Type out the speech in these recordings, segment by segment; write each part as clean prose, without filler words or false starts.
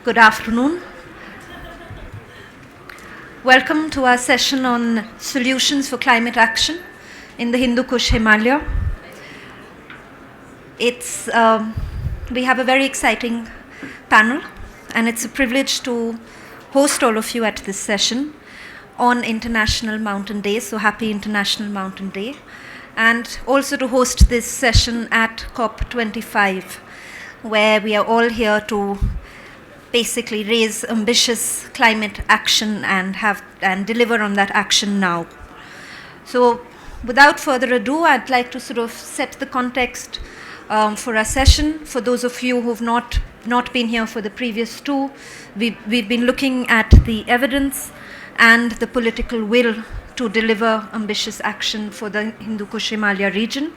Good afternoon. Welcome to our session on solutions for climate action in the Hindu Kush Himalaya. We have a very exciting panel, and it's a privilege to host all of you at this session on International Mountain Day, so happy International Mountain Day, and also to host this session at COP25, where we are all here to basically raise ambitious climate action and deliver on that action now. So without further ado, I'd like to sort of set the context for our session. For those of you who've not been here for the previous two, we've been looking at the evidence and the political will to deliver ambitious action for the Hindu Kush Himalaya region.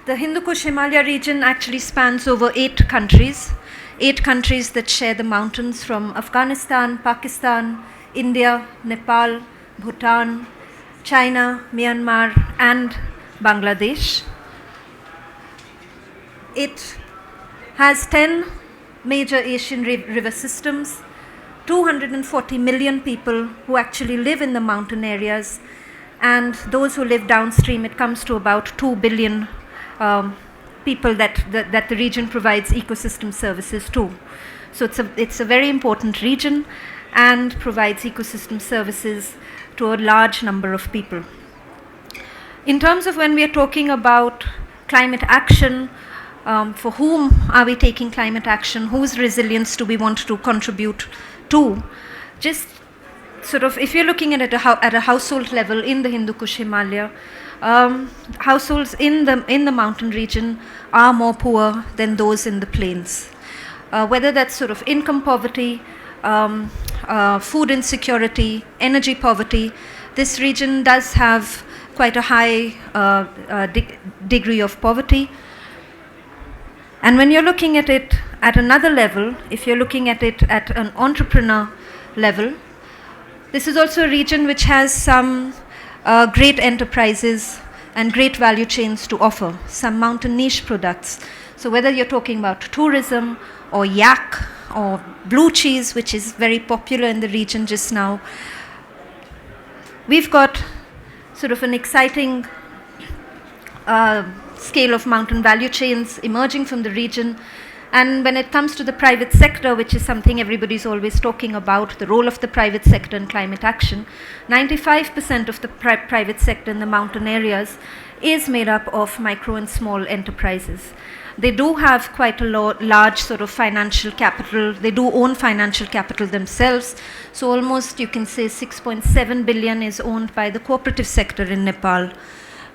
The Hindu Kush Himalaya region actually spans over 8 countries that share the mountains from Afghanistan, Pakistan, India, Nepal, Bhutan, China, Myanmar, and Bangladesh. It has 10 major Asian river systems, 240 million people who actually live in the mountain areas, and those who live downstream, it comes to about 2 billion people that the region provides ecosystem services to. So it's a very important region and provides ecosystem services to a large number of people. In terms of when we are talking about climate action, for whom are we taking climate action? Whose resilience do we want to contribute to? Just sort of, if you're looking at it at a household level in the Hindu Kush Himalaya, households in the mountain region are more poor than those in the plains. Whether that's sort of income poverty, food insecurity, energy poverty, this region does have quite a high degree of poverty. And when you're looking at it at another level, if you're looking at it at an entrepreneur level, this is also a region which has some great enterprises and great value chains to offer, some mountain niche products. So whether you're talking about tourism or yak or blue cheese, which is very popular in the region just now, we've got sort of an exciting scale of mountain value chains emerging from the region. And when it comes to the private sector, which is something everybody's always talking about, the role of the private sector in climate action, 95% of the private sector in the mountain areas is made up of micro and small enterprises. They do have quite a large sort of financial capital. They do own financial capital themselves. So almost you can say 6.7 billion is owned by the cooperative sector in Nepal.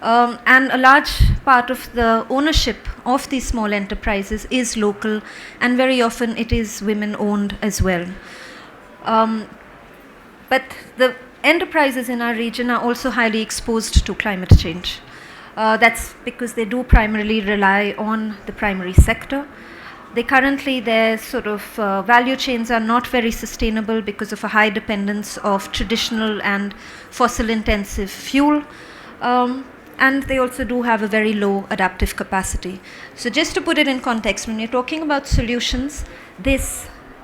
And a large part of the ownership of these small enterprises is local, and very often it is women owned as well. But the enterprises in our region are also highly exposed to climate change. That's because they do primarily rely on the primary sector. Their sort of value chains are not very sustainable because of a high dependence of traditional and fossil intensive fuel. And they also do have a very low adaptive capacity. So just to put it in context, when you're talking about solutions, it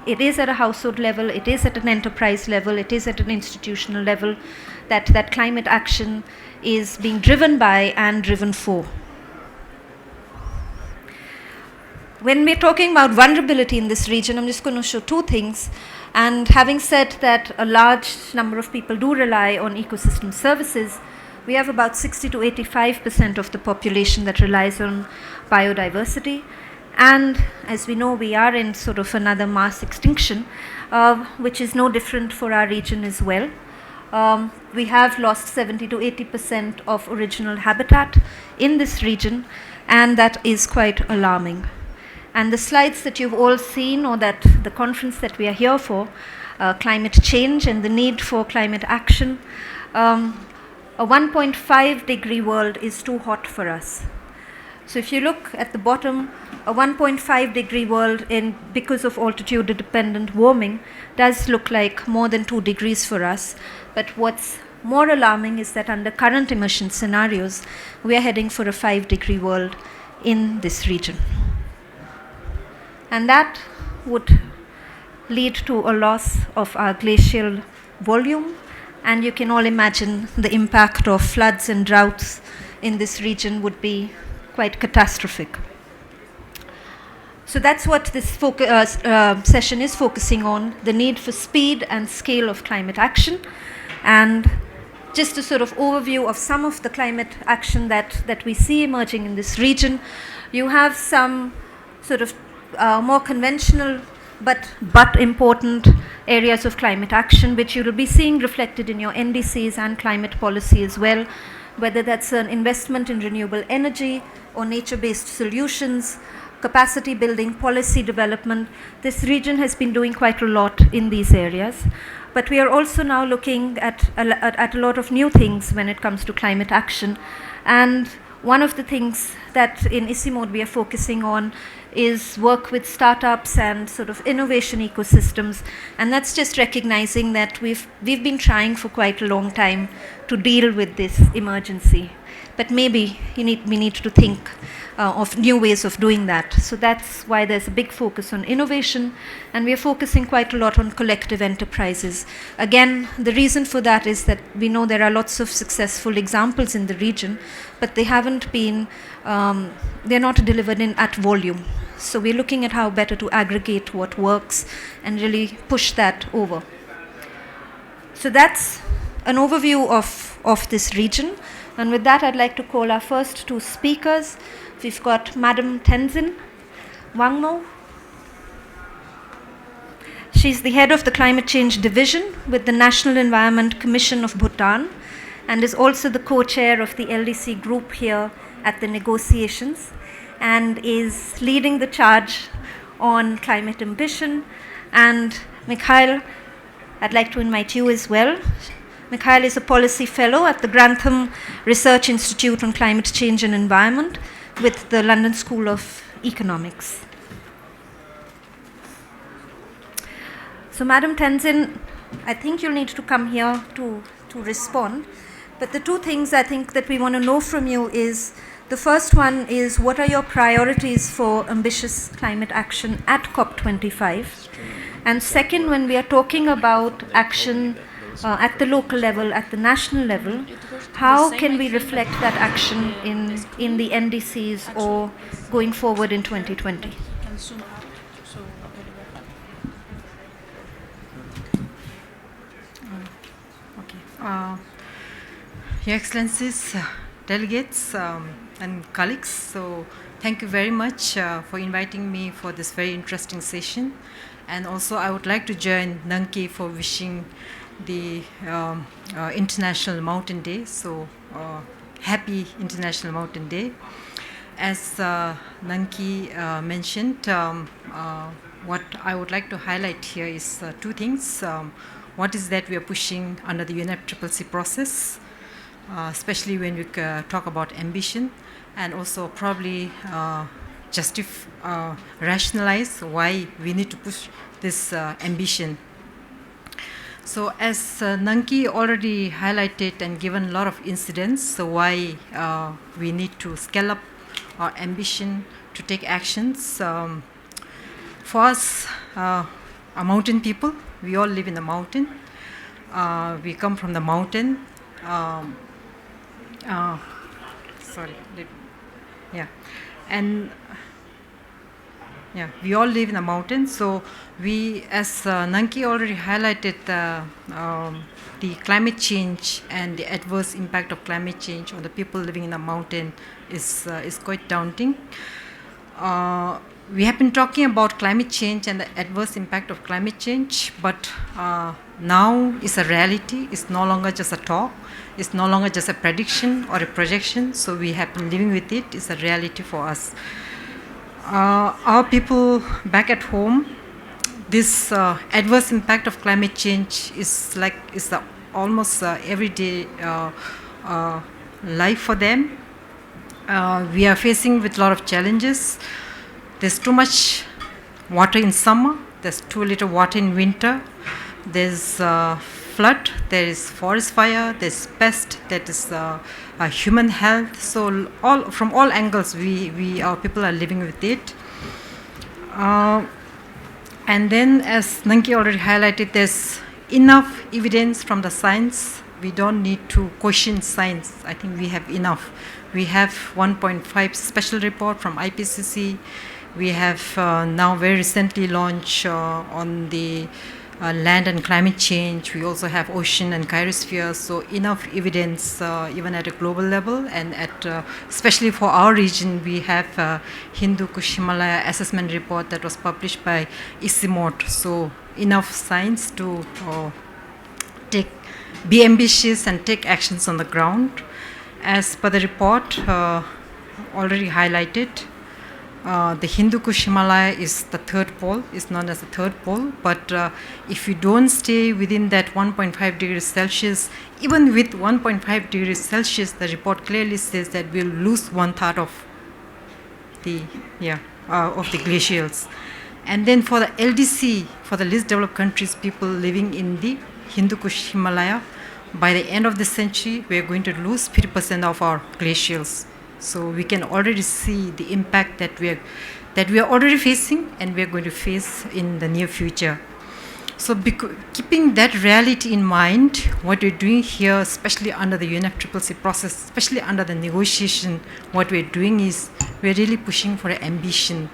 is at a household level, it is at an enterprise level, it is at an institutional level that climate action is being driven by and driven for. When we're talking about vulnerability in this region, I'm just going to show 2 things. And having said that a large number of people do rely on ecosystem services, we have about 60 to 85% of the population that relies on biodiversity. And as we know, we are in sort of another mass extinction, which is no different for our region as well. We have lost 70 to 80% of original habitat in this region, and that is quite alarming. And the slides that you've all seen, or that the conference that we are here for, climate change and the need for climate action, a 1.5 degree world is too hot for us. So if you look at the bottom, a 1.5 degree world because of altitude dependent warming does look like more than 2 degrees for us. But what's more alarming is that under current emission scenarios, we are heading for a 5 degree world in this region. And that would lead to a loss of our glacial volume, and you can all imagine the impact of floods and droughts in this region would be quite catastrophic. So that's what this session is focusing on, the need for speed and scale of climate action. And just a sort of overview of some of the climate action that we see emerging in this region. You have some sort of more conventional but important areas of climate action, which you will be seeing reflected in your NDCs and climate policy as well, whether that's an investment in renewable energy or nature-based solutions, capacity building, policy development. This region has been doing quite a lot in these areas. But we are also now looking at a lot of new things when it comes to climate action. And one of the things that in ICIMOD we are focusing on is work with startups and sort of innovation ecosystems. And that's just recognizing that we've been trying for quite a long time to deal with this emergency. But maybe we need to think of new ways of doing that. So that's why there's a big focus on innovation, and we are focusing quite a lot on collective enterprises. Again, the reason for that is that we know there are lots of successful examples in the region, but they haven't been, they're not delivered at volume. So we're looking at how better to aggregate what works and really push that over. So that's an overview of this region. And with that, I'd like to call our first two speakers. We've got Madam Tenzin Wangmo. She's the head of the Climate Change Division with the National Environment Commission of Bhutan, and is also the co-chair of the LDC group here at the negotiations, and is leading the charge on climate ambition. And Michal, I'd like to invite you as well. Michal is a policy fellow at the Grantham Research Institute on Climate Change and Environment with the London School of Economics. So Madam Tenzin, I think you'll need to come here to respond. But the two things I think that we want to know from you is, the first one is, what are your priorities for ambitious climate action at COP25? And second, when we are talking about action at the local level, at the national level, how can we reflect that action in the NDCs or going forward in 2020? Your Excellencies, delegates and colleagues, so thank you very much for inviting me for this very interesting session. And also I would like to join Nanki for wishing the International Mountain Day. So happy International Mountain Day. As Nanki mentioned, what I would like to highlight here is two things. What is that we are pushing under the UNFCCC process, especially when we talk about ambition, and also probably rationalize why we need to push this ambition. So as Nanki already highlighted and given a lot of incidents, so why we need to scale up our ambition to take actions. For us, are mountain people. We all live in the mountain. We come from the mountain. We all live in the mountain. So we, as Nanki already highlighted, the climate change and the adverse impact of climate change on the people living in the mountain is quite daunting. We have been talking about climate change and the adverse impact of climate change, but now it's a reality. It's no longer just a talk. It's no longer just a prediction or a projection. So we have been living with it. It's a reality for us. Our people back at home, this adverse impact of climate change is almost everyday life for them. We are facing with a lot of challenges. There's too much water in summer. There's too little water in winter. There's flood. There is forest fire. There's pest. That is human health. So from all angles, our people are living with it. And then, as Nanki already highlighted, there's enough evidence from the science. We don't need to question science. I think we have enough. We have 1.5 special report from IPCC. We have now very recently launched on the land and climate change. We also have ocean and cryosphere. So enough evidence even at a global level, and at especially for our region, we have Hindu Kush Himalaya assessment report that was published by Isimot. So enough science to be ambitious and take actions on the ground. As per the report already highlighted, the Hindu Kush Himalaya is the third pole, is known as the third pole, but if you don't stay within that 1.5 degrees Celsius, even with 1.5 degrees Celsius, the report clearly says that we'll lose 1/3 of the glaciers. And then for the LDC, for the least developed countries, people living in the Hindu Kush Himalaya, by the end of the century, we are going to lose 50% of our glaciers. So we can already see the impact that we are already facing, and we are going to face in the near future. So keeping that reality in mind, what we're doing here, especially under the UNFCCC process, especially under the negotiation, what we're doing is we're really pushing for ambition.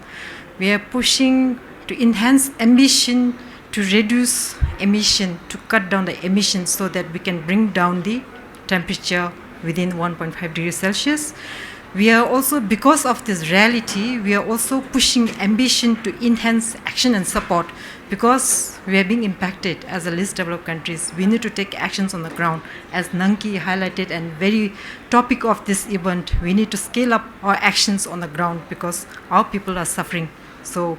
We are pushing to enhance ambition, to reduce emission, to cut down the emissions so that we can bring down the temperature within 1.5 degrees Celsius. We are also, because of this reality, we are also pushing ambition to enhance action and support, because we are being impacted as the least developed countries. We need to take actions on the ground. As Nanki highlighted, and very topic of this event, we need to scale up our actions on the ground because our people are suffering. So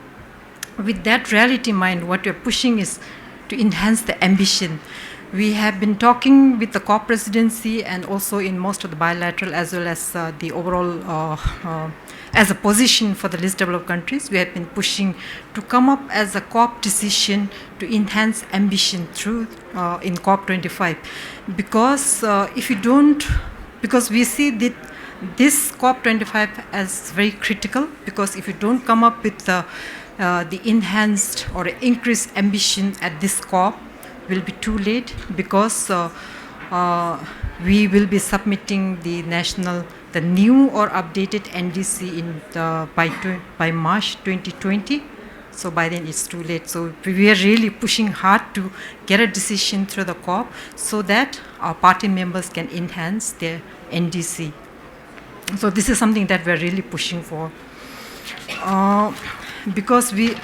with that reality in mind, what we are pushing is to enhance the ambition. We have been talking with the COP presidency and also in most of the bilateral, as well as the overall as a position for the least developed countries. We have been pushing to come up as a COP decision to enhance ambition through in COP25, because if you don't, because we see that this COP25 as very critical, because if you don't come up with the enhanced or increased ambition at this COP, will be too late, because we will be submitting the new or updated NDC by March 2020. So by then it's too late. So we are really pushing hard to get a decision through the COP so that our party members can enhance their NDC. So this is something that we're really pushing for. Because we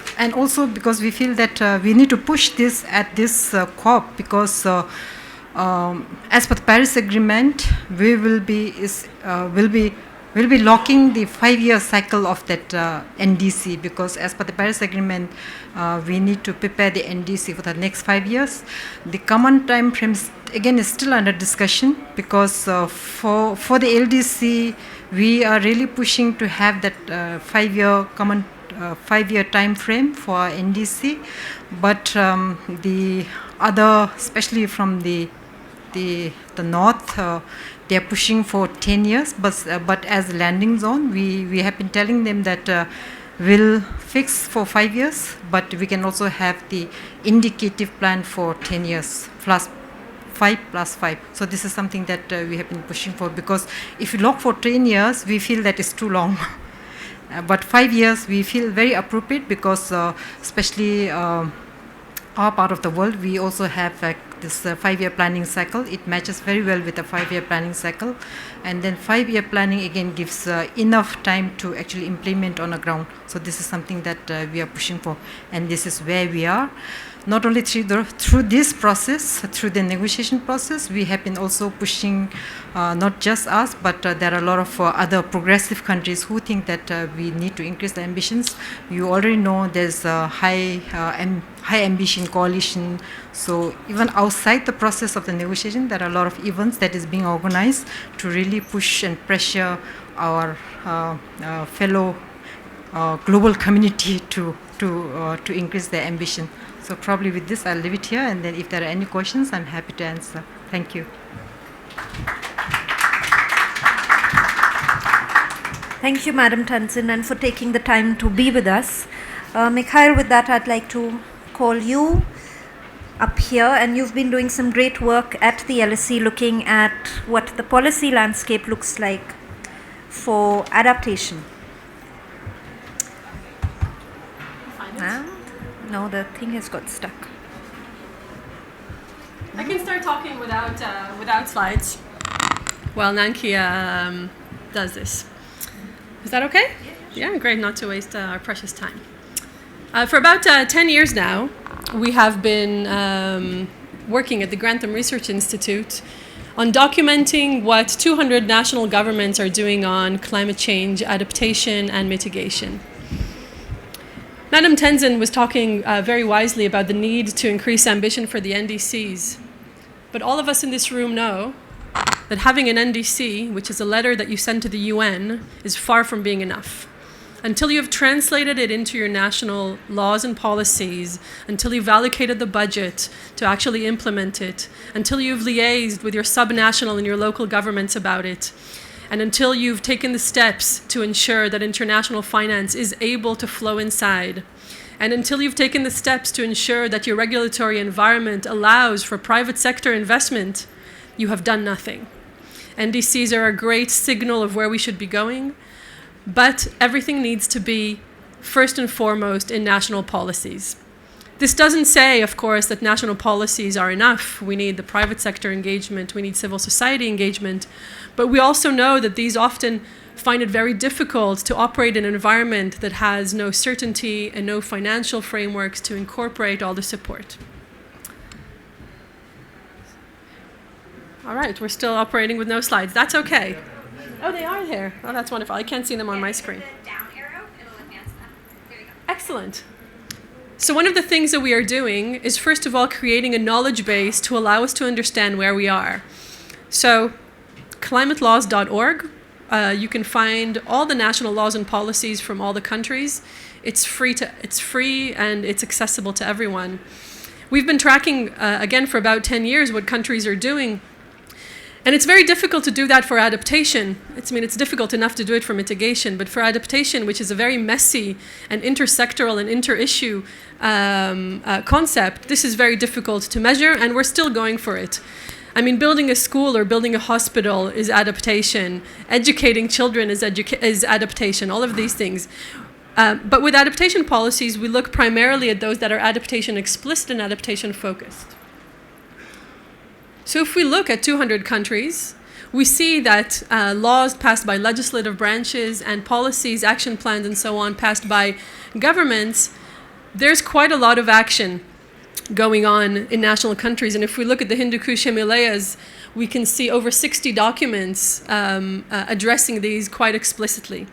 feel that we need to push this at this COP, because as per the Paris Agreement, we will be locking the 5-year cycle of that NDC, because as per the Paris Agreement, we need to prepare the NDC for the next 5 years. The common time frame again is still under discussion, because for the LDC, we are really pushing to have that 5-year time frame for NDC, but the other, especially from the north, they are pushing for 10 years. But as a landing zone, we have been telling them that we'll fix for 5 years, but we can also have the indicative plan for 10 years plus 5 plus 5. So this is something that we have been pushing for, because if you lock for 10 years, we feel that is too long. But 5 years we feel very appropriate, because especially our part of the world, we also have this 5-year planning cycle. It matches very well with the 5-year planning cycle, and then 5-year planning again gives enough time to actually implement on the ground. So this is something that we are pushing for, and this is where we are. Not only through this process, through the negotiation process, we have been also pushing, not just us, but there are a lot of other progressive countries who think that we need to increase the ambitions. You already know there's a high ambition coalition. So even outside the process of the negotiation, there are a lot of events that is being organized to really push and pressure our fellow global community to increase their ambition. So probably with this, I'll leave it here, and then if there are any questions, I'm happy to answer. Thank you. Thank you, Madam Tansin, and for taking the time to be with us. Michal, with that, I'd like to call you up here, and you've been doing some great work at the LSE looking at what the policy landscape looks like for adaptation. And no, the thing has got stuck. I can start talking without slides while Nankia does this. Is that okay? Yeah, great, not to waste our precious time. For about 10 years now, we have been working at the Grantham Research Institute on documenting what 200 national governments are doing on climate change, adaptation, and mitigation. Madam Tenzin was talking very wisely about the need to increase ambition for the NDCs. But all of us in this room know that having an NDC, which is a letter that you send to the UN, is far from being enough. Until you have translated it into your national laws and policies, until you've allocated the budget to actually implement it, until you've liaised with your subnational and your local governments about it, and until you've taken the steps to ensure that international finance is able to flow inside, and until you've taken the steps to ensure that your regulatory environment allows for private sector investment, you have done nothing. NDCs are a great signal of where we should be going, but everything needs to be first and foremost in national policies. This doesn't say, of course, that national policies are enough. We need the private sector engagement, we need civil society engagement, but we also know that these often find it very difficult to operate in an environment that has no certainty and no financial frameworks to incorporate all the support. All right, we're still operating with no slides. That's okay. Oh, they are there. Oh, that's wonderful. I can't see them on my screen. The down arrow, it'll advance them. There you go. Excellent. So one of the things that we are doing is, first of all, creating a knowledge base to allow us to understand where we are. So climatelaws.org, you can find all the national laws and policies from all the countries. It's free and it's accessible to everyone. We've been tracking, again, for about 10 years what countries are doing. And it's very difficult to do that for adaptation. It's difficult enough to do it for mitigation, but for adaptation, which is a very messy and intersectoral and inter-issue concept, this is very difficult to measure, and we're still going for it. Building a school or building a hospital is adaptation. Educating children is adaptation, all of these things. But with adaptation policies, we look primarily at those that are adaptation explicit and adaptation focused. So if we look at 200 countries, we see that laws passed by legislative branches and policies, action plans, and so on passed by governments, there's quite a lot of action going on in national countries. And if we look at the Hindu Kush Himalayas, we can see over 60 documents addressing these quite explicitly.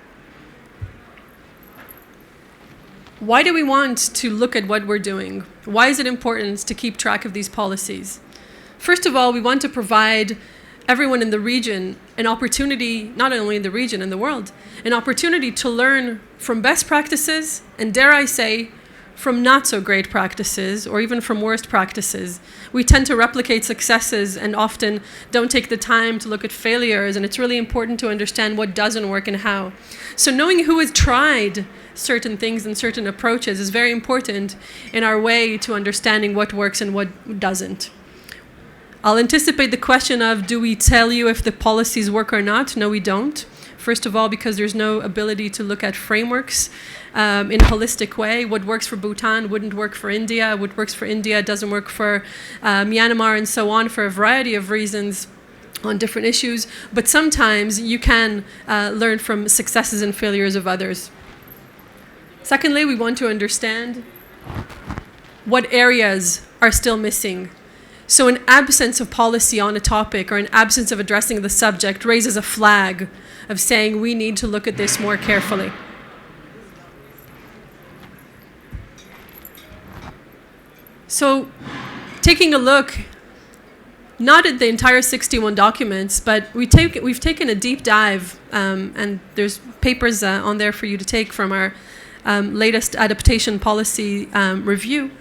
Why do we want to look at what we're doing? Why is it important to keep track of these policies? First of all, we want to provide everyone in the region an opportunity, not only in the region, in the world, an opportunity to learn from best practices, and dare I say, from not so great practices, or even from worst practices. We tend to replicate successes and often don't take the time to look at failures, and it's really important to understand what doesn't work and how. So knowing who has tried certain things and certain approaches is very important in our way to understanding what works and what doesn't. I'll anticipate the question of, do we tell you if the policies work or not? No, we don't. First of all, because there's no ability to look at frameworks in a holistic way. What works for Bhutan wouldn't work for India. What works for India doesn't work for Myanmar, and so on, for a variety of reasons on different issues. But sometimes you can learn from successes and failures of others. Secondly, we want to understand what areas are still missing. So an absence of policy on a topic or an absence of addressing the subject raises a flag of saying we need to look at this more carefully. So taking a look, not at the entire 61 documents, but we've taken a deep dive, and there's papers on there for you to take from our latest adaptation policy review.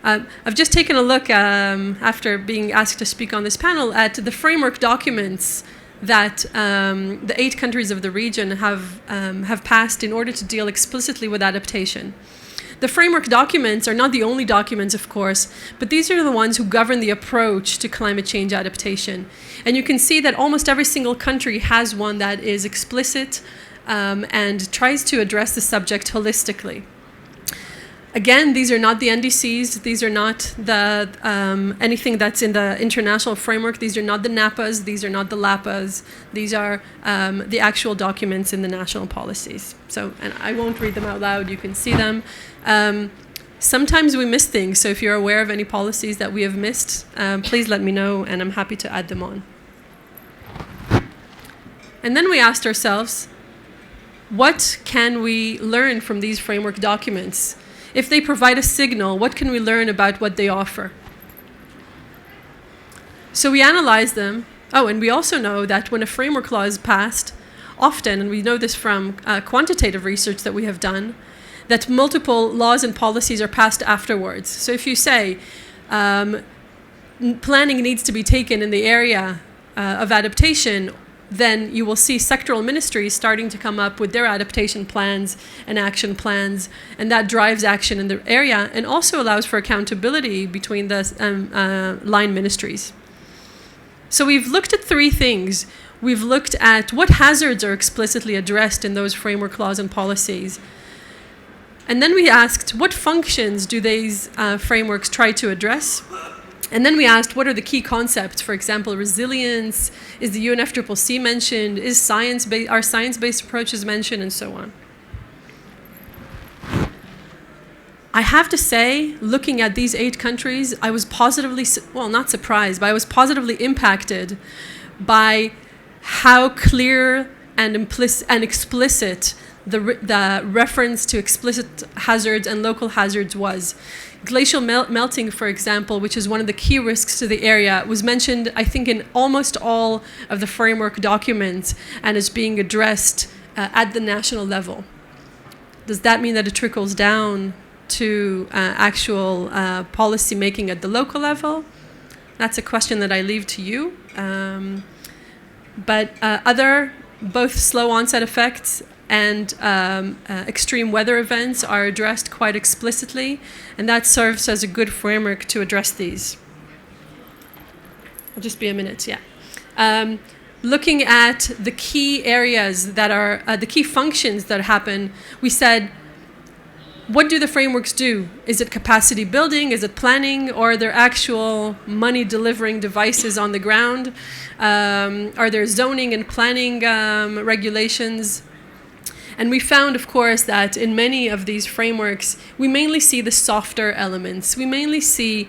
I've just taken a look, after being asked to speak on this panel, at the framework documents that the 8 countries of the region have passed in order to deal explicitly with adaptation. The framework documents are not the only documents, of course, but these are the ones who govern the approach to climate change adaptation. And you can see that almost every single country has one that is explicit and tries to address the subject holistically. Again, these are not the NDCs. These are not the anything that's in the international framework. These are not the NAPAs. These are not the LAPAs. These are the actual documents in the national policies. So, and I won't read them out loud. You can see them. Sometimes we miss things. So if you're aware of any policies that we have missed, please let me know, and I'm happy to add them on. And then we asked ourselves, what can we learn from these framework documents? If they provide a signal, what can we learn about what they offer? So we analyze them. Oh, and we also know that when a framework law is passed, often, and we know this from quantitative research that we have done, that multiple laws and policies are passed afterwards. So if you say planning needs to be taken in the area of adaptation, then you will see sectoral ministries starting to come up with their adaptation plans and action plans, and that drives action in the area and also allows for accountability between the line ministries. So we've looked at three things. We've looked at what hazards are explicitly addressed in those framework laws and policies. And then we asked, what functions do these frameworks try to address? And then we asked, what are the key concepts? For example, resilience, is the UNFCCC mentioned, are science-based approaches mentioned, and so on. I have to say, looking at these 8 countries, I was positively, well, not surprised, but I was positively impacted by how clear and explicit the reference to explicit hazards and local hazards was. Glacial melting, for example, which is one of the key risks to the area, was mentioned, I think, in almost all of the framework documents and is being addressed at the national level. Does that mean that it trickles down to actual policy making at the local level? That's a question that I leave to you. But other, both slow onset effects and extreme weather events are addressed quite explicitly, and that serves as a good framework to address these. I'll just be a minute, yeah. Looking at the key areas that are, the key functions that happen, we said, what do the frameworks do? Is it capacity building? Is it planning? Or are there actual money delivering devices on the ground? Are there zoning and planning regulations? And we found, of course, that in many of these frameworks, we mainly see the softer elements. We mainly see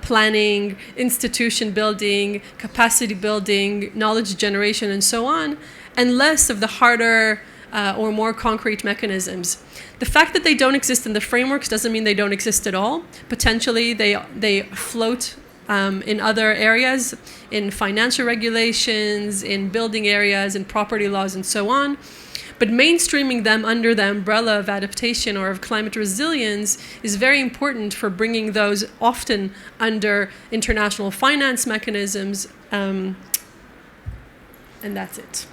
planning, institution building, capacity building, knowledge generation, and so on, and less of the harder or more concrete mechanisms. The fact that they don't exist in the frameworks doesn't mean they don't exist at all. Potentially, they float in other areas, in financial regulations, in building areas, in property laws, and so on. But mainstreaming them under the umbrella of adaptation or of climate resilience is very important for bringing those often under international finance mechanisms. And that's it.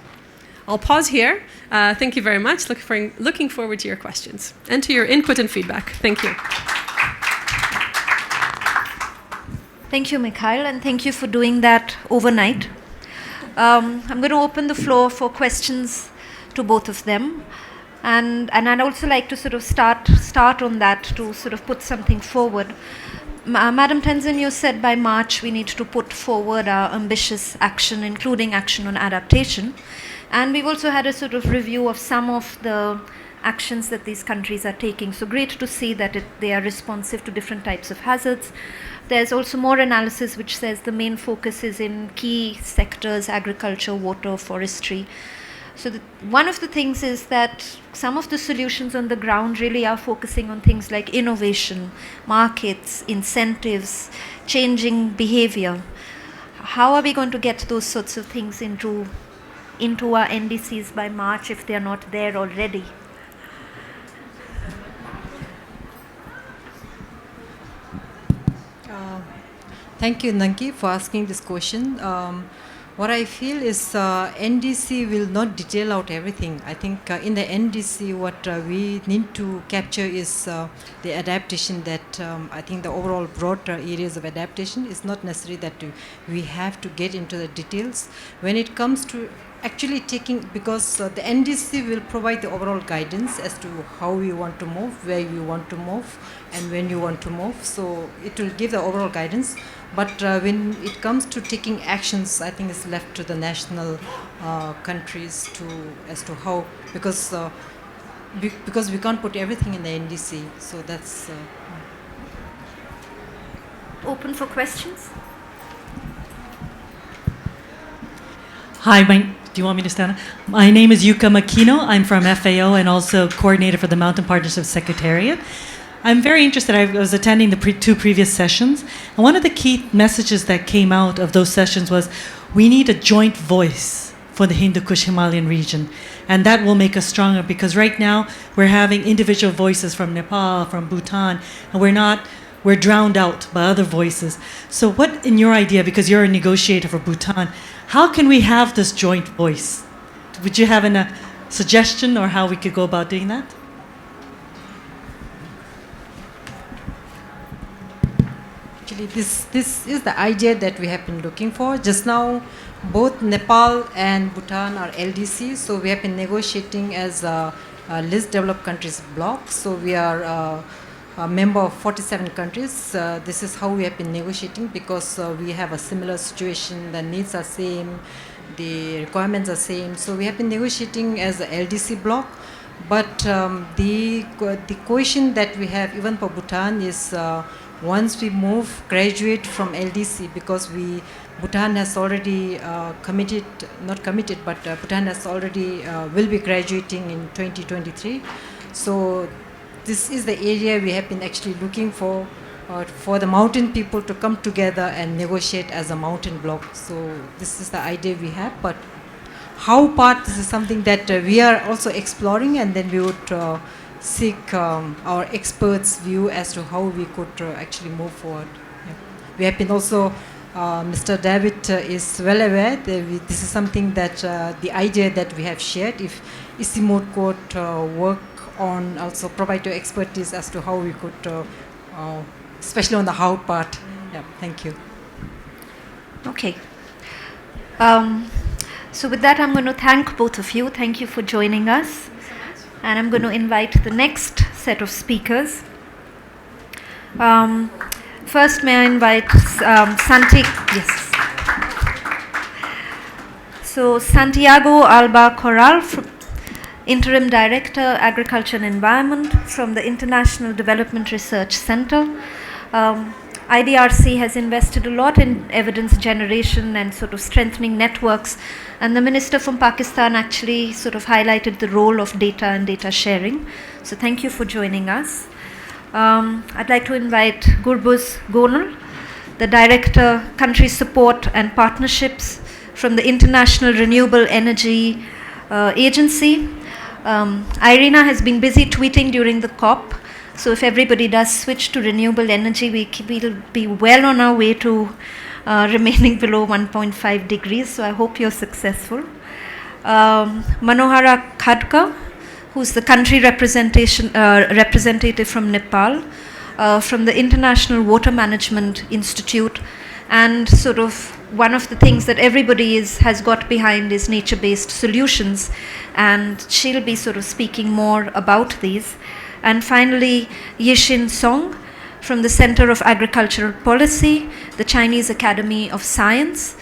I'll pause here. Thank you very much. Looking forward to your questions and to your input and feedback. Thank you. Thank you, Michal, and thank you for doing that overnight. I'm going to open the floor for questions to both of them, and I'd also like to sort of start on that to sort of put something forward. Madam Tenzin, you said by March we need to put forward our ambitious action, including action on adaptation, and we've also had a sort of review of some of the actions that these countries are taking. So great to see that they are responsive to different types of hazards. There's also more analysis which says the main focus is in key sectors: agriculture, water, forestry. So one of the things is that some of the solutions on the ground really are focusing on things like innovation, markets, incentives, changing behavior. How are we going to get those sorts of things into our NDCs by March if they're not there already? Thank you, Nanki, for asking this question. What I feel is NDC will not detail out everything. I think in the NDC what we need to capture is the adaptation that I think the overall broad areas of adaptation is not necessary that we have to get into the details. When it comes to actually taking, because the NDC will provide the overall guidance as to how we want to move, where you want to move, and when you want to move. So it will give the overall guidance. But when it comes to taking actions, I think it's left to the national countries as to how, because we can't put everything in the NDC. So that's Open for questions. Hi, do you want me to stand up? My name is Yuka Makino. I'm from FAO and also coordinator for the Mountain Partnership Secretariat. I'm very interested. I was attending the two previous sessions, and one of the key messages that came out of those sessions was we need a joint voice for the Hindu Kush Himalayan region, and that will make us stronger, because right now we're having individual voices from Nepal, from Bhutan, and we're drowned out by other voices. So what, in your idea, because you're a negotiator for Bhutan, how can we have this joint voice? Would you have a suggestion or how we could go about doing that? actually this is the idea that we have been looking for. Just now, both Nepal and Bhutan are LDC, so we have been negotiating as a least developed countries bloc. So we are a member of 47 countries. This is how we have been negotiating, because we have a similar situation. The needs are same, the requirements are same. So we have been negotiating as a LDC bloc. But the question that we have even for Bhutan is once we graduate from LDC, because Bhutan has already committed, not committed, but Bhutan has already will be graduating in 2023. So this is the area we have been actually looking for the mountain people to come together and negotiate as a mountain bloc. So this is the idea we have, but how part, this is something that we are also exploring, and then we would seek our experts' view as to how we could actually move forward. Yeah. We have been also, Mr. David is well aware that this is something that the idea that we have shared, if ICIMOD could work on, also provide your expertise as to how we could, especially on the how part. Yeah, thank you. Okay. So with that, I'm going to thank both of you. Thank you for joining us. And I'm going to invite the next set of speakers. First, may I invite Yes. So Santiago Alba Corral, Interim Director, Agriculture and Environment from the International Development Research Center. IDRC has invested a lot in evidence generation and sort of strengthening networks, and the minister from Pakistan actually sort of highlighted the role of data and data sharing. So thank you for joining us. I'd like to invite Gurbuz Gonal, the Director, Country Support and Partnerships from the International Renewable Energy Agency. Irina has been busy tweeting during the COP. So if everybody does switch to renewable energy, we'll be well on our way to remaining below 1.5 degrees. So I hope you're successful. Manohara Khadka, who's the country representative from Nepal, from the International Water Management Institute. And sort of one of the things that everybody has got behind is nature-based solutions. And she'll be sort of speaking more about these. And finally, Yixin Song from the Center of Agricultural Policy, the Chinese Academy of Science,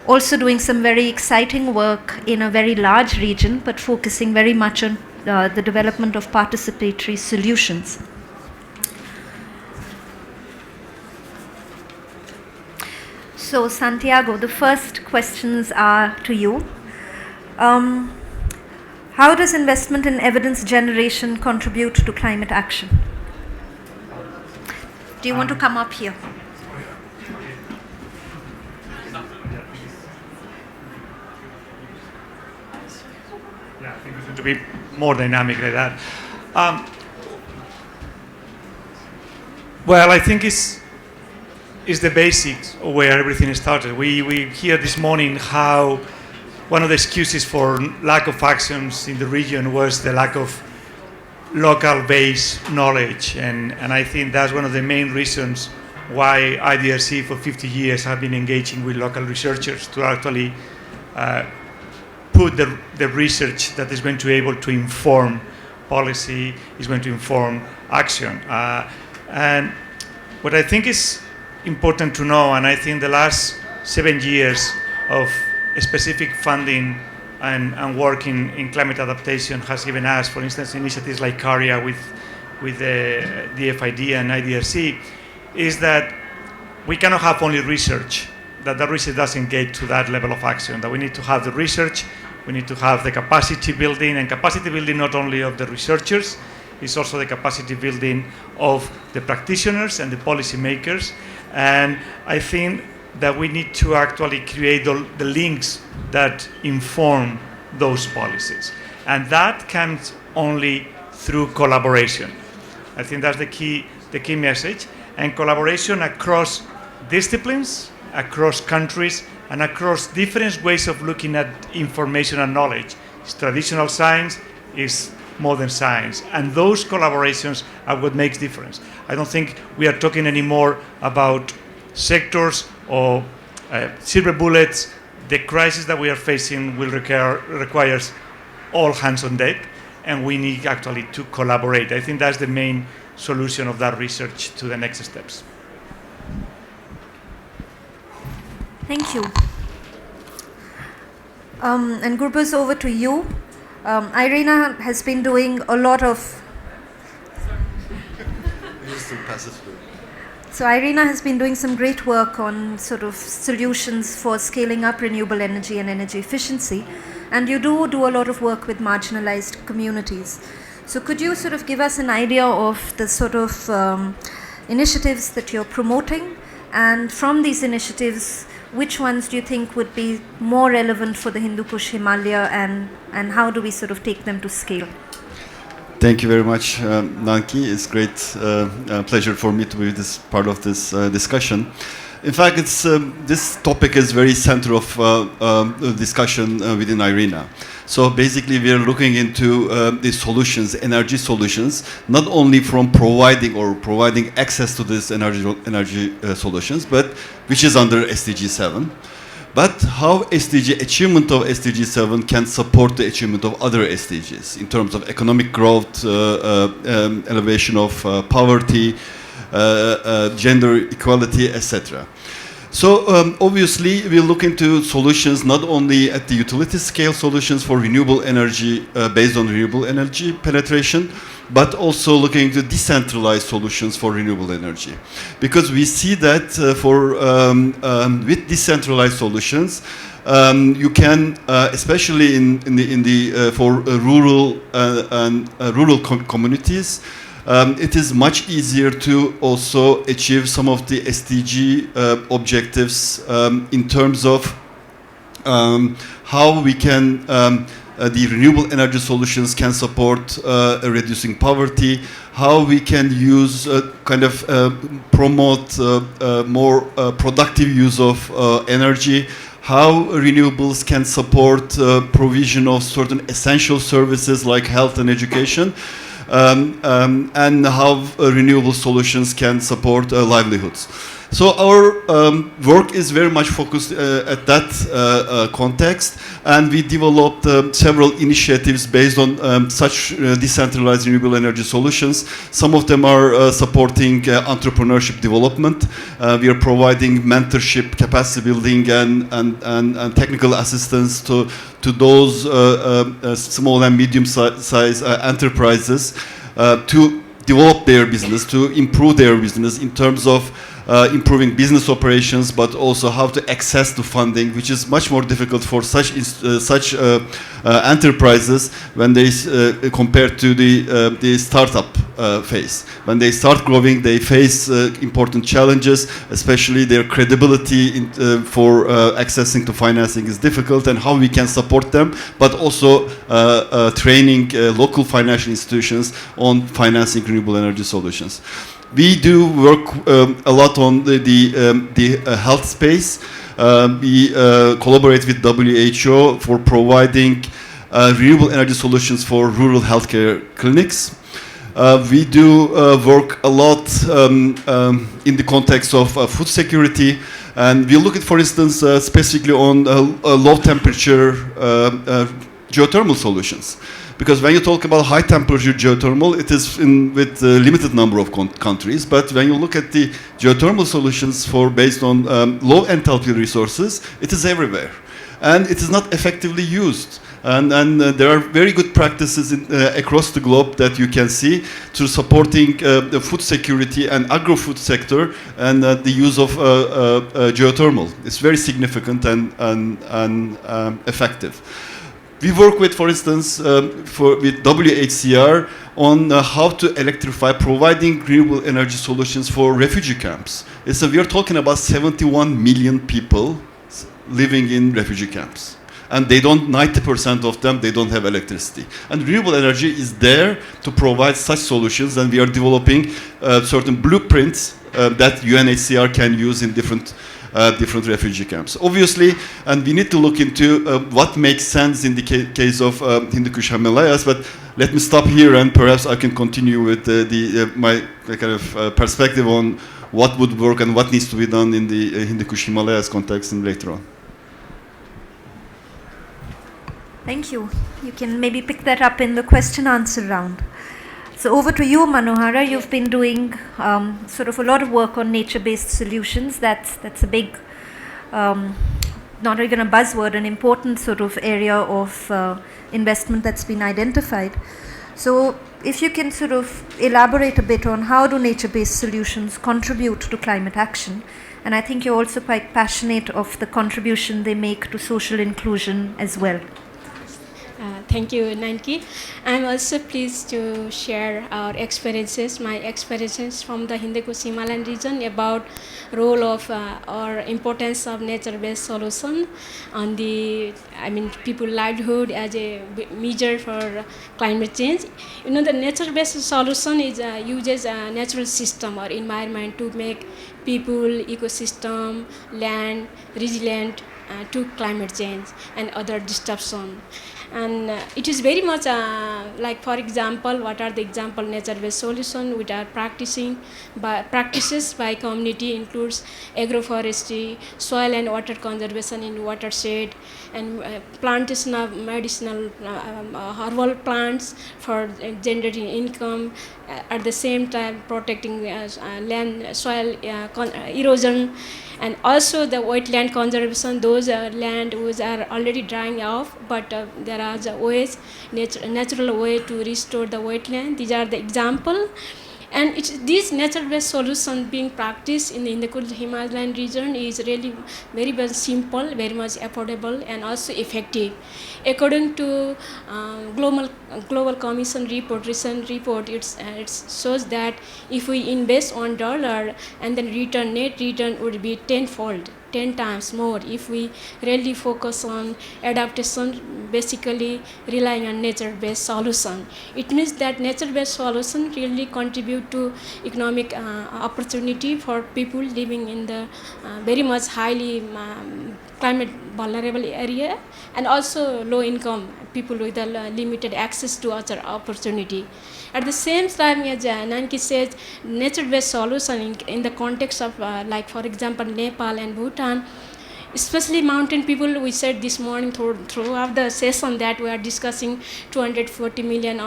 also doing some very exciting work in a very large region, but focusing very much on the development of participatory solutions. So Santiago, the first questions are to you. How does investment in evidence generation contribute to climate action? Do you want to come up here? Yeah, I think it's going to be more dynamic like that. Well, I think is the basics where everything started. We hear this morning how one of the excuses for lack of actions in the region was the lack of local-based knowledge, and I think that's one of the main reasons why IDRC for 50 years have been engaging with local researchers to actually put the research that is going to be able to inform policy, is going to inform action. And what I think is important to know, and I think the last 7 years of specific funding and work in climate adaptation has given us, for instance, initiatives like CARIA with the FID and IDRC, is that we cannot have only research, that the research doesn't get to that level of action, that we need to have the research, we need to have the capacity building, and capacity building not only of the researchers, it's also the capacity building of the practitioners and the policymakers. And I think that we need to actually create the links that inform those policies. And that comes only through collaboration. I think that's the key message. And collaboration across disciplines, across countries, and across different ways of looking at information and knowledge. It's traditional science, is modern science. And those collaborations are what makes difference. I don't think we are talking anymore about sectors or silver bullets. The crisis that we are facing will requires all hands on deck, and we need actually to collaborate. I think that's the main solution of that research to the next steps. Thank you. And Gurbuz, over to you. Irina has been doing a lot of... So Irina has been doing some great work on sort of solutions for scaling up renewable energy and energy efficiency. And you do a lot of work with marginalized communities. So could you sort of give us an idea of the sort of initiatives that you're promoting? And from these initiatives, which ones do you think would be more relevant for the Hindu Kush Himalaya, and how do we sort of take them to scale? Thank you very much, Nanki. It's great pleasure for me to be this part of this discussion. In fact, this topic is very center of discussion within IRENA. So basically, we are looking into the solutions, energy solutions, not only from providing access to these energy solutions, but which is under SDG 7. But how achievement of SDG 7 can support the achievement of other SDGs in terms of economic growth, elevation of poverty, gender equality, etc. So obviously we look into solutions not only at the utility scale solutions for renewable energy based on renewable energy penetration, but also looking into decentralized solutions for renewable energy, because we see that with decentralized solutions, you can, especially for rural communities, it is much easier to also achieve some of the SDG objectives in terms of how we can the renewable energy solutions can support reducing poverty, how we can use promote more productive use of energy, how renewables can support provision of certain essential services like health and education, and how renewable solutions can support livelihoods. So our work is very much focused at that context, and we developed several initiatives based on such decentralized renewable energy solutions. Some of them are supporting entrepreneurship development. We are providing mentorship, capacity building, and technical assistance to those small and medium-sized enterprises to develop their business, to improve their business in terms of improving business operations, but also how to access the funding, which is much more difficult for such enterprises when they compared to the startup phase. When they start growing, they face important challenges, especially their credibility for accessing to financing is difficult, and how we can support them, but also training local financial institutions on financing renewable energy solutions. We do work a lot on the health space. We collaborate with WHO for providing renewable energy solutions for rural healthcare clinics. We do work a lot in the context of food security, and we look at, for instance, specifically on low temperature geothermal solutions. Because when you talk about high temperature geothermal, it is with a limited number of countries. But when you look at the geothermal solutions based on low enthalpy resources, it is everywhere. And it is not effectively used. And there are very good practices across the globe that you can see to supporting the food security and agro-food sector and the use of geothermal. It's very significant and effective. We work with, for instance, with WHCR on how to electrify, providing renewable energy solutions for refugee camps. We are talking about 71 million people living in refugee camps. And 90% of them, they don't have electricity. And renewable energy is there to provide such solutions, and we are developing certain blueprints that UNHCR can use in different refugee camps. Obviously, and we need to look into what makes sense in the case of Hindu Kush Himalayas, but let me stop here and perhaps I can continue with my kind of perspective on what would work and what needs to be done in the Hindu Kush Himalayas context and later on. Thank you. You can maybe pick that up in the question-answer round. So over to you, Manohara. You've been doing sort of a lot of work on nature-based solutions. That's a big, not even a buzzword, an important sort of area of investment that's been identified. So if you can sort of elaborate a bit on how do nature-based solutions contribute to climate action, and I think you're also quite passionate of the contribution they make to social inclusion as well. Thank you, Nanki. I'm also pleased to share our experiences, my experiences from the Hindu Kush Himalayan region about role of or importance of nature-based solution on people livelihood as a measure for climate change. You know, the nature-based solution uses a natural system or environment to make people, ecosystem, land resilient to climate change and other disruption. And it is very much like, for example, what are the example nature-based solutions which are practices by community includes agroforestry, soil and water conservation in watershed, and plantation of medicinal herbal plants for generating income, at the same time protecting land, soil erosion, and also the wetland conservation. Those land which are already drying off, but there are ways, natural way to restore the wetland. These are the example. And these nature-based solutions being practiced in the Hindu Kush Himalayan region is really very much simple, very much affordable, and also effective. According to Global Commission report, recent report, it shows that if we invest $1 and then net return would be tenfold. 10 times more if we really focus on adaptation, basically relying on nature-based solution. It means that nature-based solution really contribute to economic opportunity for people living in the very much highly climate vulnerable area, and also low income people with limited access to other opportunity. At the same time, as Nanki says, nature-based solution in the context of like, for example, Nepal and Bhutan, especially mountain people. We said this morning throughout the session that we are discussing 240 million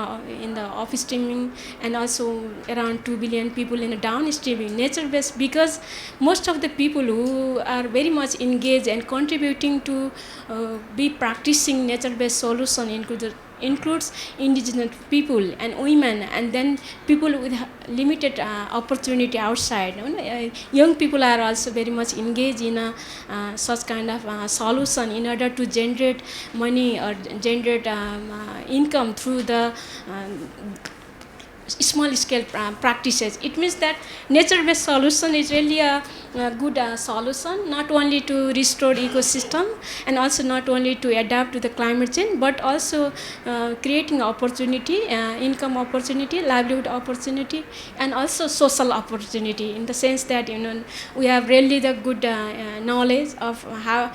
in the upstreaming, and also around 2 billion people in the downstreaming, nature-based, because most of the people who are very much engaged and contributing to be practicing nature-based solution includes indigenous people and women, and then people with limited opportunity outside. Young people are also very much engaged in such kind of solution in order to generate money or generate income through the small scale practices. It means that nature-based solution is really a good solution, not only to restore ecosystem and also not only to adapt to the climate change, but also creating opportunity, income opportunity, livelihood opportunity, and also social opportunity, in the sense that we have really the good knowledge of how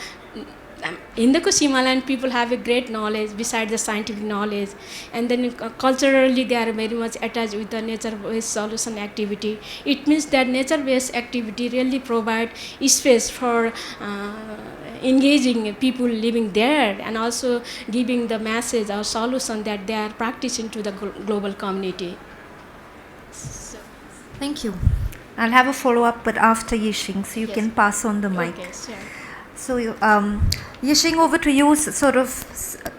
Hindu Himalayan people have a great knowledge besides the scientific knowledge, and then culturally they are very much attached with the nature-based solution activity. It means that nature-based activity really provide space for engaging people living there, and also giving the message or solution that they are practicing to the global community. So. Thank you. I'll have a follow-up, but after Yishing, so you can pass on the mic. Okay, sure. So, Yishing, over to you, sort of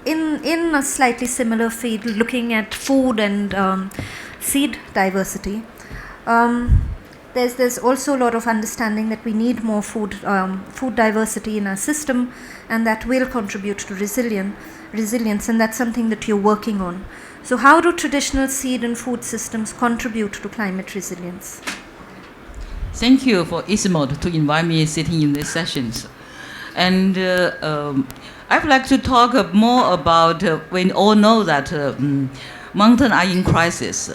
in a slightly similar field, looking at food and seed diversity. There's also a lot of understanding that we need more food diversity in our system, and that will contribute to resilience, and that's something that you're working on. So, how do traditional seed and food systems contribute to climate resilience? Thank you for ISMOD to invite me sitting in these sessions. And I would like to talk more about, we all know that mountains are in crisis.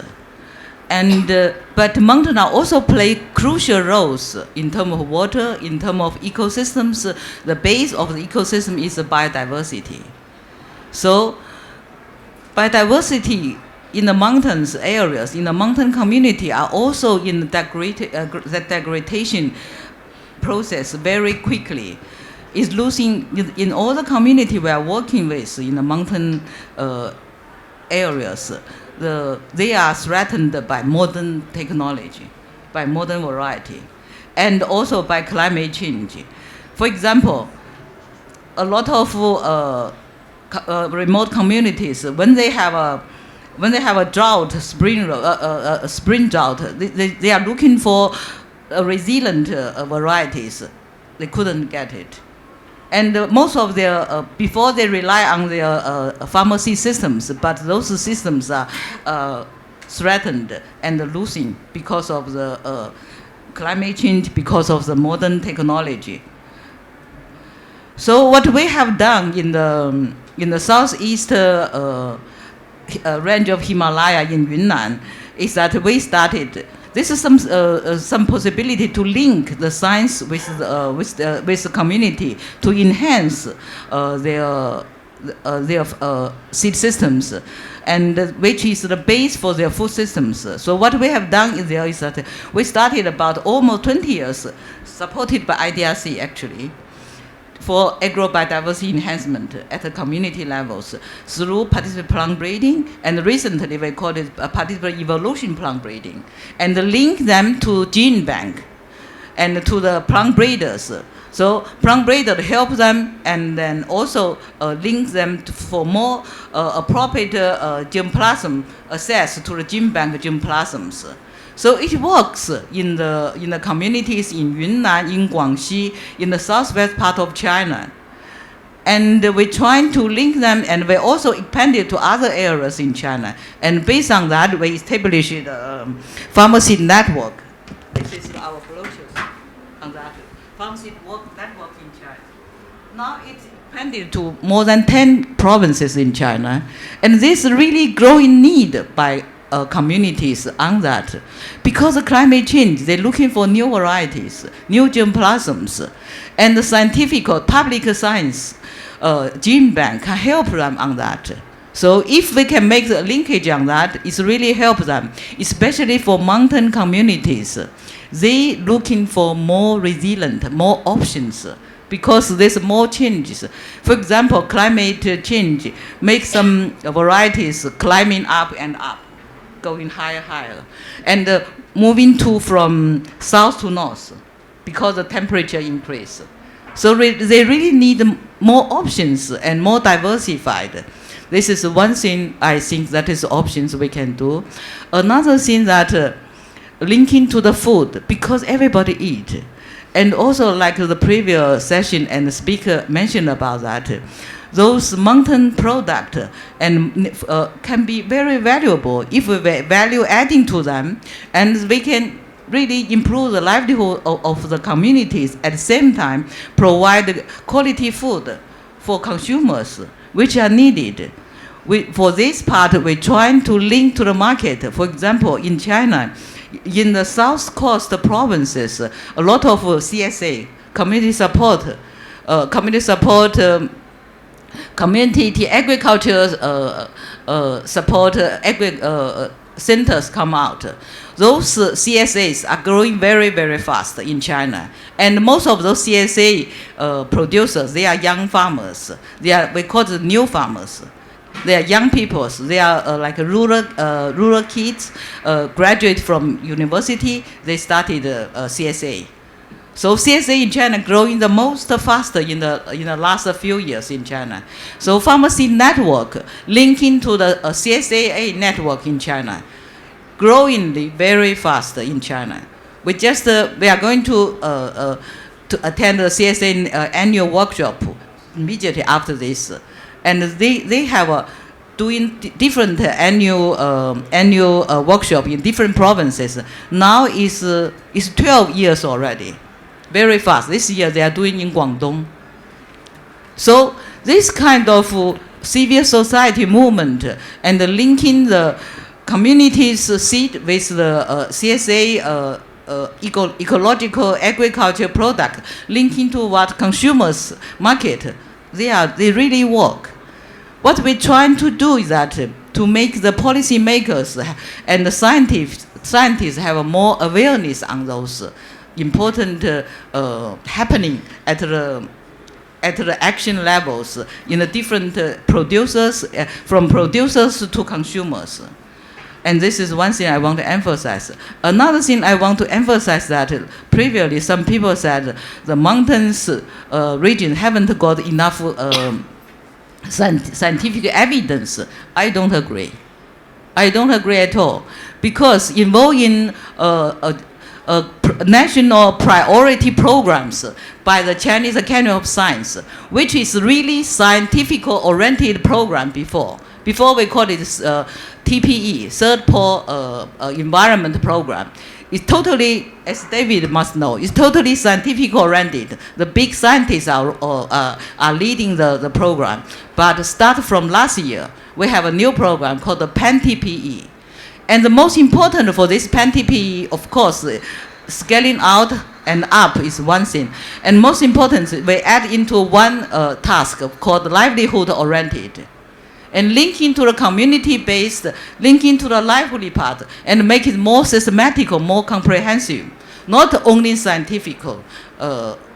And, but mountains also play crucial roles in terms of water, in terms of ecosystems. The base of the ecosystem is the biodiversity. So biodiversity in the mountains areas, in the mountain community, are also in the degradation process very quickly. Is losing in all the community we are working with in the mountain areas. They are threatened by modern technology, by modern variety, and also by climate change. For example, a lot of remote communities, when they have a drought, spring drought, they are looking for resilient varieties. They couldn't get it. And most of their, before they rely on their pharmacy systems, but those systems are threatened and losing because of the climate change, because of the modern technology. So what we have done in the southeast range of Himalaya in Yunnan is that we started. This is some possibility to link the science with the community to enhance their seed systems, and which is the base for their food systems. So what we have done there is that we started about almost 20 years, supported by IDRC actually, for agrobiodiversity enhancement at the community levels through participant plant breeding, and recently we call it participant evolution plant breeding, and link them to gene bank and to the plant breeders. So plant breeders help them, and then also link them for more appropriate germplasm access to the gene bank germplasms. So it works in the communities in Yunnan, in Guangxi, in the southwest part of China. And we're trying to link them, and we also expanded to other areas in China. And based on that, we established a pharmacy network. This is our brochures on that. Pharmacy network in China. Now it's expanded to more than 10 provinces in China. And this really growing need by communities on that. Because of climate change, they're looking for new varieties, new germplasms, and the scientific or public science gene bank can help them on that. So if we can make the linkage on that, it's really help them, especially for mountain communities. They looking for more resilient, more options, because there's more changes. For example, climate change makes some varieties climbing up and up, going higher, higher, and moving from south to north because the temperature increase. So they really need more options and more diversified. This is one thing I think that is options we can do. Another thing that linking to the food, because everybody eat, And also, like the previous session and the speaker mentioned about that, those mountain products can be very valuable if we value adding to them, and we can really improve the livelihood of the communities. At the same time, provide quality food for consumers, which are needed. For this part, we're trying to link to the market. For example, in China, in the South Coast provinces, a lot of CSA, community support, community agriculture support centers come out. Those CSAs are growing very, very fast in China. And most of those CSA producers, they are young farmers. We call them new farmers. They are young people. They are like rural kids, graduate from university. They started CSA. So CSA in China growing the most faster in the last few years in China. So pharmacy network linking to the CSA network in China, growing very fast in China. We are going to attend the CSA annual workshop immediately after this, and they have doing different annual workshop in different provinces. Now is 12 years already. Very fast. This year they are doing in Guangdong. So this kind of civil society movement and linking the community's seed with the CSA ecological agriculture product, linking to what consumers market, they really work. What we're trying to do is that to make the policymakers and the scientists have more awareness on those important happening at the action levels in the different producers, from producers to consumers. And this is one thing I want to emphasize. Another thing I want to emphasize that previously some people said the mountains region haven't got enough scientific evidence. I don't agree. I don't agree at all, because involving national priority programs by the Chinese Academy of Science, which is really scientific-oriented program before. Before we call it TPE, Third Pole Environment Program. It's totally, as David must know, it's totally scientific-oriented. The big scientists are leading the program. But start from last year, we have a new program called the PAN-TPE. And the most important for this PAN-TPE, of course, scaling out and up is one thing. And most important, we add into one task called livelihood-oriented. And linking to the community-based, linking to the livelihood part, and make it more systematic, more comprehensive. Not only scientific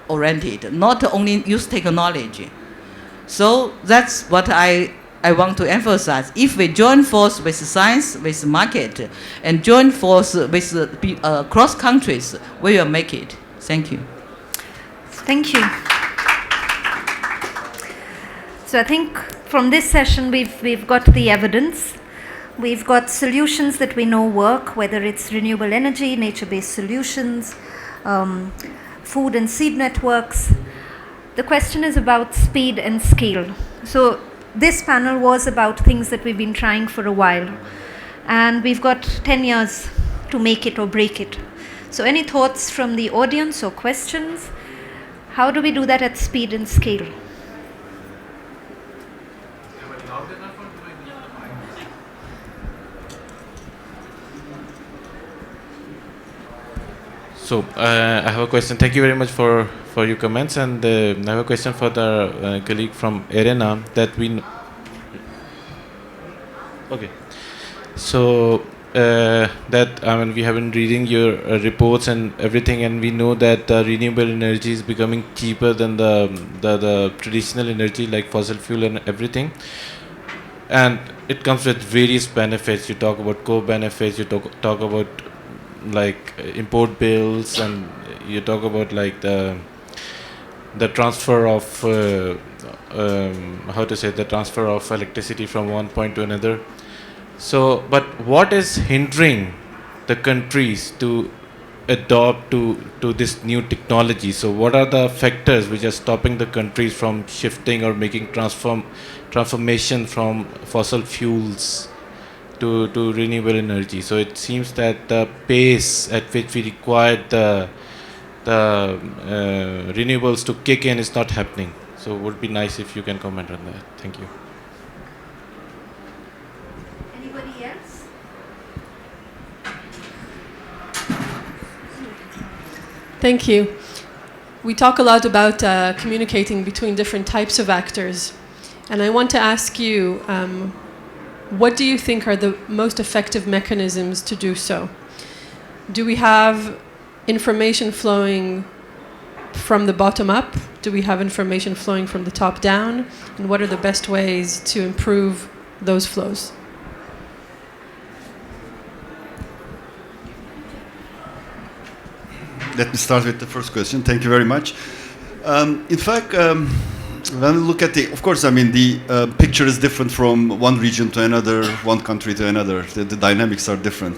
oriented, not only use technology. So that's what I want to emphasize. If we join force with science, with market, and join force with cross countries, we will make it. Thank you. Thank you. So I think from this session we've got the evidence. We've got solutions that we know work, whether it's renewable energy, nature-based solutions, food and seed networks. The question is about speed and scale. So this panel was about things that we've been trying for a while, and we've got 10 years to make it or break it. So any thoughts from the audience or questions? How do we do that at speed and scale? So I have a question. Thank you very much for your comments, and I have a question for the colleague from Arena that we. Okay, so we have been reading your reports and everything, and we know that renewable energy is becoming cheaper than the traditional energy like fossil fuel and everything, and it comes with various benefits. You talk about co-benefits. You talk about like import bills, and you talk about like the transfer of the transfer of electricity from one point to another. So but what is hindering the countries to adopt to this new technology. So what are the factors which are stopping the countries from shifting or making transformation from fossil fuels to renewable energy? So it seems that the pace at which we require the renewables to kick in is not happening. So it would be nice if you can comment on that. Thank you. Anybody else? Thank you. We talk a lot about communicating between different types of actors. And I want to ask you, what do you think are the most effective mechanisms to do so? Do we have information flowing from the bottom up? Do we have information flowing from the top down? And what are the best ways to improve those flows? Let me start with the first question. Thank you very much. In fact, when we look at of course, I mean, the picture is different from one region to another, one country to another. The dynamics are different.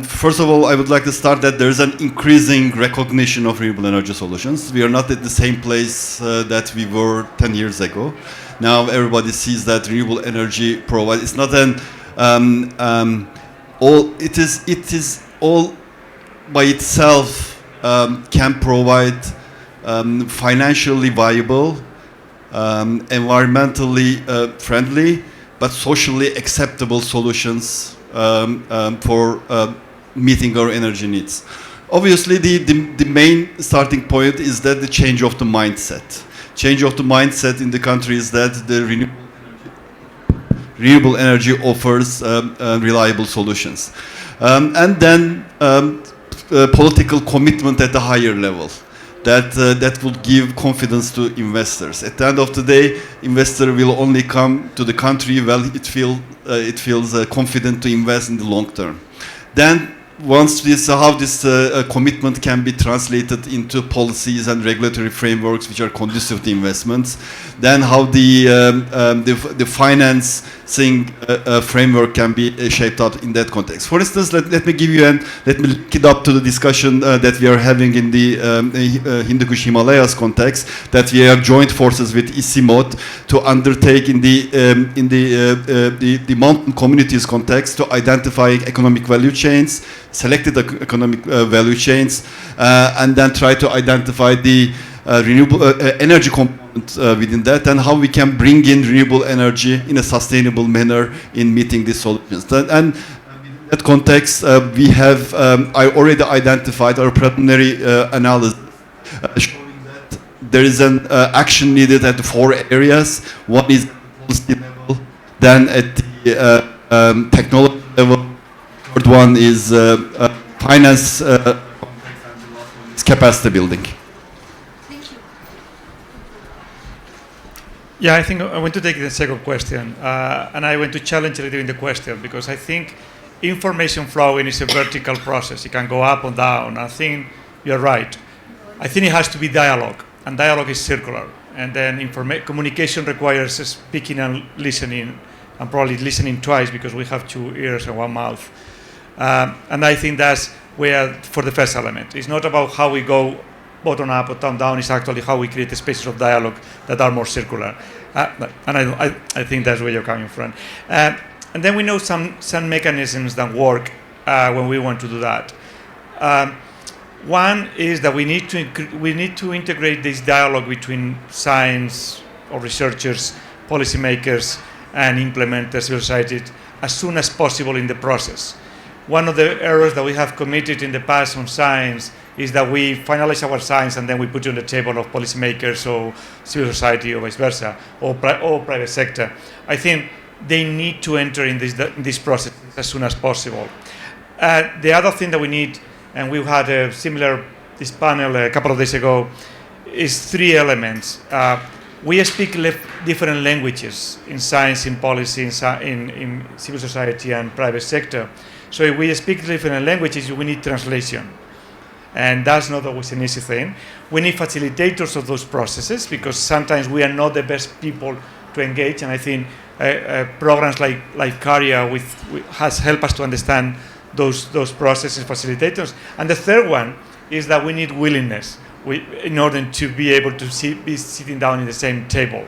First of all, I would like to start that there is an increasing recognition of renewable energy solutions. We are not at the same place that we were 10 years ago. Now everybody sees that renewable energy provides. It's not it is all by itself can provide financially viable, environmentally friendly, but socially acceptable solutions for meeting our energy needs. Obviously, the main starting point is that the change of the mindset. Change of the mindset in the country is that the renewable energy offers reliable solutions. And then political commitment at a higher level that will give confidence to investors. At the end of the day, investor will only come to the country when it feels confident to invest in the long term. Then once how this commitment can be translated into policies and regulatory frameworks which are conducive to investments, then how the financing framework can be shaped up in that context. For instance, let me give you let me link it up to the discussion that we are having in the Hindu-Kush Himalayas context, that we have joined forces with ICIMOD to undertake in the mountain communities context to identify economic value chains, selected economic value chains, and then try to identify the renewable energy component within that, and how we can bring in renewable energy in a sustainable manner in meeting these solutions. And in that context, we have I already identified our preliminary analysis showing that there is an action needed at 4 areas. One is policy level, then at the technology level. Third one is finance, capacity building. Thank you. Yeah, I think I want to take the second question, and I want to challenge a little bit the question, because I think information flowing is a vertical process. It can go up or down. I think you're right. I think it has to be dialogue, and dialogue is circular. And then communication requires speaking and listening, and probably listening twice, because we have 2 ears and 1 mouth. And I think that's where, for the first element, it's not about how we go bottom up or top down, it's actually how we create the spaces of dialogue that are more circular. And I think that's where you're coming from. And then we know some mechanisms that work when we want to do that. One is that we need to integrate this dialogue between science or researchers, policymakers, and implementers, civil society, as soon as possible in the process. One of the errors that we have committed in the past on science is that we finalize our science and then we put it on the table of policymakers or civil society or vice versa, or private sector. I think they need to enter in this process as soon as possible. The other thing that we need, and we had a similar this panel a couple of days ago, is 3 elements. We speak different languages in science, in policy, in civil society and private sector. So if we speak different languages, we need translation. And that's not always an easy thing. We need facilitators of those processes, because sometimes we are not the best people to engage. And I think programs like CARIA has helped us to understand those processes, facilitators. And the third one is that we need willingness in order to be able to be sitting down in the same table.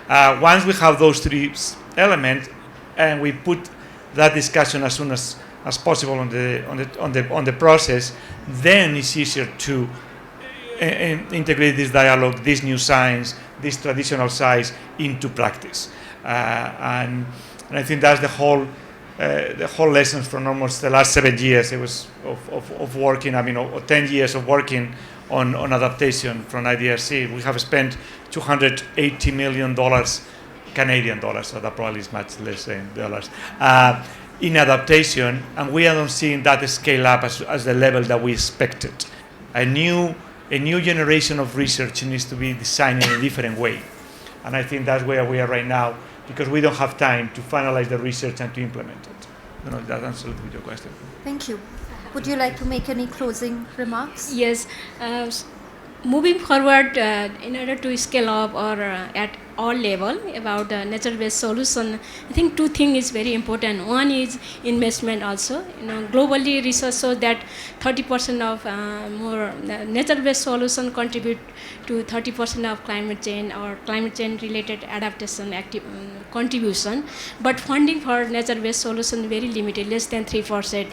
Once we have those three elements, and we put that discussion as soon as possible on the process, then it's easier to integrate this dialogue, this new science, this traditional science into practice. And I think that's the whole lessons from almost the last 7 years. It was of working. I mean, or 10 years of working on adaptation from IDRC. We have spent $280 million Canadian dollars, so that probably is much less in dollars, in adaptation, and we are not seeing that scale up as the level that we expected. A new generation of research needs to be designed in a different way, and I think that's where we are right now, because we don't have time to finalize the research and to implement it. I don't know if that answers your question. Thank you. Would you like to make any closing remarks? Yes. Moving forward, in order to scale up or at all level about nature-based solution, I think two things is very important. One is investment also. Globally research shows that 30% of more nature-based solution contribute to 30% of climate change or climate change related adaptation contribution. But funding for nature-based solution very limited, less than 3%.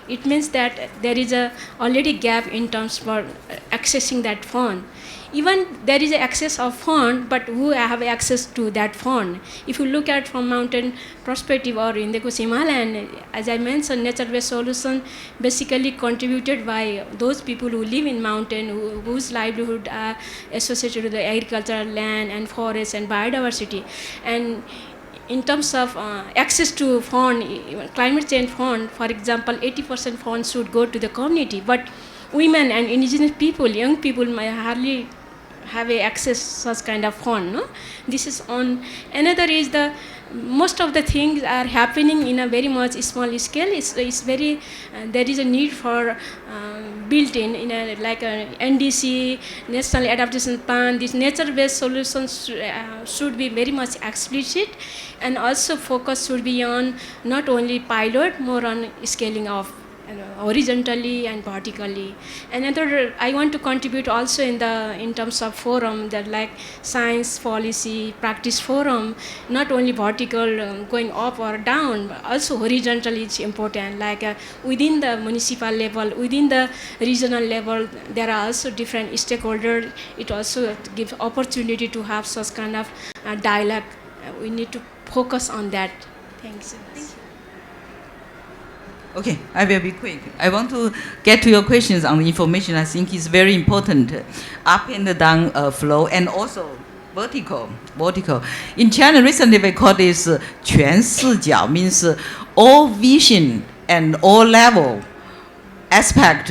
It means that there is a already gap in terms for accessing that fund. Even there is access of fund, but who have access to that fund? If you look at from mountain perspective or in the Himalaya, as I mentioned, nature-based solution basically contributed by those people who live in mountain, whose livelihood are associated with the agricultural land and forest and biodiversity. And in terms of access to fund, climate change fund, for example, 80% funds should go to the community, but women and indigenous people, young people may hardly have access such kind of fund. No? This is on. Another is most of the things are happening in a very much small scale. It's very there is a need for built-in like a NDC, National Adaptation Plan. These nature-based solutions should be very much explicit, and also focus should be on not only pilot, more on scaling of horizontally and vertically. Another, I want to contribute also in terms of forum, that like science policy practice forum, not only vertical going up or down, but also horizontally it's important. Like within the municipal level, within the regional level, there are also different stakeholders. It also gives opportunity to have such kind of dialogue. We need to focus on that. Thanks. Okay, I will be quick. I want to get to your questions on the information. I think is very important. Up and down flow, and also vertical. In China, recently we call this 全视角, means all vision and all level aspect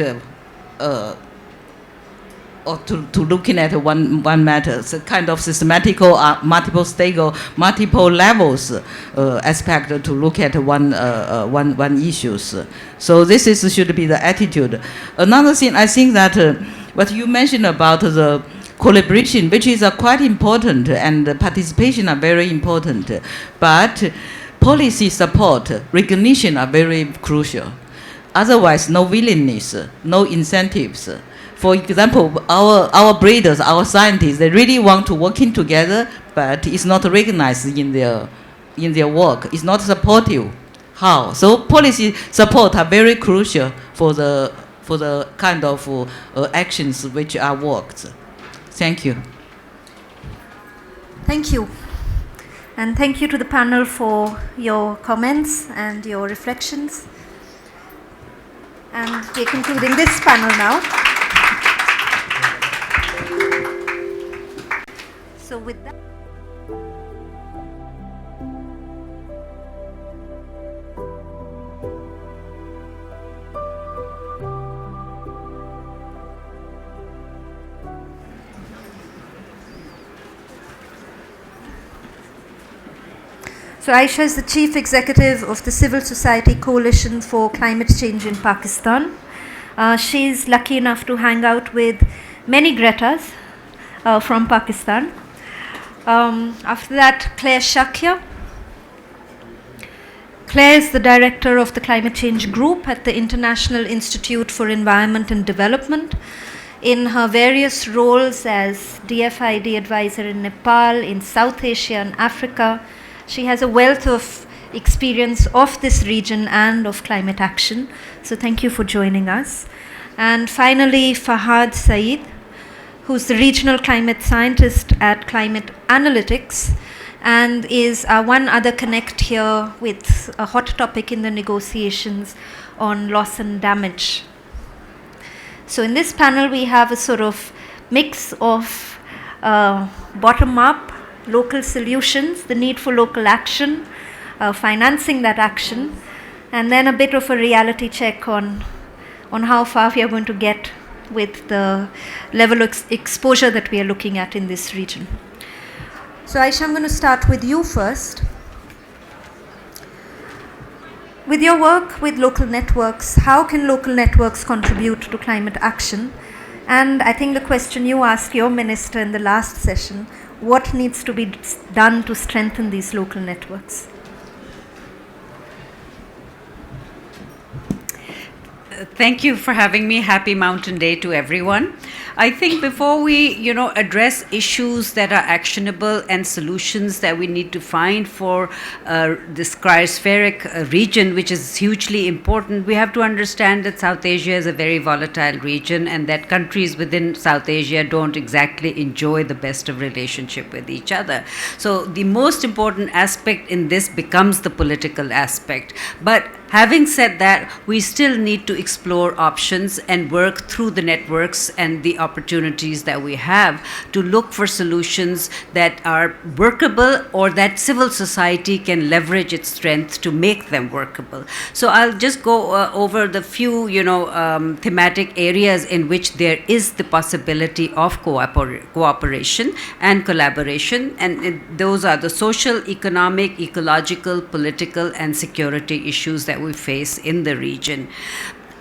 or to looking at one matter. It's a kind of systematical, multiple stakeholder, multiple levels aspect to look at one issues. So this should be the attitude. Another thing, I think that what you mentioned about the collaboration, which is quite important, and participation are very important, but policy support, recognition are very crucial. Otherwise, no willingness, no incentives. For example, our breeders, our scientists, they really want to working together, but it's not recognized in their work. It's not supportive. How? So policy support are very crucial for the kind of actions which are worked. Thank you. Thank you. And thank you to the panel for your comments and your reflections. And we're concluding this panel now. So with that. So Aisha is the Chief Executive of the Civil Society Coalition for Climate Change in Pakistan. She's lucky enough to hang out with many Gretas from Pakistan. After that, Claire Shakya. Claire is the director of the Climate Change Group at the International Institute for Environment and Development. In her various roles as DFID advisor in Nepal, in South Asia and Africa, she has a wealth of experience of this region and of climate action. So thank you for joining us. And finally, Fahad Saeed, who's the regional climate scientist at Climate Analytics, and is one other connect here with a hot topic in the negotiations on loss and damage. So in this panel we have a sort of mix of bottom-up local solutions, the need for local action, financing that action, and then a bit of a reality check on how far we are going to get with the level of exposure that we are looking at in this region. So Aisha, I'm going to start with you first. With your work with local networks, how can local networks contribute to climate action? And I think the question you asked your minister in the last session, what needs to be done to strengthen these local networks? Thank you for having me. Happy Mountain Day to everyone. I think before we, address issues that are actionable and solutions that we need to find for this cryospheric region, which is hugely important, we have to understand that South Asia is a very volatile region and that countries within South Asia don't exactly enjoy the best of relationship with each other. So the most important aspect in this becomes the political aspect. But having said that, we still need to explore options and work through the networks and the opportunities that we have to look for solutions that are workable or that civil society can leverage its strength to make them workable. So I'll just go over the few, thematic areas in which there is the possibility of cooperation and collaboration, and those are the social, economic, ecological, political, and security issues that we face in the region.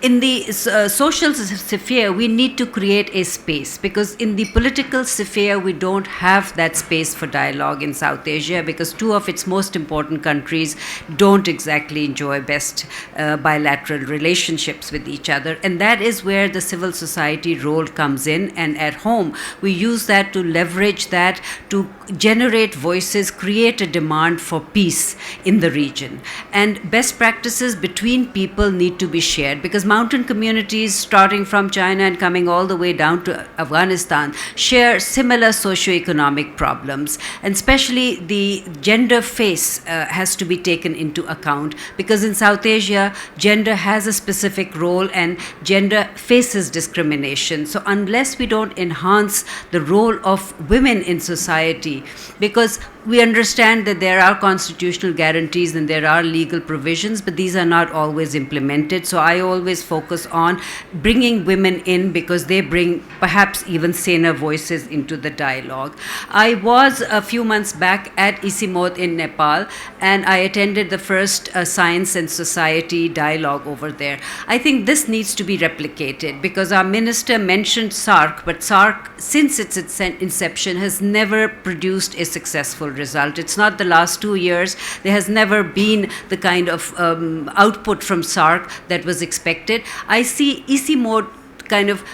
In the social sphere, we need to create a space, because in the political sphere, we don't have that space for dialogue in South Asia, because two of its most important countries don't exactly enjoy best bilateral relationships with each other. And that is where the civil society role comes in. And at home, we use that to leverage that to generate voices, create a demand for peace in the region. And best practices between people need to be shared, because mountain communities starting from China and coming all the way down to Afghanistan share similar socioeconomic problems, and especially the gender face has to be taken into account, because in South Asia gender has a specific role and gender faces discrimination. So unless we don't enhance the role of women in society, because we understand that there are constitutional guarantees and there are legal provisions, but these are not always implemented. So I always focus on bringing women in, because they bring perhaps even saner voices into the dialogue. I was a few months back at Isimod in Nepal, and I attended the first science and society dialogue over there. I think this needs to be replicated, because our minister mentioned SARC, but SARC, since its inception, has never produced a successful result. It's not the last 2 years. There has never been the kind of output from SARC that was expected. I see Isimod kind of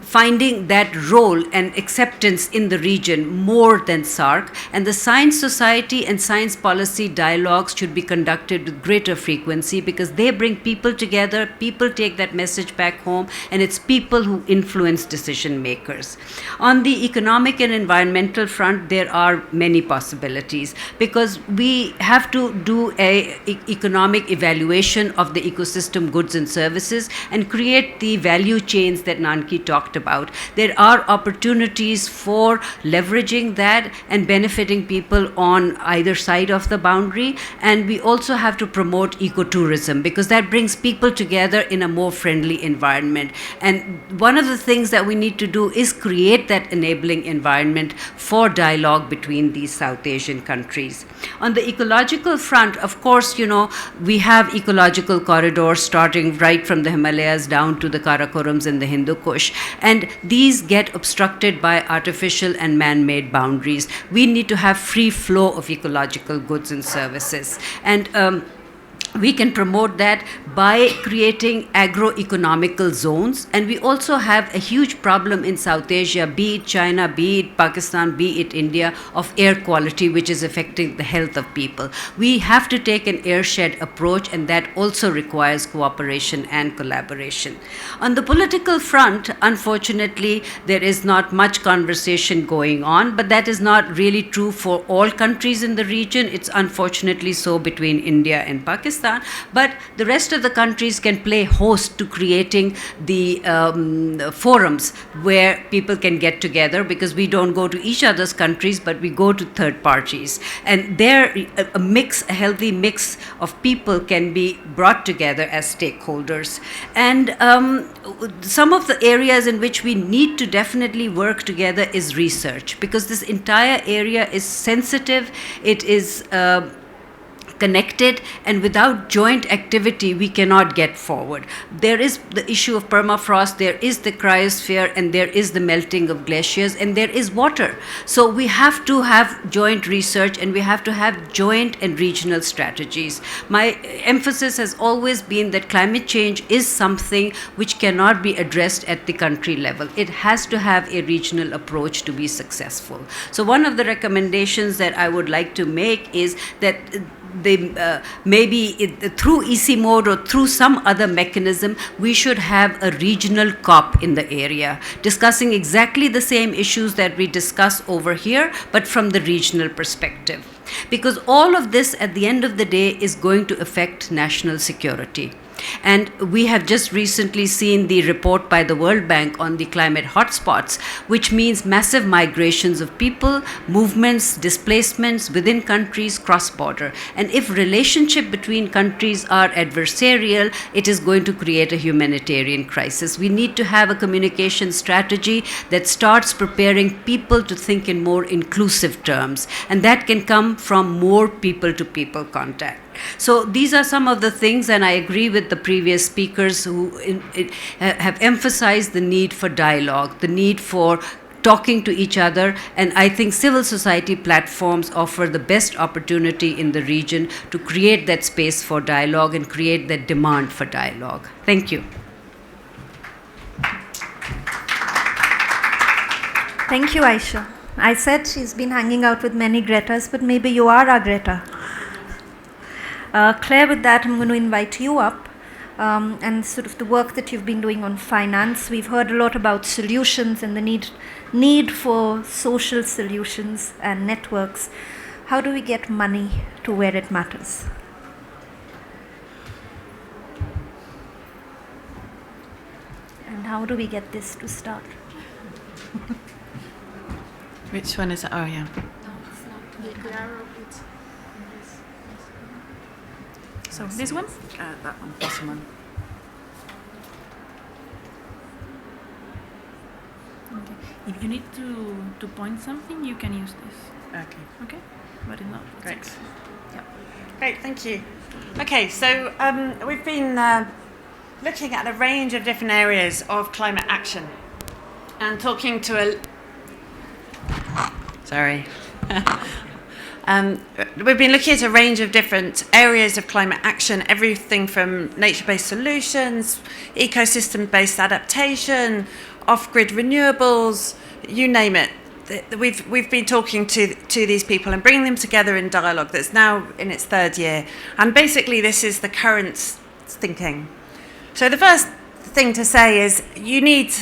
finding that role and acceptance in the region more than SARC, and the science society and science policy dialogues should be conducted with greater frequency, because they bring people together, people take that message back home, and it's people who influence decision makers. On the economic and environmental front, there are many possibilities, because we have to do a economic evaluation of the ecosystem goods and services and create the value chains that Nanki talked about. There are opportunities for leveraging that and benefiting people on either side of the boundary, and we also have to promote ecotourism, because that brings people together in a more friendly environment. And one of the things that we need to do is create that enabling environment for dialogue between these South Asian countries. On the ecological front, of course, we have ecological corridors starting right from the Himalayas down to the Karakorums and the Hindu Kush. And these get obstructed by artificial and man-made boundaries. We need to have free flow of ecological goods and services. And we can promote that by creating agroeconomical zones. And we also have a huge problem in South Asia, be it China, be it Pakistan, be it India, of air quality, which is affecting the health of people. We have to take an airshed approach, and that also requires cooperation and collaboration. On the political front, unfortunately, there is not much conversation going on, but that is not really true for all countries in the region. It's unfortunately so between India and Pakistan. But the rest of the countries can play host to creating the forums where people can get together, because we don't go to each other's countries, but we go to third parties. And there, a healthy mix of people can be brought together as stakeholders. And some of the areas in which we need to definitely work together is research, because this entire area is sensitive, it is connected, and without joint activity we cannot get forward. There is the issue of permafrost, there is the cryosphere, and there is the melting of glaciers, and there is water. So we have to have joint research, and we have to have joint and regional strategies. My emphasis has always been that climate change is something which cannot be addressed at the country level. It has to have a regional approach to be successful. So one of the recommendations that I would like to make is that maybe through EC mode or through some other mechanism, we should have a regional COP in the area, discussing exactly the same issues that we discuss over here, but from the regional perspective. Because all of this, at the end of the day, is going to affect national security. And we have just recently seen the report by the World Bank on the climate hotspots, which means massive migrations of people, movements, displacements within countries, cross-border. And if relationship between countries are adversarial, it is going to create a humanitarian crisis. We need to have a communication strategy that starts preparing people to think in more inclusive terms. And that can come from more people-to-people contact. So these are some of the things, and I agree with the previous speakers who have emphasized the need for dialogue, the need for talking to each other, and I think civil society platforms offer the best opportunity in the region to create that space for dialogue and create that demand for dialogue. Thank you. Thank you, Aisha. I said she's been hanging out with many Gretas, but maybe you are our Greta. Claire, with that, I'm going to invite you up and sort of the work that you've been doing on finance. We've heard a lot about solutions and the need for social solutions and networks. How do we get money to where it matters? And how do we get this to start? Which one is it? Oh, yeah. So this one? That one, this one. Okay. If you need to point something, you can use this. Okay. Okay? But if not, Great. Yeah. Great, thank you. Okay, so we've been looking at a range of different areas of climate action and talking to a... Sorry. We've been looking at a range of different areas of climate action, everything from nature-based solutions, ecosystem-based adaptation, off-grid renewables, you name it. We've been talking to these people and bringing them together in dialogue that's now in its third year. And basically this is the current thinking. So the first thing to say is you need...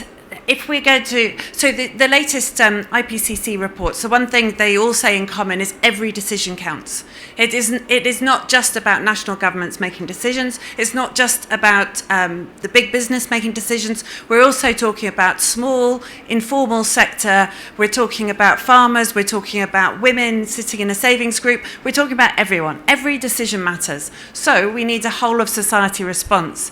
If we go to, so the latest IPCC report, so one thing they all say in common is every decision counts. It is not just about national governments making decisions. It's not just about the big business making decisions. We're also talking about small, informal sector. We're talking about farmers. We're talking about women sitting in a savings group. We're talking about everyone. Every decision matters. So we need a whole of society response.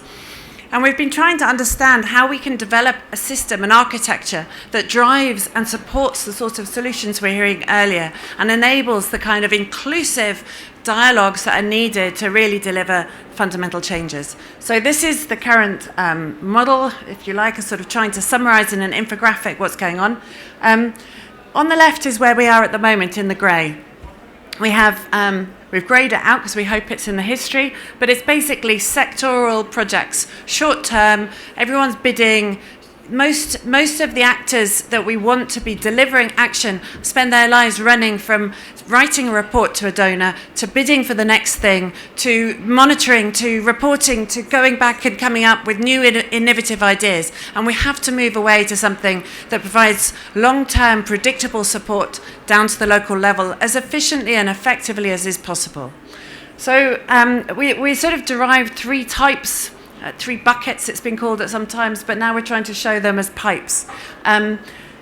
And we've been trying to understand how we can develop a system, an architecture that drives and supports the sort of solutions we're hearing earlier and enables the kind of inclusive dialogues that are needed to really deliver fundamental changes. So this is the current model, if you like, sort of trying to summarize in an infographic what's going on. On the left is where we are at the moment in the grey. We have We've greyed it out because we hope it's in the history, but it's basically sectoral projects, short term, everyone's bidding. Most of the actors that we want to be delivering action spend their lives running from writing a report to a donor, to bidding for the next thing, to monitoring, to reporting, to going back and coming up with new innovative ideas. And we have to move away to something that provides long-term predictable support down to the local level as efficiently and effectively as is possible. So we sort of derived three types, three buckets it's been called at some times, but now we're trying to show them as pipes.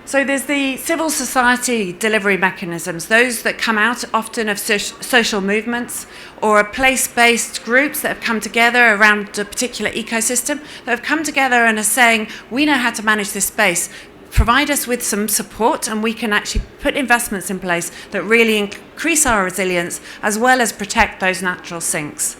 So there's the civil society delivery mechanisms, those that come out often of social movements or place-based groups that have come together around a particular ecosystem, that have come together and are saying, we know how to manage this space, provide us with some support and we can actually put investments in place that really increase our resilience as well as protect those natural sinks.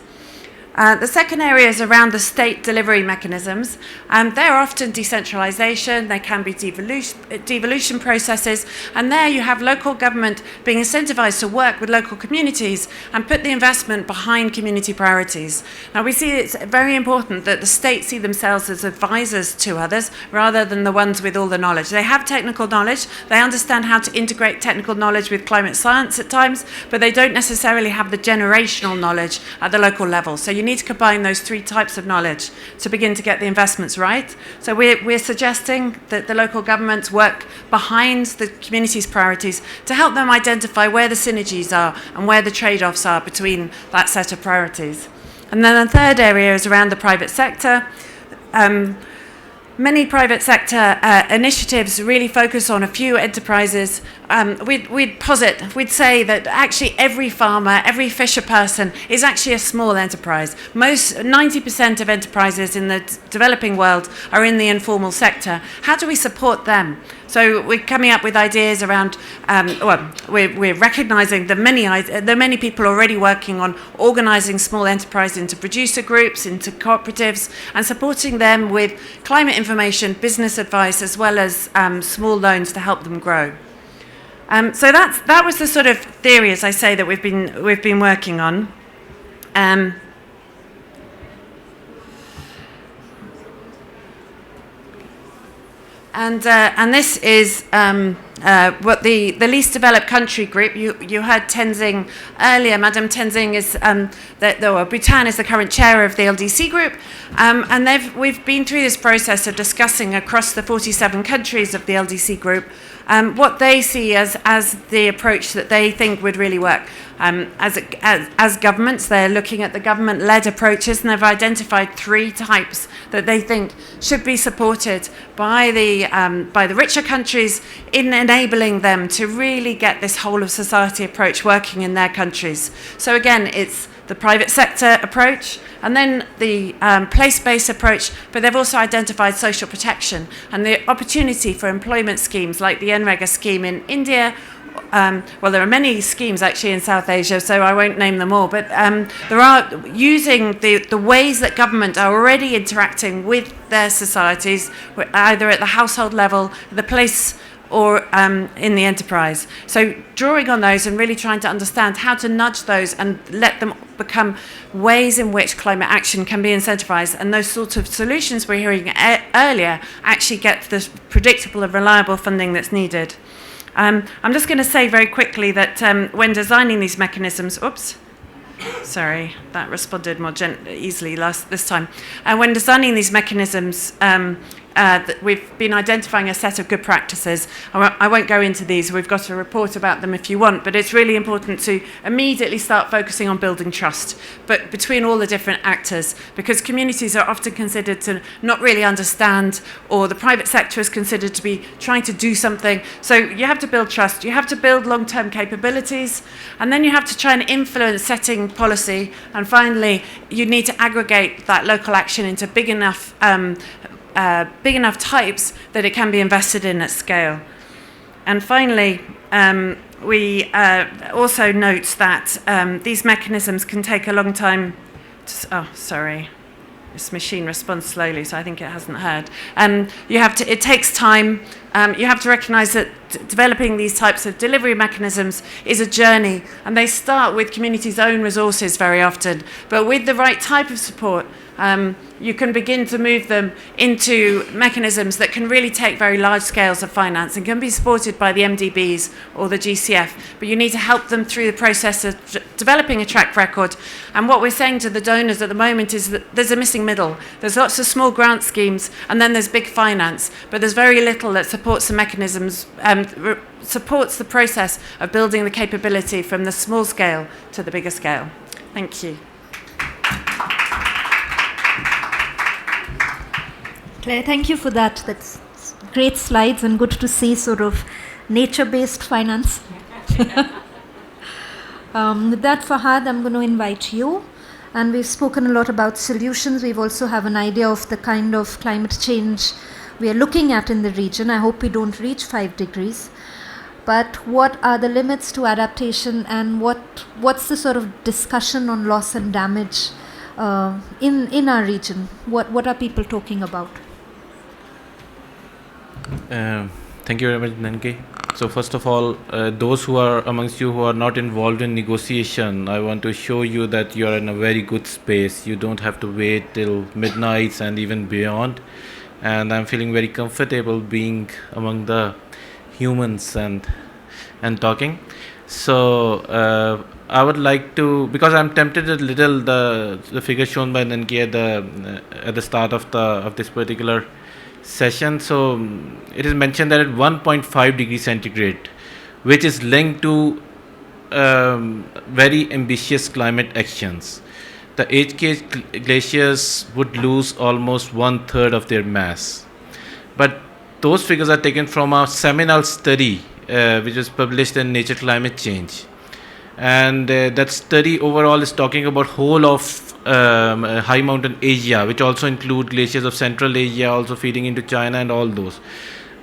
The second area is around the state delivery mechanisms. They're often decentralization, they can be devolution processes, and there you have local government being incentivized to work with local communities and put the investment behind community priorities. Now we see it's very important that the state see themselves as advisors to others rather than the ones with all the knowledge. They have technical knowledge, they understand how to integrate technical knowledge with climate science at times, but they don't necessarily have the generational knowledge at the local level. So you need to combine those three types of knowledge to begin to get the investments right. So we're suggesting that the local governments work behind the community's priorities to help them identify where the synergies are and where the trade-offs are between that set of priorities. And then the third area is around the private sector. Many private sector initiatives really focus on a few enterprises. We'd say that actually every farmer, every fisher person is actually a small enterprise. 90% of enterprises in the developing world are in the informal sector. How do we support them? So we're coming up with ideas around, we're recognizing the many people already working on organizing small enterprise into producer groups, into cooperatives, and supporting them with climate information, business advice, as well as small loans to help them grow. So that was the sort of theory, as I say, that we've been working on. And this is what the least developed country group. You heard Tenzing earlier. Madame Tenzing is Bhutan is the current chair of the LDC group, and we've been through this process of discussing across the 47 countries of the LDC group what they see as the approach that they think would really work. As governments, they're looking at the government-led approaches, and they've identified three types that they think should be supported by the richer countries in enabling them to really get this whole of society approach working in their countries. So again, it's the private sector approach, and then the place-based approach, but they've also identified social protection and the opportunity for employment schemes like the NREGA scheme in India. Well, there are many schemes actually in South Asia, so I won't name them all, but there are using the ways that government are already interacting with their societies, either at the household level, the place, or in the enterprise. So drawing on those and really trying to understand how to nudge those and let them become ways in which climate action can be incentivized, and those sorts of solutions we're hearing earlier actually get the predictable and reliable funding that's needed. I'm just going to say very quickly that when designing these mechanisms, sorry, that responded more easily this time. When designing these mechanisms, we've been identifying a set of good practices. I won't go into these. We've got a report about them if you want, but it's really important to immediately start focusing on building trust, but between all the different actors, because communities are often considered to not really understand, or the private sector is considered to be trying to do something. So you have to build trust, you have to build long-term capabilities, and then you have to try and influence setting policy, and finally you need to aggregate that local action into big enough types that it can be invested in at scale. And finally, we also note that these mechanisms can take a long time. This machine responds slowly, so I think it hasn't heard. It takes time. You have to recognise that developing these types of delivery mechanisms is a journey, and they start with communities' own resources very often. But with the right type of support, you can begin to move them into mechanisms that can really take very large scales of finance and can be supported by the MDBs or the GCF. But you need to help them through the process of developing a track record. And what we're saying to the donors at the moment is that there's a missing middle. There's lots of small grant schemes, and then there's big finance, but there's very little that supports the mechanisms, supports the process of building the capability from the small scale to the bigger scale. Thank you. Claire, thank you for that. That's great slides and good to see sort of nature-based finance. With that, Fahad, I'm going to invite you. And we've spoken a lot about solutions. We've also have an idea of the kind of climate change we are looking at in the region. I hope we don't reach 5 degrees. But what are the limits to adaptation, and what's the sort of discussion on loss and damage in our region? What are people talking about? Thank you very much, Nanki. So first of all, those who are amongst you who are not involved in negotiation, I want to show you that you are in a very good space. You don't have to wait till midnights and even beyond. And I'm feeling very comfortable being among the humans and talking. So I would like to, because I'm tempted a little, the figure shown by Nanki at the start of this particular session. So it is mentioned that at 1.5 degrees centigrade, which is linked to very ambitious climate actions, the HK glaciers would lose almost 1/3 of their mass. But those figures are taken from a seminal study which was published in Nature Climate Change. And that study overall is talking about whole of high mountain Asia, which also include glaciers of Central Asia, also feeding into China and all those.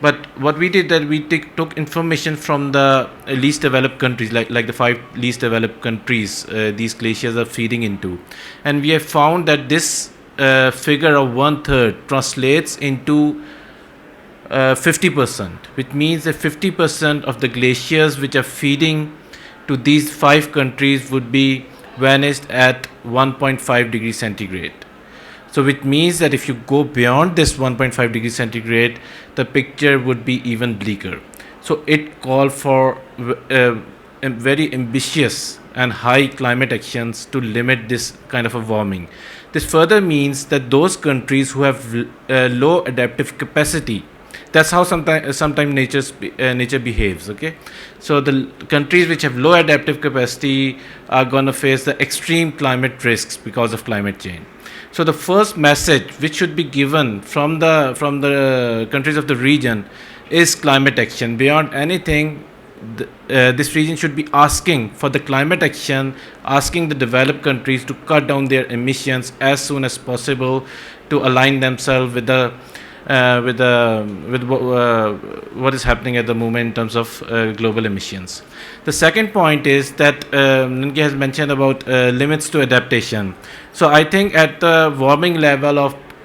But what we did, that we took information from the least developed countries, like the 5 least developed countries these glaciers are feeding into. And we have found that this figure of 1/3 translates into 50%, which means that 50% of the glaciers which are feeding to these 5 countries would be vanished at 1.5 degrees centigrade. So which means that if you go beyond this 1.5 degrees centigrade, the picture would be even bleaker. So it called for very ambitious and high climate actions to limit this kind of a warming. This further means that those countries who have low adaptive capacity, that's how sometimes nature behaves. Okay, so the countries which have low adaptive capacity are going to face the extreme climate risks because of climate change. So the first message which should be given from the countries of the region is climate action. Beyond anything, this region should be asking for the climate action, asking the developed countries to cut down their emissions as soon as possible to align themselves with what is happening at the moment in terms of global emissions. The second point is that Nanki has mentioned about limits to adaptation. So I think at the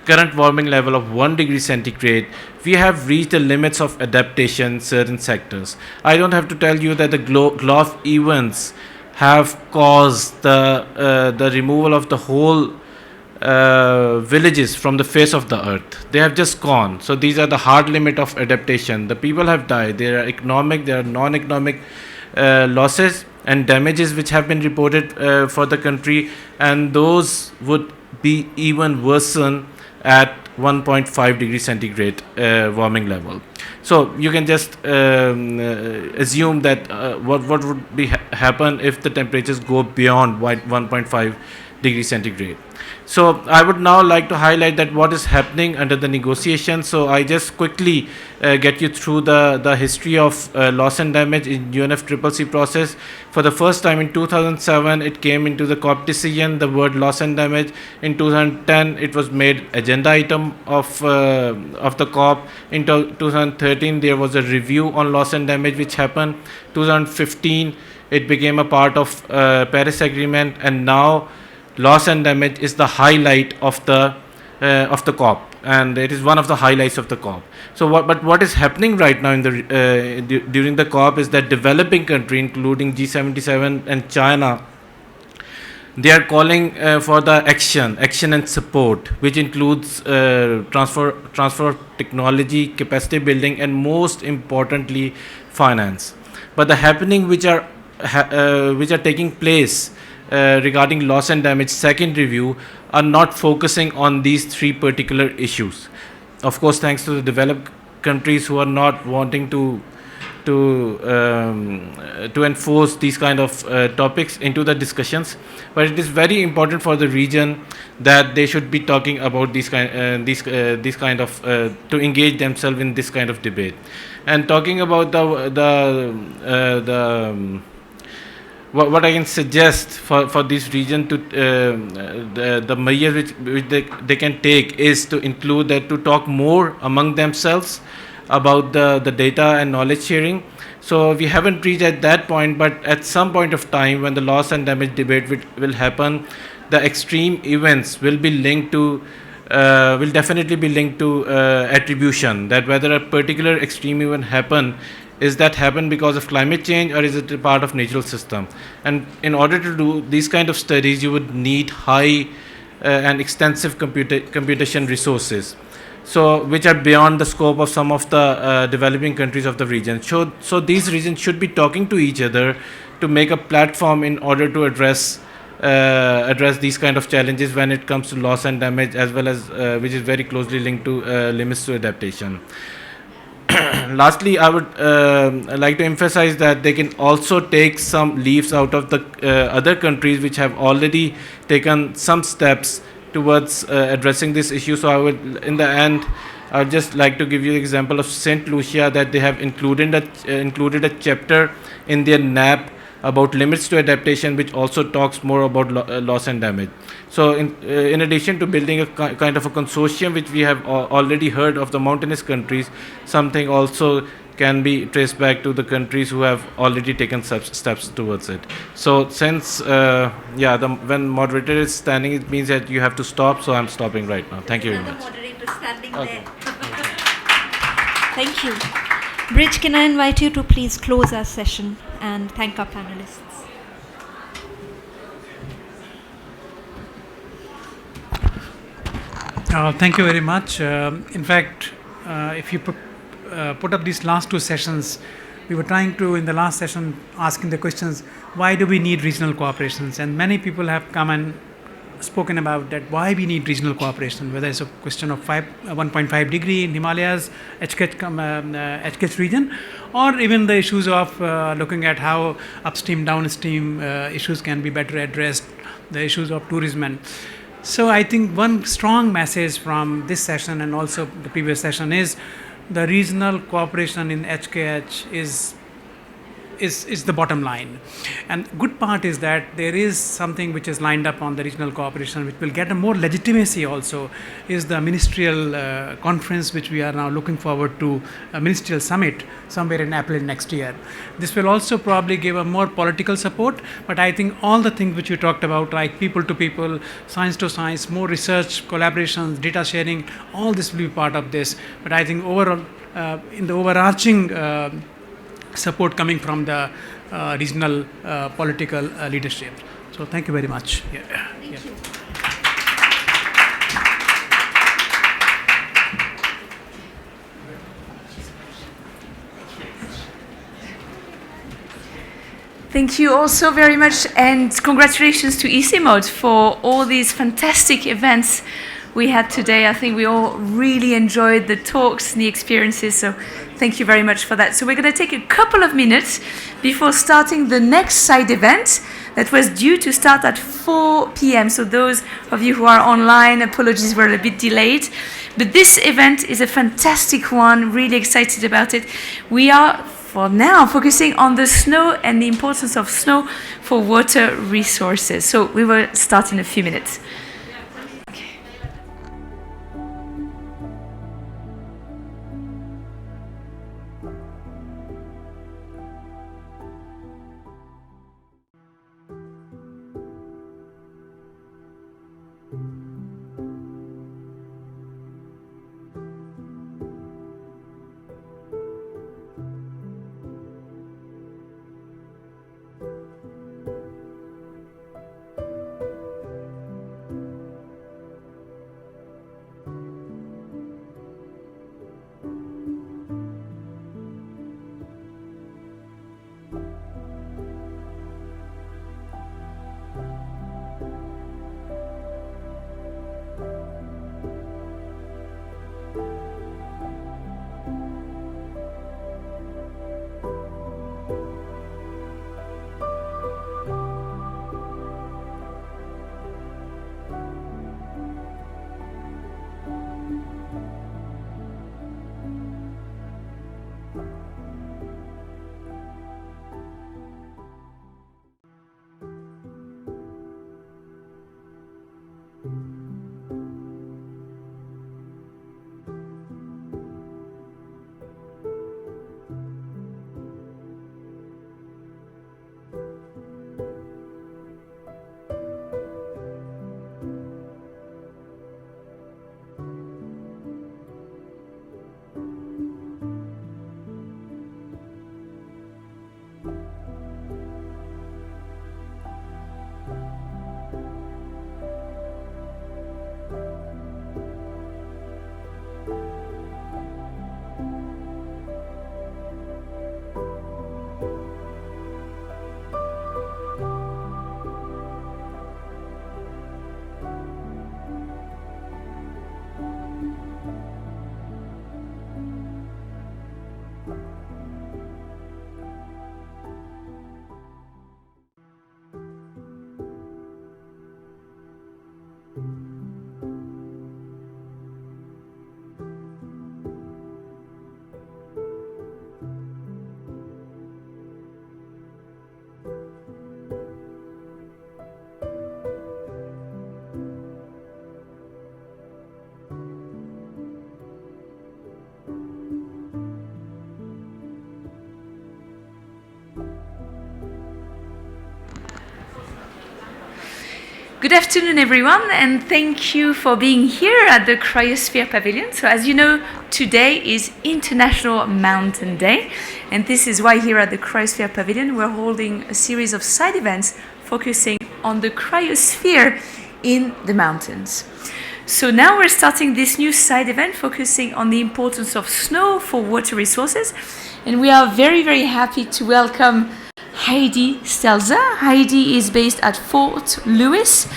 current warming level of 1 degree centigrade, we have reached the limits of adaptation in certain sectors. I don't have to tell you that the Gulf events have caused the removal of the whole villages from the face of the earth. They have just gone. So these are the hard limit of adaptation. The people have died. There are economic, there are non-economic losses and damages which have been reported for the country, and those would be even worsened at 1.5 degree centigrade warming level. So you can just assume that what would be happen if the temperatures go beyond 1.5 degree centigrade. So I would now like to highlight that what is happening under the negotiation. So I just quickly get you through the history of loss and damage in UNFCCC process. For the first time in 2007, it came into the COP decision, the word loss and damage. In 2010, it was made agenda item of the COP. In 2013, there was a review on loss and damage which happened. 2015, it became a part of Paris Agreement, and now loss and damage is the highlight of the of the COP, and it is one of the highlights of the COP. So, what is happening right now in the during the COP is that developing country, including G77 and China, they are calling for the action and support, which includes transfer of technology, capacity building, and most importantly, finance. But the happening which are taking place regarding loss and damage second review are not focusing on these three particular issues. Of course, thanks to the developed countries who are not wanting to enforce these kind of topics into the discussions, but it is very important for the region that they should be talking about these kind of to engage themselves in this kind of debate. And talking about what I can suggest for this region to the measures which they can take is to include that, to talk more among themselves about the data and knowledge sharing. So we haven't reached at that point, but at some point of time when the loss and damage debate will happen, the extreme events will be linked to will definitely be linked to attribution, that whether a particular extreme event happen because of climate change or is it a part of natural system. And in order to do these kind of studies, you would need high and extensive computation resources, so which are beyond the scope of some of the developing countries of the region. So these regions should be talking to each other to make a platform in order to address these kind of challenges when it comes to loss and damage, as well as which is very closely linked to limits to adaptation. Lastly, I would like to emphasize that they can also take some leaves out of the other countries which have already taken some steps towards addressing this issue. So I would, in the end, I would just like to give you the example of Saint Lucia, that they have included a chapter in their NAP about limits to adaptation, which also talks more about loss and damage. So in addition to building a kind of a consortium, which we have already heard of the mountainous countries, something also can be traced back to the countries who have already taken steps towards it. So since when moderator is standing, it means that you have to stop, so I'm stopping right now. Thank you very much. Moderator standing there. Thank you. Bridge, can I invite you to please close our session and thank our panelists? Thank you very much. In fact, if you put up these last two sessions, we were trying to, in the last session, asking the questions, why do we need regional cooperations? And many people have come and spoken about that, why we need regional cooperation, whether it's a question of 1.5 degree in Himalayas, HKH region, or even the issues of looking at how upstream, downstream issues can be better addressed, the issues of tourism. So I think one strong message from this session and also the previous session is the regional cooperation in HKH is the bottom line. And good part is that there is something which is lined up on the regional cooperation, which will get a more legitimacy also, is the ministerial conference, which we are now looking forward to, a ministerial summit somewhere in April next year. This will also probably give a more political support, but I think all the things which you talked about, like people to people, science to science, more research, collaborations, data sharing, all this will be part of this. But I think overall, in the overarching support coming from the regional political leadership. So thank you very much. Thank you. Thank you also very much, and congratulations to ICIMOD for all these fantastic events we had today. I think we all really enjoyed the talks and the experiences, so thank you very much for that. So we're going to take a couple of minutes before starting the next side event that was due to start at 4 p.m. So those of you who are online, apologies, we're a bit delayed. But this event is a fantastic one, really excited about it. We are, for now, focusing on the snow and the importance of snow for water resources. So we will start in a few minutes. Good afternoon, everyone, and thank you for being here at the Cryosphere Pavilion. So as you know, today is International Mountain Day, and this is why here at the Cryosphere Pavilion we're holding a series of side events focusing on the cryosphere in the mountains. So now we're starting this new side event focusing on the importance of snow for water resources, and we are very, very happy to welcome Heidi Stelzer. Heidi is based at Fort Lewis.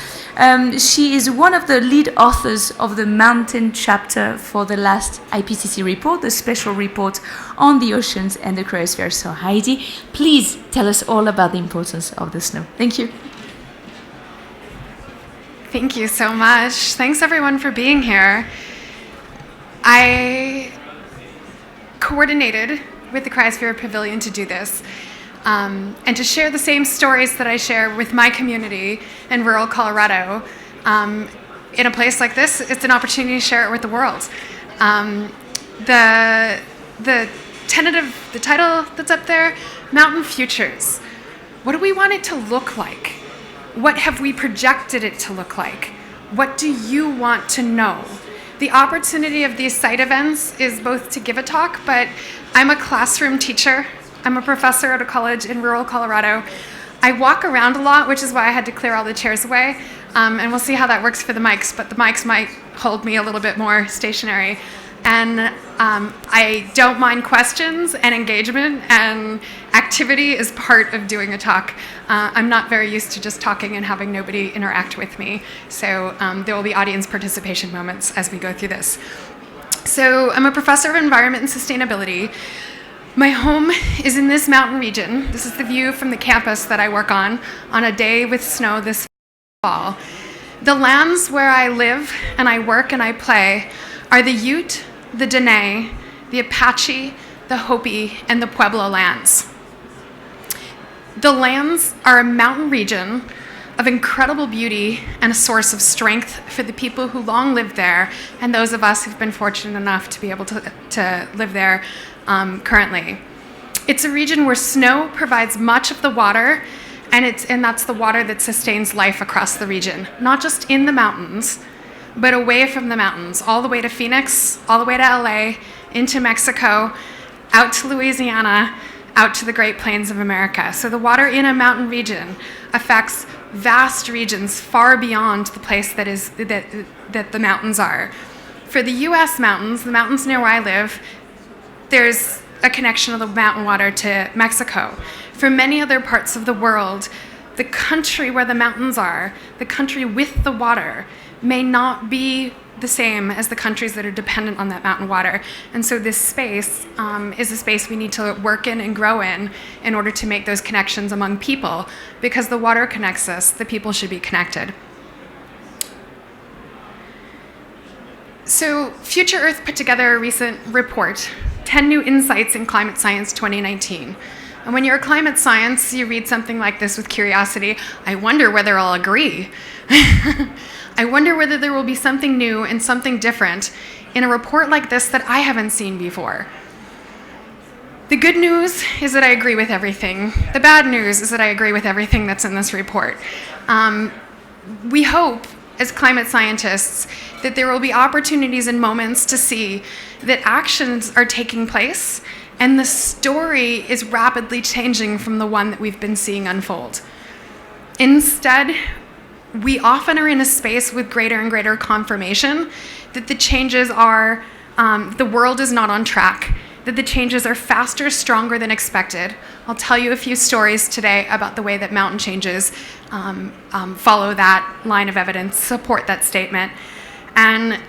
She is one of the lead authors of the mountain chapter for the last IPCC report, the special report on the oceans and the cryosphere. So Heidi, please tell us all about the importance of the snow. Thank you. Thank you so much. Thanks everyone for being here. I coordinated with the Cryosphere Pavilion to do this. And to share the same stories that I share with my community in rural Colorado. In a place like this, it's an opportunity to share it with the world. The title that's up there, Mountain Futures. What do we want it to look like? What have we projected it to look like? What do you want to know? The opportunity of these site events is both to give a talk, but I'm a classroom teacher. I'm a professor at a college in rural Colorado. I walk around a lot, which is why I had to clear all the chairs away. And we'll see how that works for the mics, but the mics might hold me a little bit more stationary. And I don't mind questions and engagement, and activity is part of doing a talk. I'm not very used to just talking and having nobody interact with me. So there will be audience participation moments as we go through this. So I'm a professor of environment and sustainability. My home is in this mountain region. This is the view from the campus that I work on a day with snow this fall. The lands where I live and I work and I play are the Ute, the Dene, the Apache, the Hopi, and the Pueblo lands. The lands are a mountain region of incredible beauty and a source of strength for the people who long lived there and those of us who've been fortunate enough to be able to live there currently. It's a region where snow provides much of the water, and that's the water that sustains life across the region, not just in the mountains, but away from the mountains, all the way to Phoenix, all the way to LA, into Mexico, out to Louisiana, out to the Great Plains of America. So the water in a mountain region affects vast regions far beyond the place that the mountains are. For the US mountains, the mountains near where I live, there's a connection of the mountain water to Mexico. For many other parts of the world, the country where the mountains are, the country with the water, may not be the same as the countries that are dependent on that mountain water. And so this space is a space we need to work in and grow in order to make those connections among people. Because the water connects us, the people should be connected. So Future Earth put together a recent report, 10 New Insights in Climate Science 2019. And when you're a climate science, you read something like this with curiosity. I wonder whether I'll agree. I wonder whether there will be something new and something different in a report like this that I haven't seen before. The good news is that I agree with everything. The bad news is that I agree with everything that's in this report. We hope, as climate scientists, that there will be opportunities and moments to see that actions are taking place and the story is rapidly changing from the one that we've been seeing unfold. Instead, we often are in a space with greater and greater confirmation that the changes are, the world is not on track, that the changes are faster, stronger than expected. I'll tell you a few stories today about the way that mountain changes follow that line of evidence, support that statement. And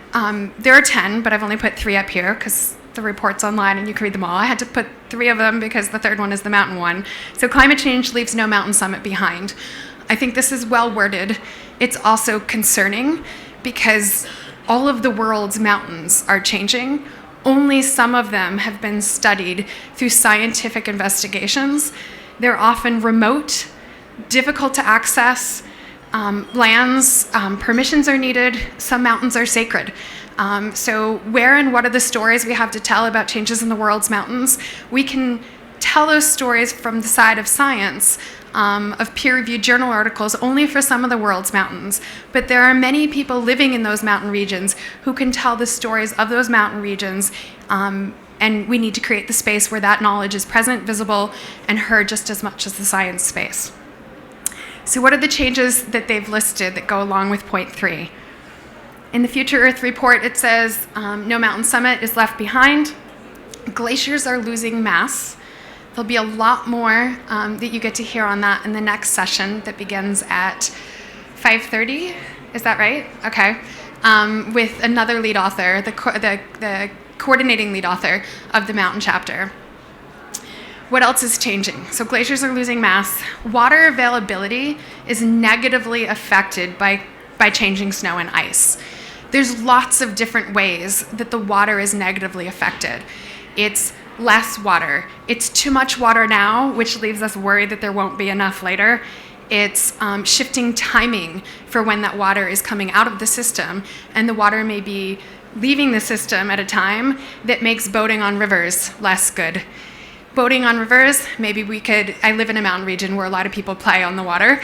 there are 10, but I've only put 3 up here because the report's online and you can read them all. I had to put 3 of them because the third one is the mountain one. So climate change leaves no mountain summit behind. I think this is well worded. It's also concerning because all of the world's mountains are changing. Only some of them have been studied through scientific investigations. They're often remote, difficult to access lands. Permissions are needed. Some mountains are sacred. So where and what are the stories we have to tell about changes in the world's mountains? We can tell those stories from the side of science, of peer-reviewed journal articles only for some of the world's mountains. But there are many people living in those mountain regions who can tell the stories of those mountain regions, and we need to create the space where that knowledge is present, visible, and heard just as much as the science space. So what are the changes that they've listed that go along with point 3? In the Future Earth report, it says no mountain summit is left behind. Glaciers are losing mass. There'll be a lot more that you get to hear on that in the next session that begins at 5:30. Is that right? Okay. With another lead author, the coordinating lead author of the mountain chapter. What else is changing? So glaciers are losing mass. Water availability is negatively affected by changing snow and ice. There's lots of different ways that the water is negatively affected. It's less water. It's too much water now, which leaves us worried that there won't be enough later. It's shifting timing for when that water is coming out of the system, and the water may be leaving the system at a time that makes boating on rivers less good. Boating on rivers, maybe we could, I live in a mountain region where a lot of people play on the water.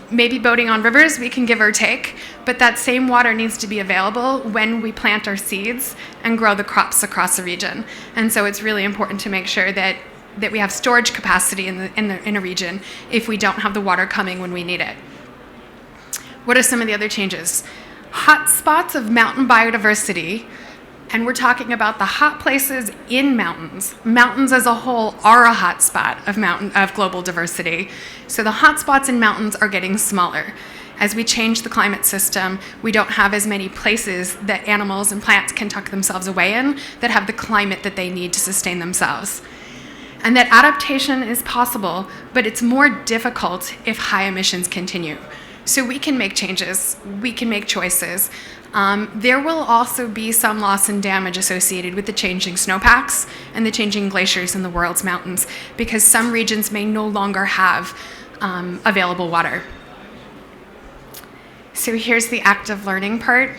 Maybe boating on rivers we can give or take, but that same water needs to be available when we plant our seeds and grow the crops across the region. And so it's really important to make sure that we have storage capacity in a region if we don't have the water coming when we need it. What are some of the other changes? Hot spots of mountain biodiversity. And we're talking about the hot places in mountains. Mountains as a whole are a hot spot of global diversity. So the hot spots in mountains are getting smaller. As we change the climate system, we don't have as many places that animals and plants can tuck themselves away in that have the climate that they need to sustain themselves. And that adaptation is possible, but it's more difficult if high emissions continue. So we can make changes, we can make choices. There will also be some loss and damage associated with the changing snowpacks and the changing glaciers in the world's mountains, because some regions may no longer have available water. So here's the active learning part.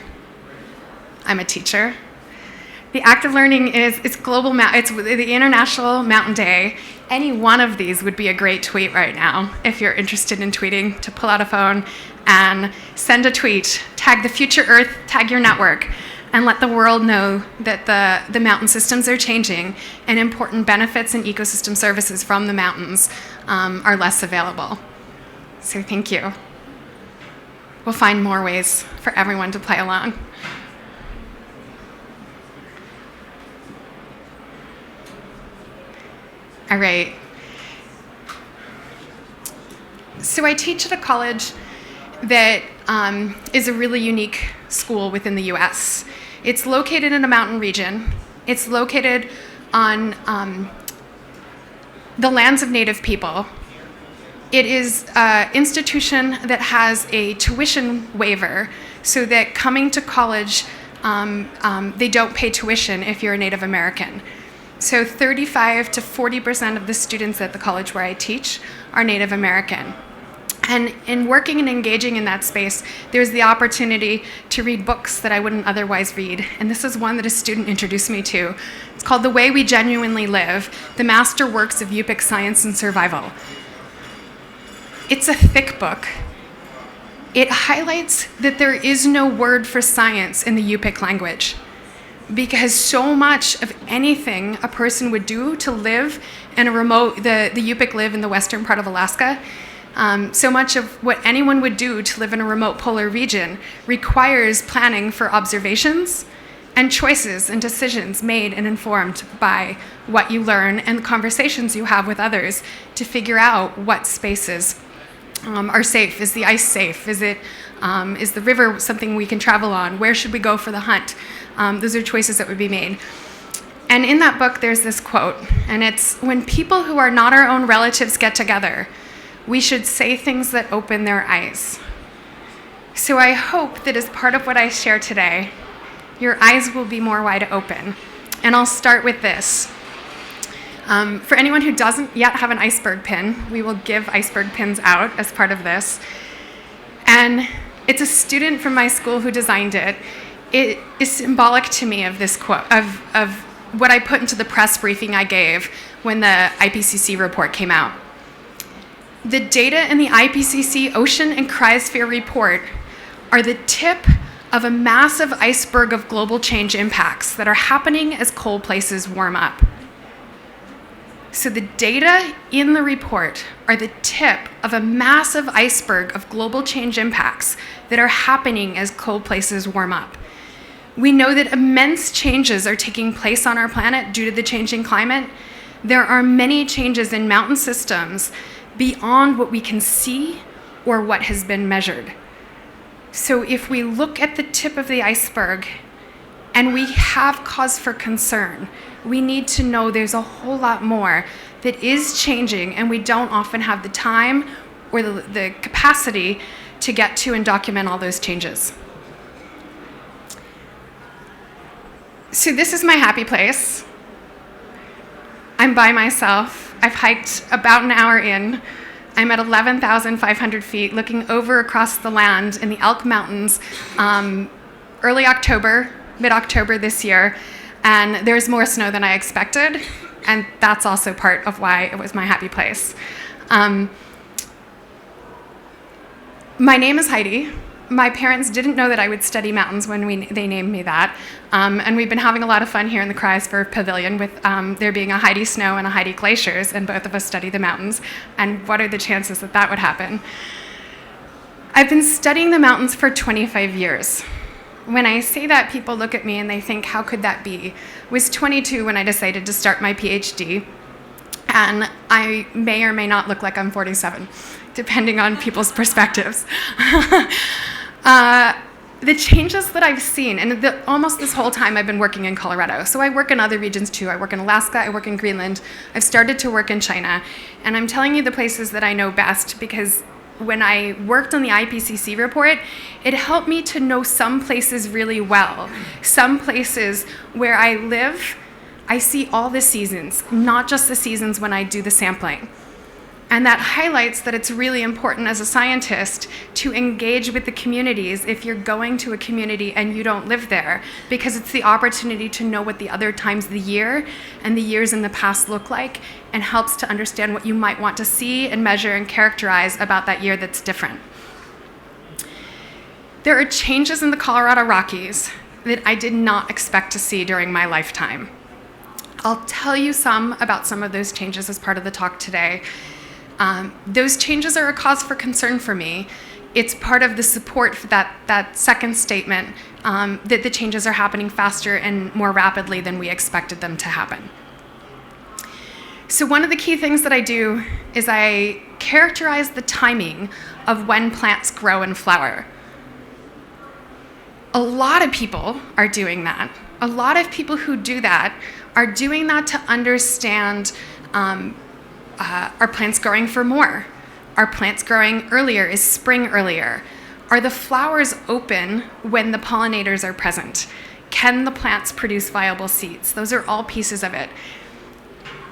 I'm a teacher. The active learning it's global, it's the International Mountain Day. Any one of these would be a great tweet right now if you're interested in tweeting, to pull out a phone and send a tweet, tag the Future Earth, tag your network, and let the world know that the mountain systems are changing and important benefits and ecosystem services from the mountains are less available. So thank you. We'll find more ways for everyone to play along. All right. So I teach at a college that is a really unique school within the US. It's located in a mountain region. It's located on the lands of Native people. It is an institution that has a tuition waiver so that coming to college, they don't pay tuition if you're a Native American. So 35 to 40% of the students at the college where I teach are Native American. And in working and engaging in that space, there's the opportunity to read books that I wouldn't otherwise read. And this is one that a student introduced me to. It's called The Way We Genuinely Live, The Master Works of Yupik Science and Survival. It's a thick book. It highlights that there is no word for science in the Yupik language, because so much of anything a person would do to live in a remote, the Yupik live in the western part of Alaska, so much of what anyone would do to live in a remote polar region requires planning for observations and choices and decisions made and informed by what you learn and the conversations you have with others to figure out what spaces are safe. Is the ice safe? Is the river something we can travel on? Where should we go for the hunt? Those are choices that would be made. And in that book, there's this quote, and it's, "When people who are not our own relatives get together, we should say things that open their eyes." So I hope that as part of what I share today, your eyes will be more wide open. And I'll start with this. For anyone who doesn't yet have an iceberg pin, we will give iceberg pins out as part of this. And it's a student from my school who designed it. It is symbolic to me of this quote, of what I put into the press briefing I gave when the IPCC report came out. The data in the IPCC Ocean and Cryosphere report are the tip of a massive iceberg of global change impacts that are happening as cold places warm up. So the data in the report are the tip of a massive iceberg of global change impacts that are happening as cold places warm up. We know that immense changes are taking place on our planet due to the changing climate. There are many changes in mountain systems beyond what we can see or what has been measured. So if we look at the tip of the iceberg and we have cause for concern, we need to know there's a whole lot more that is changing, and we don't often have the time or the capacity to get to and document all those changes. So this is my happy place. I'm by myself. I've hiked about an hour in. I'm at 11,500 feet looking over across the land in the Elk Mountains, early October, mid-October this year, and there's more snow than I expected, and that's also part of why it was my happy place. My name is Heidi. My parents didn't know that I would study mountains when they named me that, and we've been having a lot of fun here in the Cryosphere Pavilion with there being a Heidi Snow and a Heidi Glaciers, and both of us study the mountains, and what are the chances that that would happen? I've been studying the mountains for 25 years. When I say that, people look at me and they think, how could that be? I was 22 when I decided to start my PhD, and I may or may not look like I'm 47, depending on people's perspectives. The changes that I've seen, and almost this whole time I've been working in Colorado. So I work in other regions too. I work in Alaska, I work in Greenland. I've started to work in China. And I'm telling you the places that I know best because when I worked on the IPCC report, it helped me to know some places really well. Some places where I live, I see all the seasons, not just the seasons when I do the sampling. And that highlights that it's really important as a scientist to engage with the communities if you're going to a community and you don't live there, because it's the opportunity to know what the other times of the year and the years in the past look like, and helps to understand what you might want to see and measure and characterize about that year that's different. There are changes in the Colorado Rockies that I did not expect to see during my lifetime. I'll tell you about some of those changes as part of the talk today. Those changes are a cause for concern for me. It's part of the support for that second statement, that the changes are happening faster and more rapidly than we expected them to happen. So one of the key things that I do is I characterize the timing of when plants grow and flower. A lot of people are doing that. A lot of people who do that are doing that to understand, are plants growing for more? Are plants growing earlier? Is spring earlier? Are the flowers open when the pollinators are present? Can the plants produce viable seeds? Those are all pieces of it.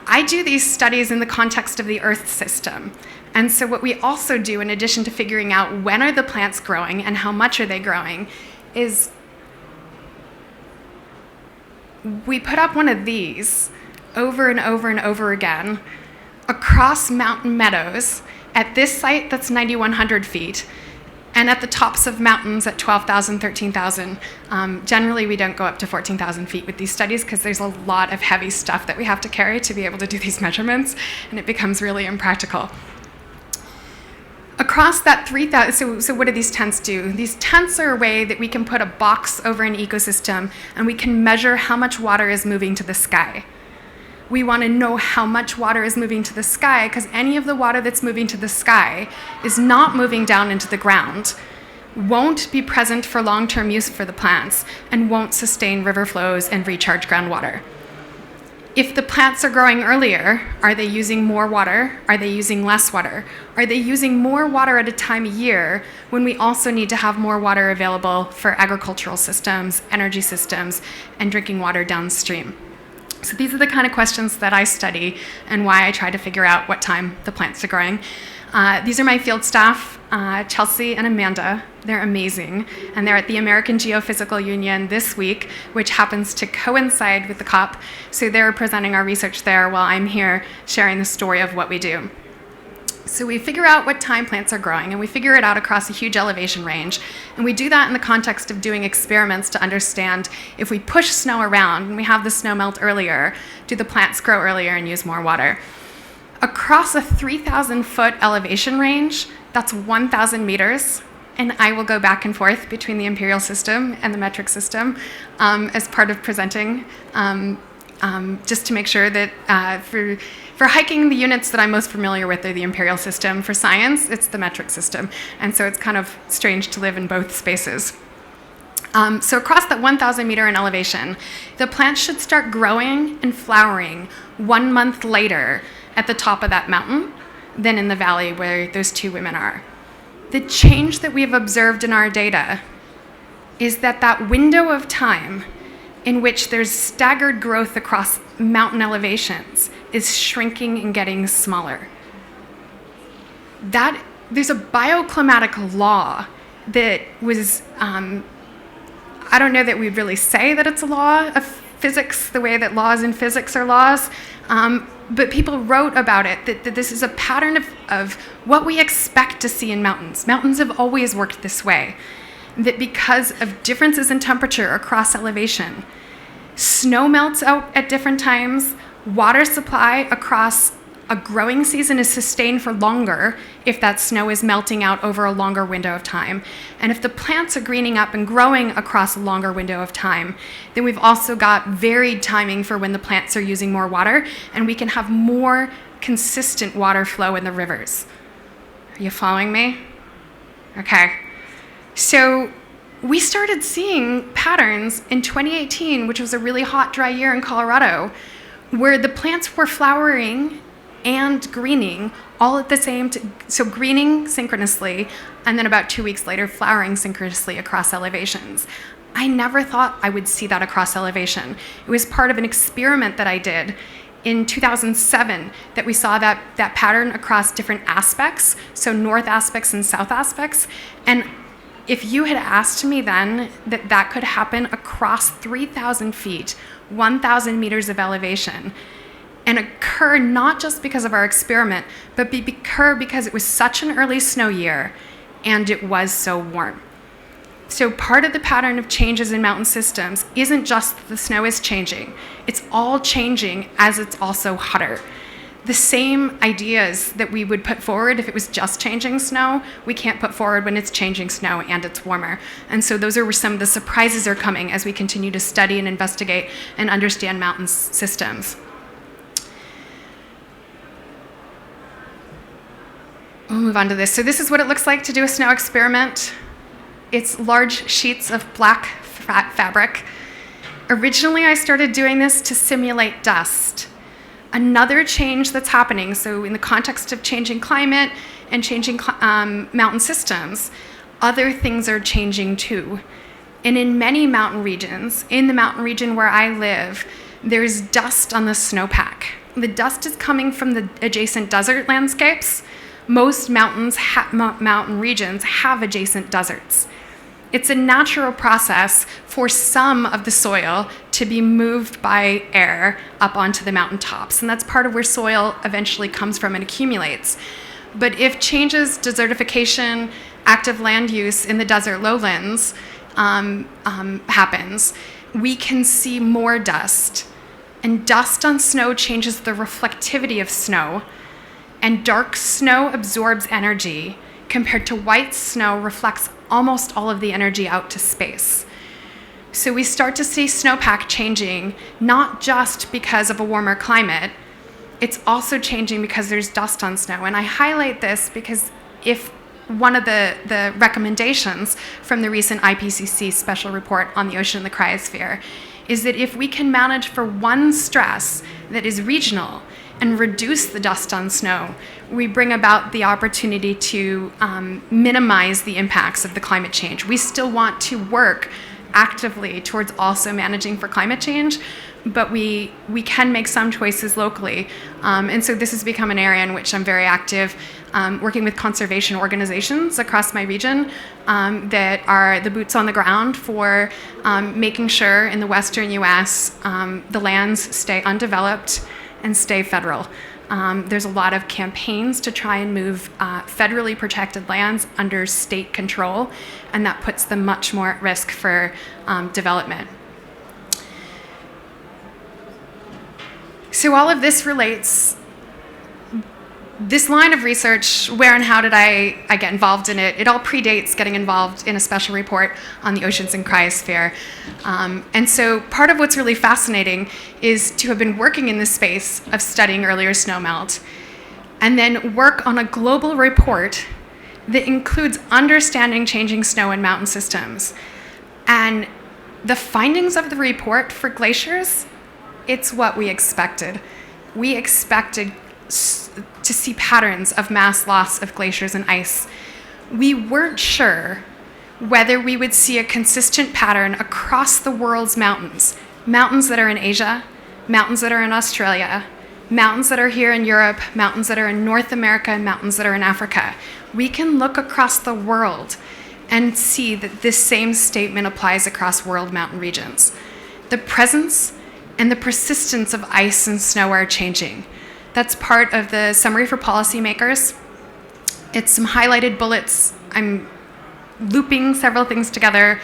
I do these studies in the context of the Earth system. And so what we also do, in addition to figuring out when are the plants growing and how much are they growing, is we put up one of these over and over and over again across mountain meadows at this site that's 9,100 feet, and at the tops of mountains at 12,000, 13,000. Generally, we don't go up to 14,000 feet with these studies because there's a lot of heavy stuff that we have to carry to be able to do these measurements, and it becomes really impractical. Across that 3,000, so what do these tents do? These tents are a way that we can put a box over an ecosystem and we can measure how much water is moving to the sky. We want to know how much water is moving to the sky because any of the water that's moving to the sky is not moving down into the ground, won't be present for long-term use for the plants, and won't sustain river flows and recharge groundwater. If the plants are growing earlier, are they using more water? Are they using less water? Are they using more water at a time of year when we also need to have more water available for agricultural systems, energy systems, and drinking water downstream? So these are the kind of questions that I study and why I try to figure out what time the plants are growing. These are my field staff, Chelsea and Amanda. They're amazing. And they're at the American Geophysical Union this week, which happens to coincide with the COP. So they're presenting our research there while I'm here sharing the story of what we do. So we figure out what time plants are growing, and we figure it out across a huge elevation range. And we do that in the context of doing experiments to understand if we push snow around and we have the snow melt earlier, do the plants grow earlier and use more water? Across a 3,000-foot elevation range, that's 1,000 meters. And I will go back and forth between the imperial system and the metric system as part of presenting, just to make sure that for hiking, the units that I'm most familiar with are the imperial system. For science, it's the metric system. And so it's kind of strange to live in both spaces. So across that 1,000 meter in elevation, the plants should start growing and flowering 1 month later at the top of that mountain than in the valley where those two women are. The change that we've observed in our data is that that window of time in which there's staggered growth across mountain elevations is shrinking and getting smaller. There's a bioclimatic law that was, I don't know that we'd really say that it's a law of physics the way that laws in physics are laws, but people wrote about it, that this is a pattern of what we expect to see in mountains. Mountains have always worked this way, that because of differences in temperature across elevation, snow melts out at different times, water supply across a growing season is sustained for longer if that snow is melting out over a longer window of time. And if the plants are greening up and growing across a longer window of time, then we've also got varied timing for when the plants are using more water, and we can have more consistent water flow in the rivers. Are you following me? Okay. So we started seeing patterns in 2018, which was a really hot, dry year in Colorado, where the plants were flowering and greening all at the same time. So greening synchronously, and then about 2 weeks later, flowering synchronously across elevations. I never thought I would see that across elevation. It was part of an experiment that I did in 2007 that we saw that pattern across different aspects, so north aspects and south aspects. And if you had asked me then that could happen across 3,000 feet, 1,000 meters of elevation, and occur not just because of our experiment, but occur because it was such an early snow year and it was so warm. So part of the pattern of changes in mountain systems isn't just that the snow is changing, it's all changing as it's also hotter. The same ideas that we would put forward if it was just changing snow, we can't put forward when it's changing snow and it's warmer. And so those are where some of the surprises are coming as we continue to study and investigate and understand mountain systems. We'll move on to this. So this is what it looks like to do a snow experiment. It's large sheets of black fabric. Originally, I started doing this to simulate dust. Another change that's happening, so in the context of changing climate and changing mountain systems, other things are changing too. And in many mountain regions, in the mountain region where I live, there's dust on the snowpack. The dust is coming from the adjacent desert landscapes. Most mountain regions have adjacent deserts. It's a natural process for some of the soil to be moved by air up onto the mountain tops, and that's part of where soil eventually comes from and accumulates. But if changes, desertification, active land use in the desert lowlands happens, we can see more dust. And dust on snow changes the reflectivity of snow, and dark snow absorbs energy compared to white snow reflects almost all of the energy out to space. So we start to see snowpack changing, not just because of a warmer climate, it's also changing because there's dust on snow. And I highlight this because if one of the recommendations from the recent IPCC special report on the ocean and the cryosphere is that if we can manage for one stress that is regional and reduce the dust on snow, we bring about the opportunity to minimize the impacts of the climate change. We still want to work actively towards also managing for climate change, but we can make some choices locally. And so this has become an area in which I'm very active, working with conservation organizations across my region that are the boots on the ground for making sure in the Western US the lands stay undeveloped and stay federal. There's a lot of campaigns to try and move federally protected lands under state control, and that puts them much more at risk for development. So all of this relates, this line of research, where and how did I get involved in it? It all predates getting involved in a special report on the oceans and cryosphere. And so part of what's really fascinating is to have been working in this space of studying earlier snowmelt, and then work on a global report that includes understanding changing snow in mountain systems. And the findings of the report for glaciers, it's what we expected. We expected to see patterns of mass loss of glaciers and ice. We weren't sure whether we would see a consistent pattern across the world's mountains. Mountains that are in Asia, mountains that are in Australia, mountains that are here in Europe, mountains that are in North America, and mountains that are in Africa. We can look across the world and see that this same statement applies across world mountain regions. The presence and the persistence of ice and snow are changing. That's part of the summary for policymakers. It's some highlighted bullets. I'm looping several things together.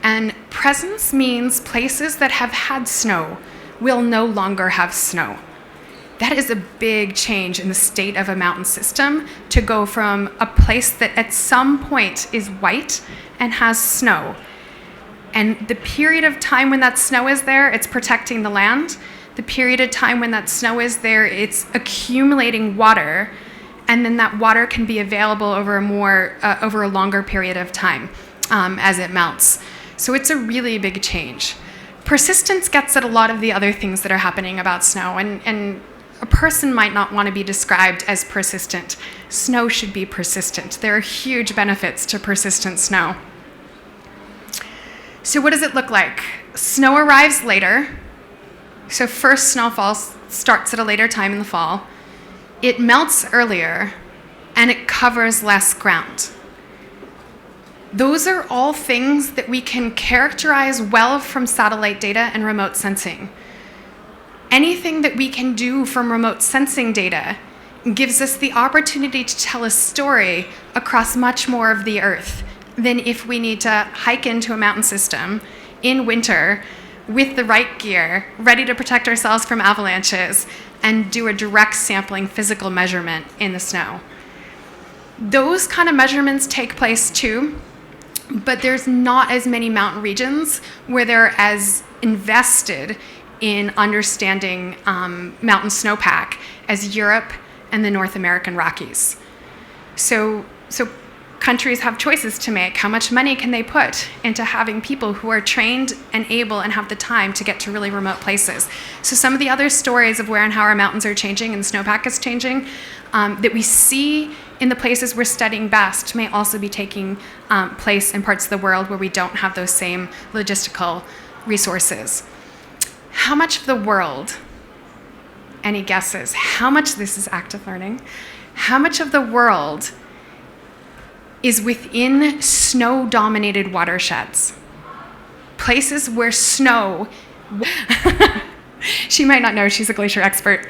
And presence means places that have had snow will no longer have snow. That is a big change in the state of a mountain system, to go from a place that at some point is white and has snow. And the period of time when that snow is there, it's protecting the land. The period of time when that snow is there, it's accumulating water, and then that water can be available over a longer period of time as it melts. So it's a really big change. Persistence gets at a lot of the other things that are happening about snow, and a person might not want to be described as persistent. Snow should be persistent. There are huge benefits to persistent snow. So what does it look like? Snow arrives later. So first snowfall starts at a later time in the fall. It melts earlier, and it covers less ground. Those are all things that we can characterize well from satellite data and remote sensing. Anything that we can do from remote sensing data gives us the opportunity to tell a story across much more of the Earth than if we need to hike into a mountain system in winter with the right gear, ready to protect ourselves from avalanches, and do a direct sampling physical measurement in the snow. Those kind of measurements take place too, but there's not as many mountain regions where they're as invested in understanding mountain snowpack as Europe and the North American Rockies. So countries have choices to make. How much money can they put into having people who are trained and able and have the time to get to really remote places? So some of the other stories of where and how our mountains are changing and snowpack is changing that we see in the places we're studying best may also be taking place in parts of the world where we don't have those same logistical resources. How much of the world, any guesses, how much this is active learning, how much of the world is within snow-dominated watersheds? Places where snow... She might not know, she's a glacier expert.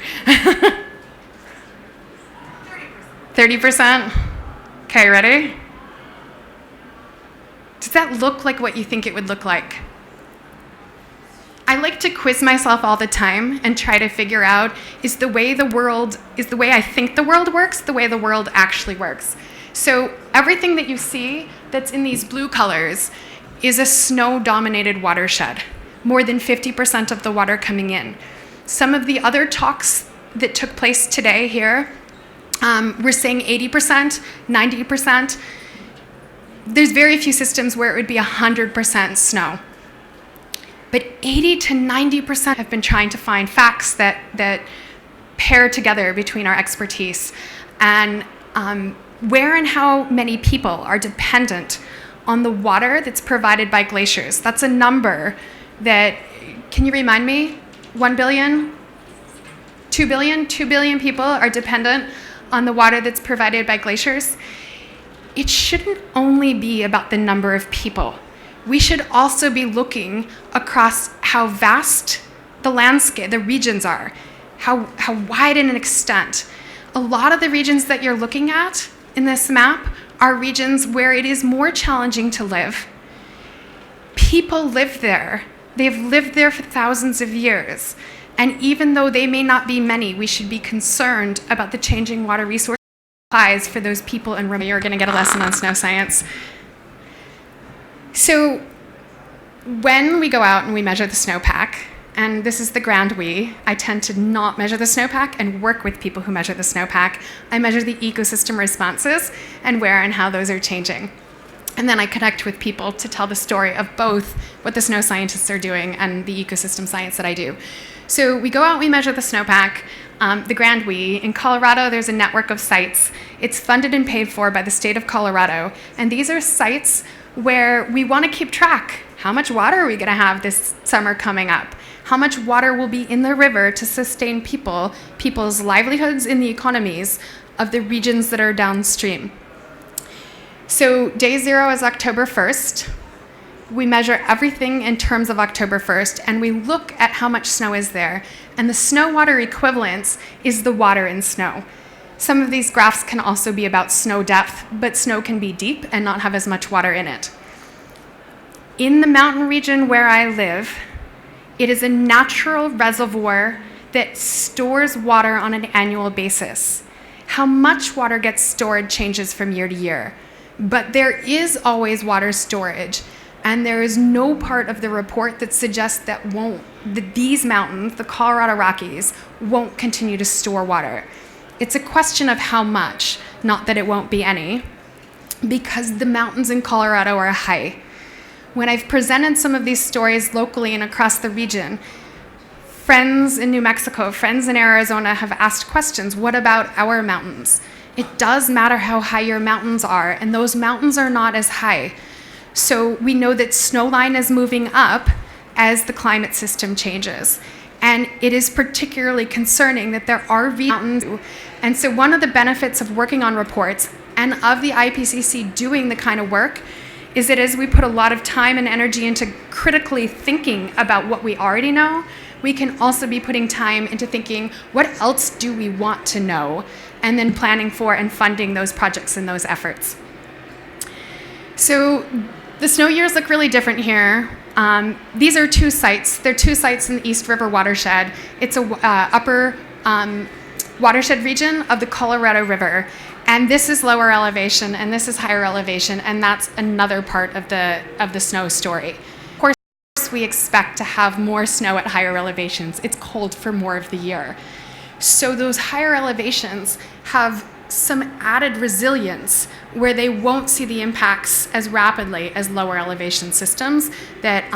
30%? Okay, ready? Does that look like what you think it would look like? I like to quiz myself all the time and try to figure out, is the way I think the world works, the way the world actually works? So everything that you see that's in these blue colors is a snow-dominated watershed, more than 50% of the water coming in. Some of the other talks that took place today here, we're saying 80%, 90%. There's very few systems where it would be 100% snow. But 80 to 90% have been trying to find facts that pair together between our expertise and where and how many people are dependent on the water that's provided by glaciers. That's a number that, can you remind me? 1 billion? 2 billion? 2 billion people are dependent on the water that's provided by glaciers. It shouldn't only be about the number of people. We should also be looking across how vast the landscape, the regions are. how wide in an extent. A lot of the regions that you're looking at in this map are regions where it is more challenging to live. People live there. They've lived there for thousands of years. And even though they may not be many, we should be concerned about the changing water resource supplies for those people in Rome. You're going to get a lesson on snow science. So when we go out and we measure the snowpack, and this is the grand we, I tend to not measure the snowpack and work with people who measure the snowpack. I measure the ecosystem responses and where and how those are changing. And then I connect with people to tell the story of both what the snow scientists are doing and the ecosystem science that I do. So we go out, we measure the snowpack, the Grand We. In Colorado, there's a network of sites. It's funded and paid for by the state of Colorado. And these are sites where we want to keep track. How much water are we going to have this summer coming up? How much water will be in the river to sustain people's livelihoods in the economies of the regions that are downstream? So day 0 is October 1st. We measure everything in terms of October 1st, and we look at how much snow is there. And the snow water equivalence is the water in snow. Some of these graphs can also be about snow depth, but snow can be deep and not have as much water in it. In the mountain region where I live, it is a natural reservoir that stores water on an annual basis. How much water gets stored changes from year to year, but there is always water storage, and there is no part of the report that suggests that these mountains, the Colorado Rockies, won't continue to store water. It's a question of how much, not that it won't be any, because the mountains in Colorado are high. When I've presented some of these stories locally and across the region, friends in New Mexico, friends in Arizona have asked questions. What about our mountains? It does matter how high your mountains are, and those mountains are not as high. So we know that snowline is moving up as the climate system changes. And it is particularly concerning that there are mountains. And so one of the benefits of working on reports and of the IPCC doing the kind of work is that as we put a lot of time and energy into critically thinking about what we already know, we can also be putting time into thinking, what else do we want to know? And then planning for and funding those projects and those efforts. So the snow years look really different here. These are two sites. They're two sites in the East River watershed. It's a upper watershed region of the Colorado River. And this is lower elevation, and this is higher elevation, and that's another part of the snow story. Of course, we expect to have more snow at higher elevations. It's cold for more of the year. So those higher elevations have some added resilience where they won't see the impacts as rapidly as lower elevation systems that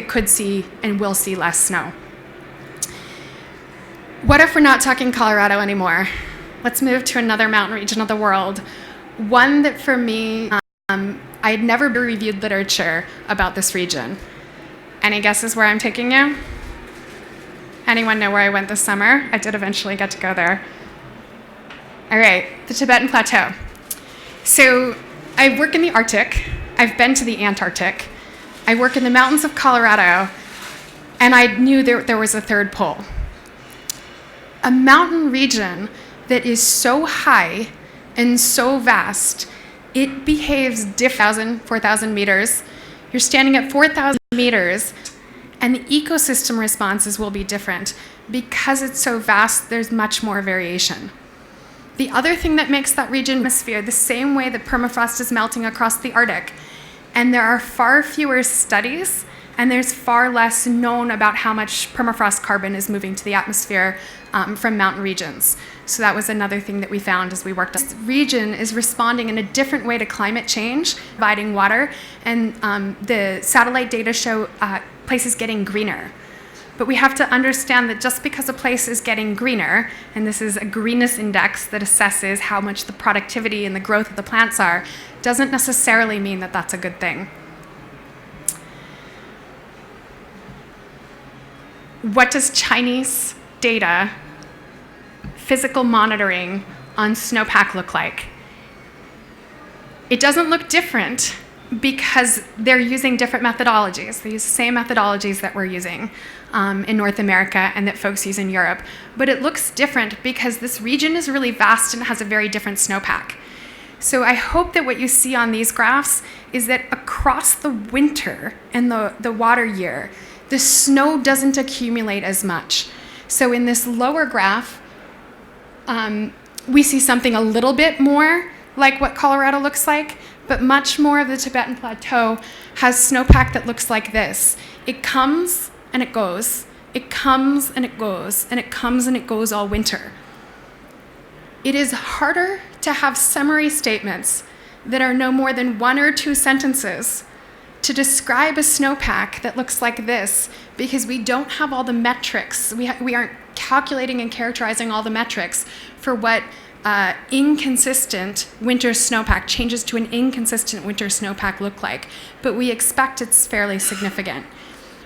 could see and will see less snow. What if we're not talking Colorado anymore? Let's move to another mountain region of the world. One that for me, I had never reviewed literature about this region. Any guesses where I'm taking you? Anyone know where I went this summer? I did eventually get to go there. All right, the Tibetan Plateau. So I work in the Arctic. I've been to the Antarctic. I work in the mountains of Colorado, and I knew there was a third pole. A mountain region that is so high and so vast, it behaves different. 4,000 meters. You're standing at 4,000 meters, and the ecosystem responses will be different. Because it's so vast, there's much more variation. The other thing that makes that region atmosphere, the same way that permafrost is melting across the Arctic, and there are far fewer studies, and there's far less known about how much permafrost carbon is moving to the atmosphere from mountain regions. So that was another thing that we found as we worked. This region is responding in a different way to climate change, providing water, and the satellite data show places getting greener. But we have to understand that just because a place is getting greener, and this is a greenness index that assesses how much the productivity and the growth of the plants are, doesn't necessarily mean that that's a good thing. What does Chinese data, physical monitoring on snowpack look like? It doesn't look different because they're using different methodologies. They use the same methodologies that we're using in North America and that folks use in Europe. But it looks different because this region is really vast and has a very different snowpack. So I hope that what you see on these graphs is that across the winter and the water year, the snow doesn't accumulate as much. So in this lower graph, we see something a little bit more like what Colorado looks like, but much more of the Tibetan Plateau has snowpack that looks like this. It comes and it goes. It comes and it goes, and it comes and it goes all winter. It is harder to have summary statements that are no more than 1 or 2 sentences to describe a snowpack that looks like this, because we don't have all the metrics. We aren't calculating and characterizing all the metrics for what inconsistent winter snowpack, changes to an inconsistent winter snowpack look like, but we expect it's fairly significant.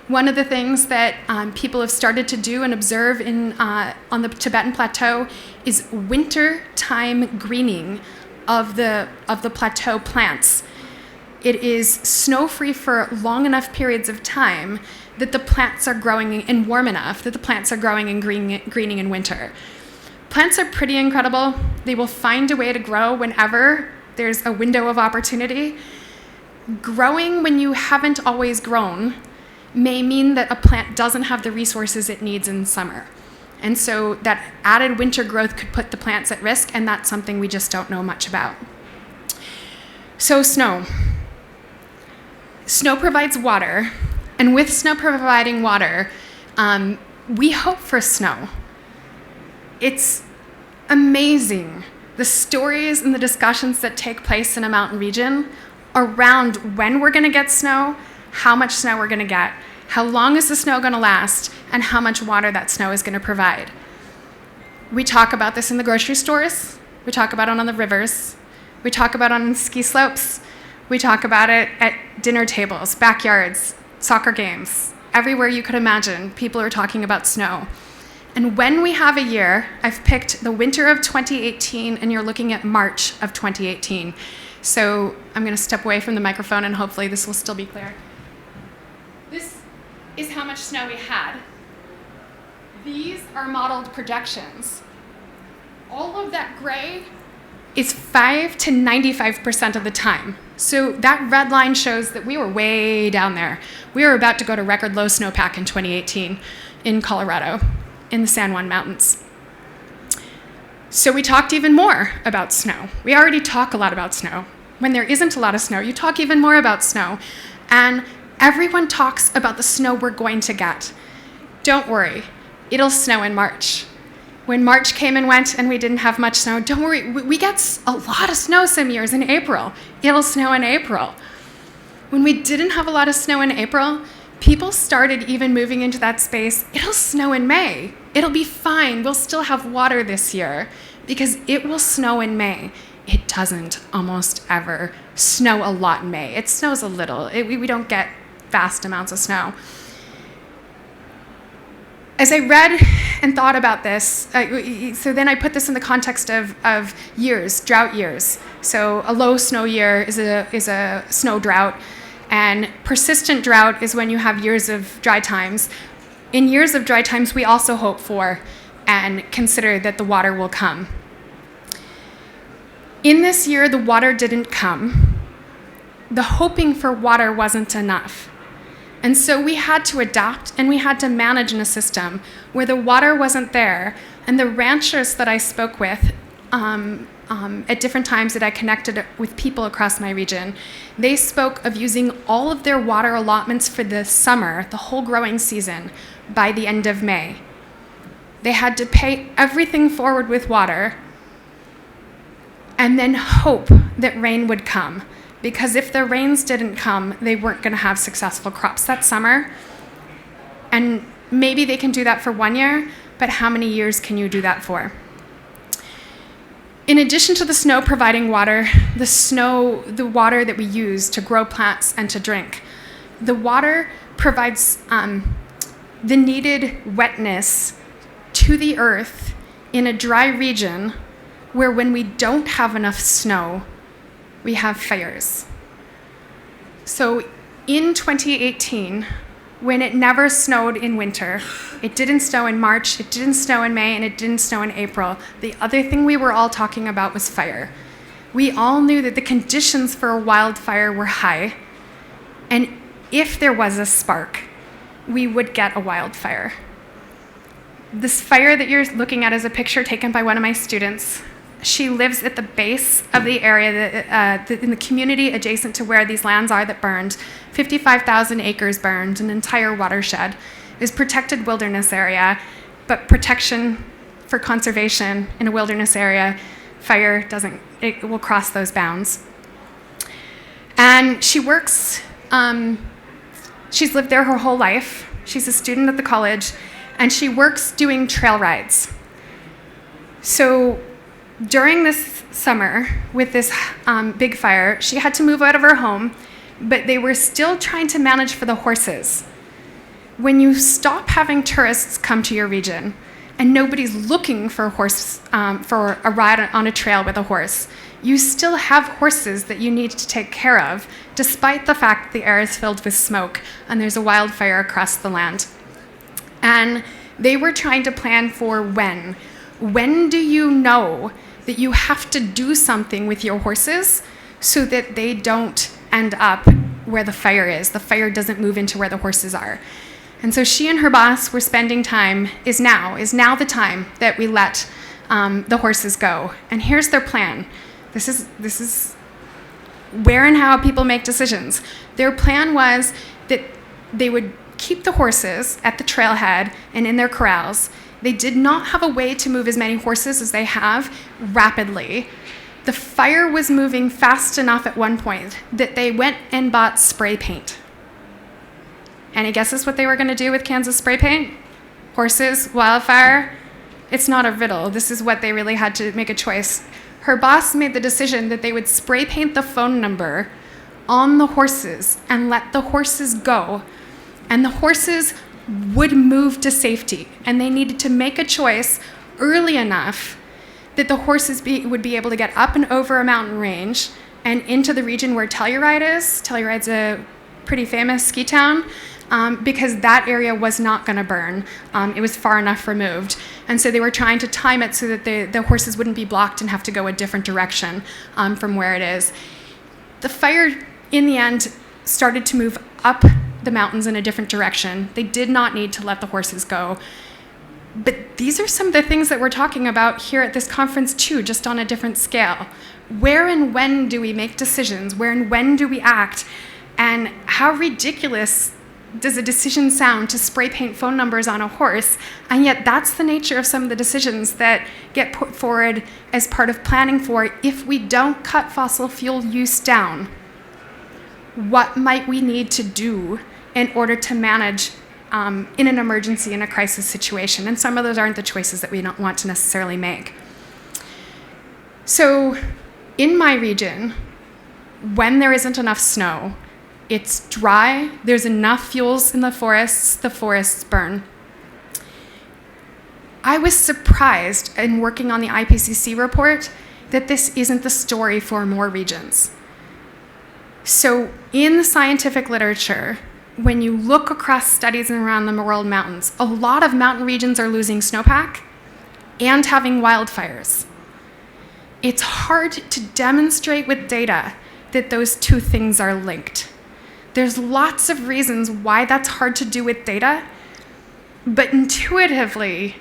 One of the things that people have started to do and observe on the Tibetan Plateau is winter time greening of the plateau plants. It is snow-free for long enough periods of time that the plants are growing, and warm enough that the plants are growing and greening in winter. Plants are pretty incredible. They will find a way to grow whenever there's a window of opportunity. Growing when you haven't always grown may mean that a plant doesn't have the resources it needs in summer. And so that added winter growth could put the plants at risk, and that's something we just don't know much about. So snow. Snow provides water, and with snow providing water, we hope for snow. It's amazing, the stories and the discussions that take place in a mountain region around when we're gonna get snow, how much snow we're gonna get, how long is the snow gonna last, and how much water that snow is gonna provide. We talk about this in the grocery stores, we talk about it on the rivers, we talk about it on ski slopes, we talk about it at dinner tables, backyards, soccer games, everywhere you could imagine, people are talking about snow. And when we have a year, I've picked the winter of 2018, and you're looking at March of 2018. So I'm gonna step away from the microphone, and hopefully this will still be clear. This is how much snow we had. These are modeled projections. All of that gray is 5 to 95% of the time. So that red line shows that we were way down there. We were about to go to record low snowpack in 2018 in Colorado, in the San Juan Mountains. So we talked even more about snow. We already talk a lot about snow. When there isn't a lot of snow, you talk even more about snow. And everyone talks about the snow we're going to get. Don't worry, it'll snow in March. When March came and went and we didn't have much snow, don't worry, we get a lot of snow some years in April. It'll snow in April. When we didn't have a lot of snow in April, people started even moving into that space. It'll snow in May. It'll be fine. We'll still have water this year because it will snow in May. It doesn't almost ever snow a lot in May. It snows a little. We don't get vast amounts of snow. As I read and thought about this, so then I put this in the context of years, drought years. So a low snow year is a snow drought, and persistent drought is when you have years of dry times. In years of dry times, we also hope for and consider that the water will come. In this year, the water didn't come. The hoping for water wasn't enough. And so we had to adapt, and we had to manage in a system where the water wasn't there. And the ranchers that I spoke with at different times that I connected with people across my region, they spoke of using all of their water allotments for the summer, the whole growing season, by the end of May. They had to pay everything forward with water and then hope that rain would come. Because if the rains didn't come, they weren't going to have successful crops that summer. And maybe they can do that for 1 year, but how many years can you do that for? In addition to the snow providing water, the water that we use to grow plants and to drink, the water provides the needed wetness to the earth in a dry region where when we don't have enough snow, we have fires. So in 2018, when it never snowed in winter, it didn't snow in March, it didn't snow in May, and it didn't snow in April, the other thing we were all talking about was fire. We all knew that the conditions for a wildfire were high, and if there was a spark, we would get a wildfire. This fire that you're looking at is a picture taken by one of my students. She lives at the base of the area, in the community adjacent to where these lands are that burned. 55,000 acres burned, an entire watershed. It was protected wilderness area, but protection for conservation in a wilderness area, fire doesn't, it will cross those bounds. And she works, she's lived there her whole life. She's a student at the college, and she works doing trail rides. So during this summer, with this big fire, she had to move out of her home, but they were still trying to manage for the horses. When you stop having tourists come to your region, and nobody's looking for a ride on a trail with a horse, you still have horses that you need to take care of, despite the fact the air is filled with smoke and there's a wildfire across the land. And they were trying to plan for when. When do you know that you have to do something with your horses so that they don't end up where the fire is? The fire doesn't move into where the horses are. And so she and her boss were spending time, is now the time that we let the horses go. And here's their plan. This is where and how people make decisions. Their plan was that they would keep the horses at the trailhead and in their corrals. They did not have a way to move as many horses as they have rapidly. The fire was moving fast enough at one point that they went and bought spray paint. Any guesses what they were going to do with cans of spray paint? Horses, wildfire? It's not a riddle. This is what they really had to make a choice. Her boss made the decision that they would spray paint the phone number on the horses and let the horses go. And the horses would move to safety. And they needed to make a choice early enough that the horses would be able to get up and over a mountain range and into the region where Telluride is. Telluride's a pretty famous ski town. Because that area was not going to burn. It was far enough removed. And so they were trying to time it so that the horses wouldn't be blocked and have to go a different direction from where it is. The fire, in the end, started to move up the mountains in a different direction. They did not need to let the horses go. But these are some of the things that we're talking about here at this conference too, just on a different scale. Where and when do we make decisions? Where and when do we act? And how ridiculous does a decision sound to spray paint phone numbers on a horse? And yet that's the nature of some of the decisions that get put forward as part of planning for if we don't cut fossil fuel use down. What might we need to do in order to manage in an emergency, in a crisis situation? And some of those aren't the choices that we don't want to necessarily make. So in my region, when there isn't enough snow, it's dry, there's enough fuels in the forests burn. I was surprised in working on the IPCC report that this isn't the story for more regions. So in the scientific literature, when you look across studies around the world mountains, a lot of mountain regions are losing snowpack and having wildfires. It's hard to demonstrate with data that those two things are linked. There's lots of reasons why that's hard to do with data, but intuitively,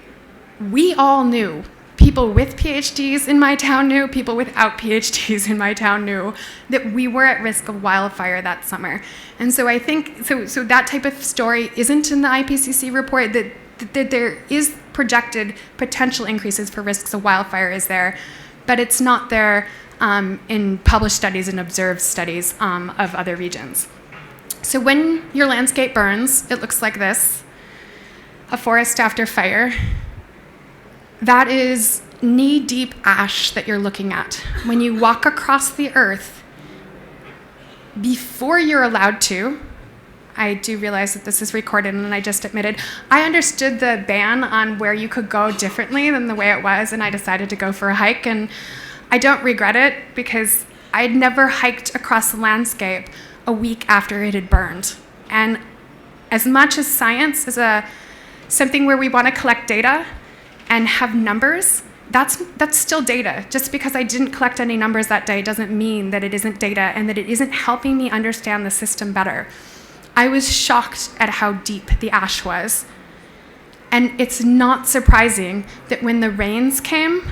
we all knew. People with PhDs in my town knew, people without PhDs in my town knew that we were at risk of wildfire that summer. And so I think, so that type of story isn't in the IPCC report, that there is projected potential increases for risks of wildfire is there, but it's not there in published studies and observed studies of other regions. So when your landscape burns, it looks like this, a forest after fire. That is knee-deep ash that you're looking at. When you walk across the earth, before you're allowed to, I do realize that this is recorded and I just admitted, I understood the ban on where you could go differently than the way it was, and I decided to go for a hike, and I don't regret it because I'd never hiked across the landscape a week after it had burned. And as much as science is something where we want to collect data and have numbers, that's still data. Just because I didn't collect any numbers that day doesn't mean that it isn't data and that it isn't helping me understand the system better. I was shocked at how deep the ash was. And it's not surprising that when the rains came,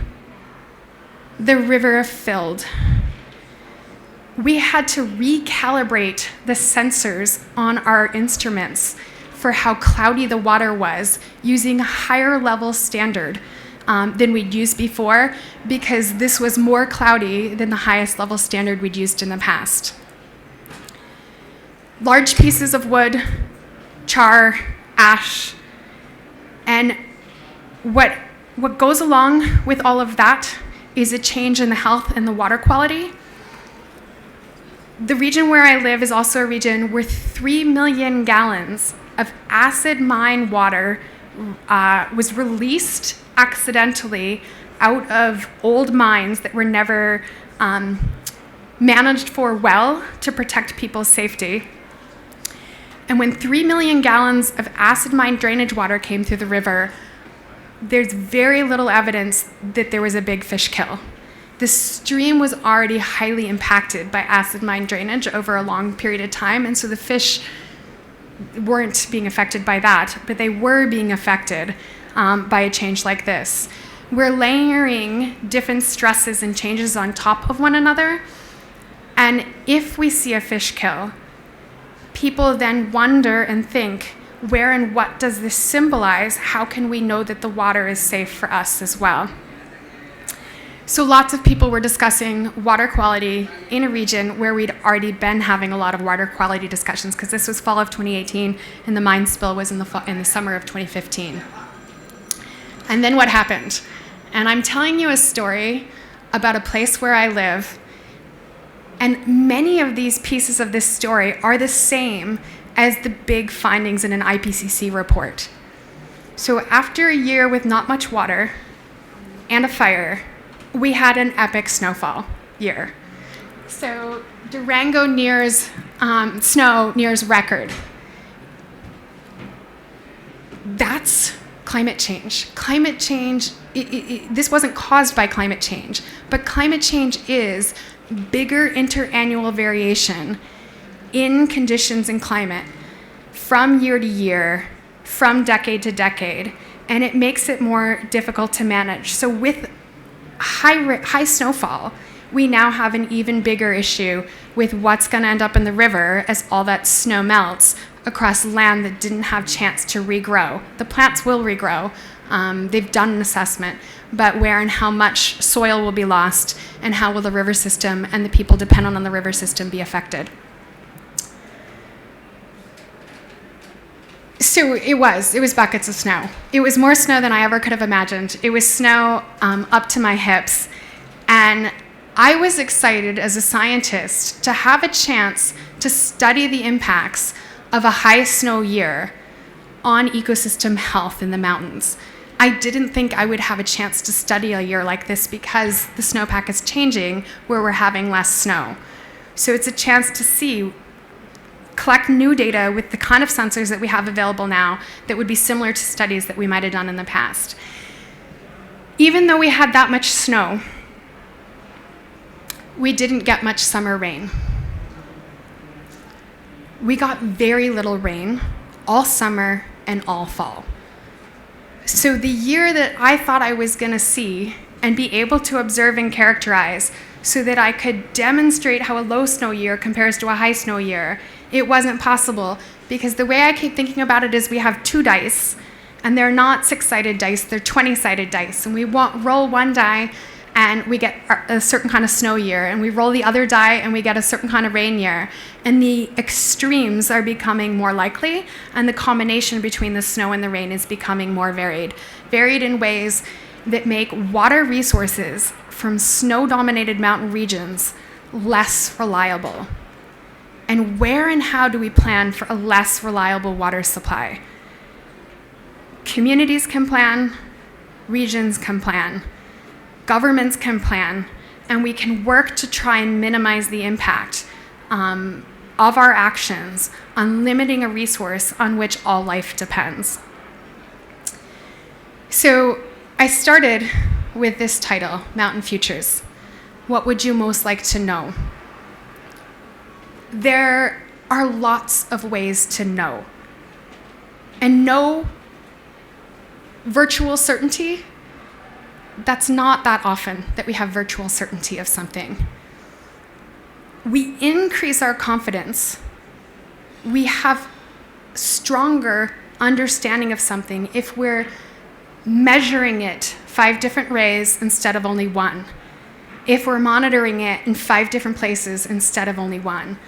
the river filled. We had to recalibrate the sensors on our instruments for how cloudy the water was using a higher level standard than we'd used before, because this was more cloudy than the highest level standard we'd used in the past. Large pieces of wood, char, ash, and what goes along with all of that is a change in the health and the water quality. The region where I live is also a region where 3 million gallons of acid mine water was released accidentally out of old mines that were never managed for well to protect people's safety. And when 3 million gallons of acid mine drainage water came through the river, there's very little evidence that there was a big fish kill. The stream was already highly impacted by acid mine drainage over a long period of time, and so the fish weren't being affected by that, but they were being affected by a change like this. We're layering different stresses and changes on top of one another, and if we see a fish kill, people then wonder and think, where and what does this symbolize? How can we know that the water is safe for us as well? So lots of people were discussing water quality in a region where we'd already been having a lot of water quality discussions, because this was fall of 2018 and the mine spill was in the summer of 2015. And then what happened? And I'm telling you a story about a place where I live, and many of these pieces of this story are the same as the big findings in an IPCC report. So after a year with not much water and a fire, we had an epic snowfall year. So Durango nears snow nears record. That's climate change. Climate change, this wasn't caused by climate change, but climate change is bigger interannual variation in conditions and climate from year to year, from decade to decade, and it makes it more difficult to manage. So with high snowfall, we now have an even bigger issue with what's going to end up in the river as all that snow melts across land that didn't have chance to regrow. The plants will regrow. They've done an assessment, but where and how much soil will be lost, and how will the river system and the people dependent on the river system be affected. So it was buckets of snow. It was more snow than I ever could have imagined. It was snow up to my hips. And I was excited as a scientist to have a chance to study the impacts of a high snow year on ecosystem health in the mountains. I didn't think I would have a chance to study a year like this because the snowpack is changing where we're having less snow. So it's a chance to collect new data with the kind of sensors that we have available now that would be similar to studies that we might have done in the past. Even though we had that much snow, we didn't get much summer rain. We got very little rain all summer and all fall. So the year that I thought I was going to see and be able to observe and characterize so that I could demonstrate how a low snow year compares to a high snow year, it wasn't possible, because the way I keep thinking about it is we have two dice, and they're not 6-sided dice, they're 20-sided dice, and we roll one die and we get a certain kind of snow year, and we roll the other die and we get a certain kind of rain year, and the extremes are becoming more likely, and the combination between the snow and the rain is becoming more varied in ways that make water resources from snow-dominated mountain regions less reliable. And where and how do we plan for a less reliable water supply? Communities can plan, regions can plan, governments can plan, and we can work to try and minimize the impact of our actions on limiting a resource on which all life depends. So I started with this title, Mountain Futures. What would you most like to know? There are lots of ways to know. And no virtual certainty, that's not that often that we have virtual certainty of something. We increase our confidence. We have stronger understanding of something if we're measuring it 5 different ways instead of only one. If we're monitoring it in 5 different places instead of only one.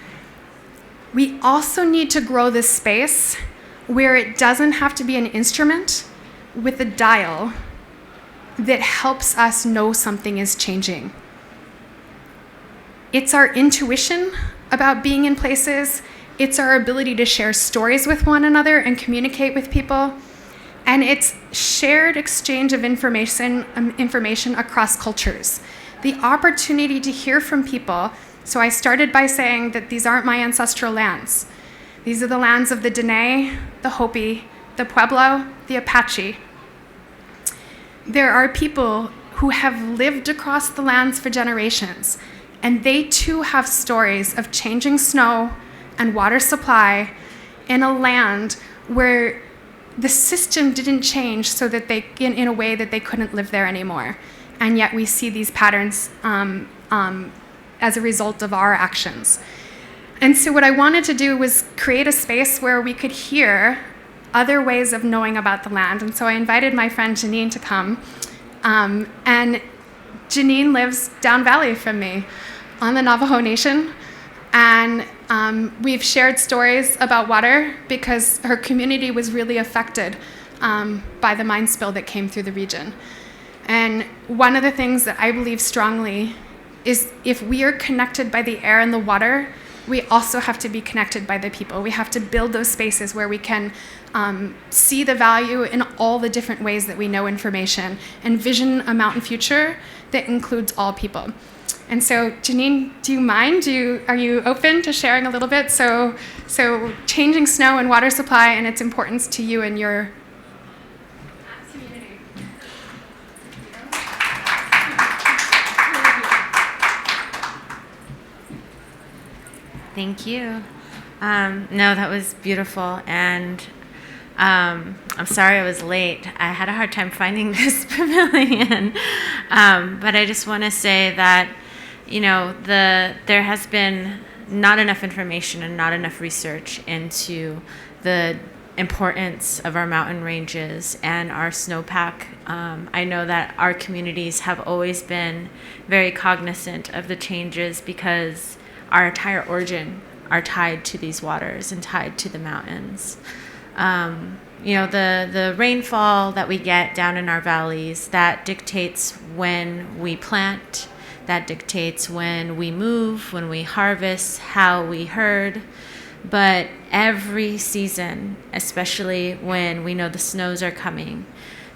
We also need to grow this space where it doesn't have to be an instrument with a dial that helps us know something is changing. It's our intuition about being in places. It's our ability to share stories with one another and communicate with people. And it's shared exchange of information across cultures. The opportunity to hear from people. So I started by saying that these aren't my ancestral lands. These are the lands of the Dene, the Hopi, the Pueblo, the Apache. There are people who have lived across the lands for generations, and they too have stories of changing snow and water supply in a land where the system didn't change so that they, in a way that they couldn't live there anymore. And yet we see these patterns as a result of our actions. And so what I wanted to do was create a space where we could hear other ways of knowing about the land. And so I invited my friend Janine to come. And Janine lives down valley from me on the Navajo Nation. And we've shared stories about water because her community was really affected by the mine spill that came through the region. And one of the things that I believe strongly is if we are connected by the air and the water, we also have to be connected by the people. We have to build those spaces where we can see the value in all the different ways that we know information and vision a mountain future that includes all people. And so, Janine, do you mind? Are you open to sharing a little bit? So changing snow and water supply and its importance to you and your community. Thank you. No, that was beautiful. And I'm sorry I was late. I had a hard time finding this pavilion. But I just want to say that, there has been not enough information and not enough research into the importance of our mountain ranges and our snowpack. I know that our communities have always been very cognizant of the changes because our entire origin are tied to these waters and tied to the mountains. The rainfall that we get down in our valleys, that dictates when we plant, that dictates when we move, when we harvest, how we herd. But every season, especially when we know the snows are coming,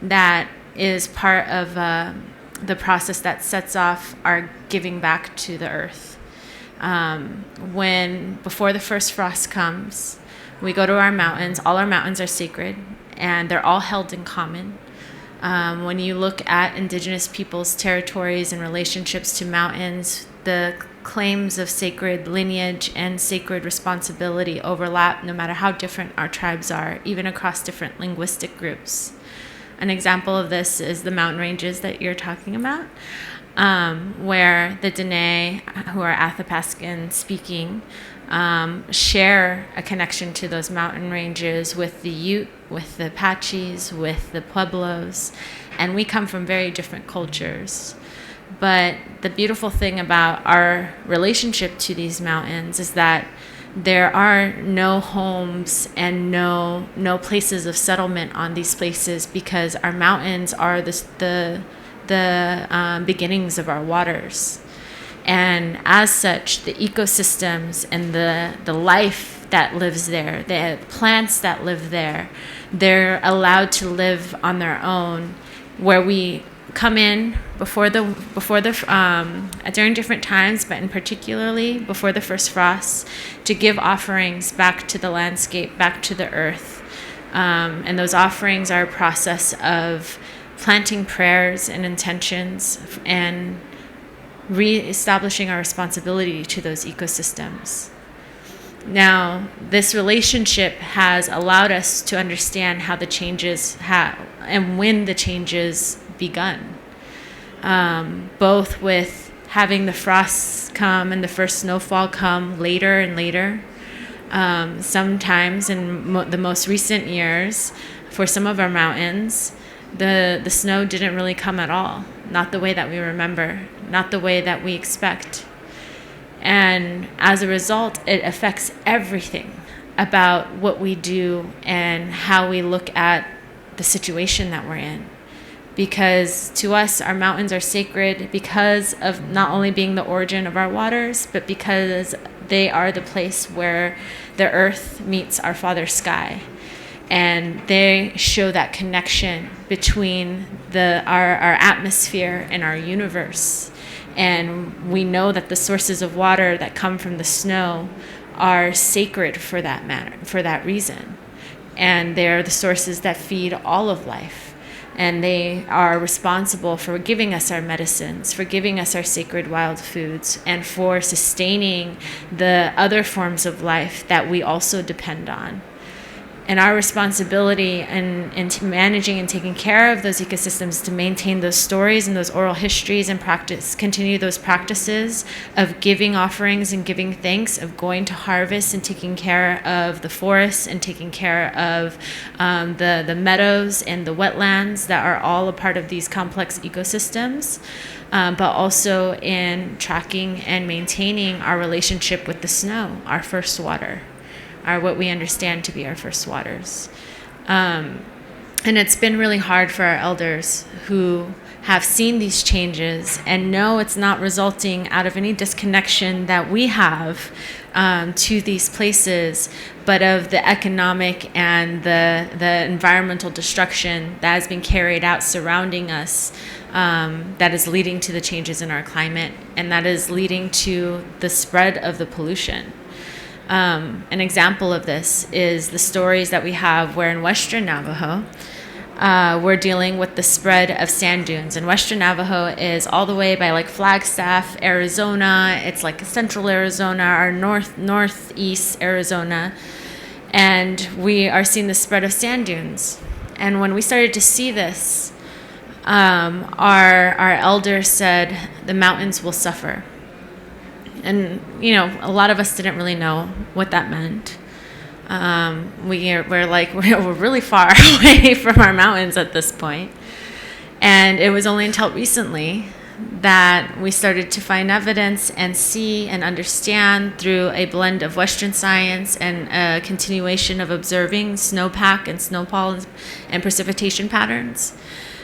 that is part of the process that sets off our giving back to the earth. Before the first frost comes, we go to our mountains. All our mountains are sacred, and they're all held in common. When you look at indigenous peoples' territories and relationships to mountains, the claims of sacred lineage and sacred responsibility overlap no matter how different our tribes are, even across different linguistic groups. An example of this is the mountain ranges that you're talking about, where the Dene, who are Athabascan speaking, share a connection to those mountain ranges with the Ute, with the Apaches, with the Pueblos, and we come from very different cultures. But the beautiful thing about our relationship to these mountains is that there are no homes and no places of settlement on these places because our mountains are the beginnings of our waters. And as such, the ecosystems and the life that lives there, the plants that live there, they're allowed to live on their own, where we come in during different times, but in particularly before the first frosts, to give offerings back to the landscape, back to the earth. And those offerings are a process of planting prayers and intentions and re-establishing our responsibility to those ecosystems. Now, this relationship has allowed us to understand how the changes and when the changes begun, both with having the frosts come and the first snowfall come later and later. Sometimes in the most recent years, for some of our mountains, the snow didn't really come at all, not the way that we remember, not the way that we expect. And as a result, it affects everything about what we do and how we look at the situation that we're in. Because to us, our mountains are sacred because of not only being the origin of our waters, but because they are the place where the earth meets our Father Sky. And they show that connection between our atmosphere and our universe. And we know that the sources of water that come from the snow are sacred for that reason. And they're the sources that feed all of life. And they are responsible for giving us our medicines, for giving us our sacred wild foods, and for sustaining the other forms of life that we also depend on. And our responsibility in managing and taking care of those ecosystems to maintain those stories and those oral histories and continue those practices of giving offerings and giving thanks, of going to harvest and taking care of the forests and taking care of the meadows and the wetlands that are all a part of these complex ecosystems, but also in tracking and maintaining our relationship with the snow, our first water. Are what we understand to be our first waters. And it's been really hard for our elders who have seen these changes and know it's not resulting out of any disconnection that we have to these places, but of the economic and the environmental destruction that has been carried out surrounding us, that is leading to the changes in our climate, and that is leading to the spread of the pollution. An example of this is the stories that we have where in Western Navajo, we're dealing with the spread of sand dunes. And Western Navajo is all the way by like Flagstaff, Arizona. It's like central Arizona or northeast Arizona. And we are seeing the spread of sand dunes. And when we started to see this, our elders said the mountains will suffer. And, a lot of us didn't really know what that meant. We're really far away from our mountains at this point. And it was only until recently that we started to find evidence and see and understand through a blend of Western science and a continuation of observing snowpack and snowfall and precipitation patterns,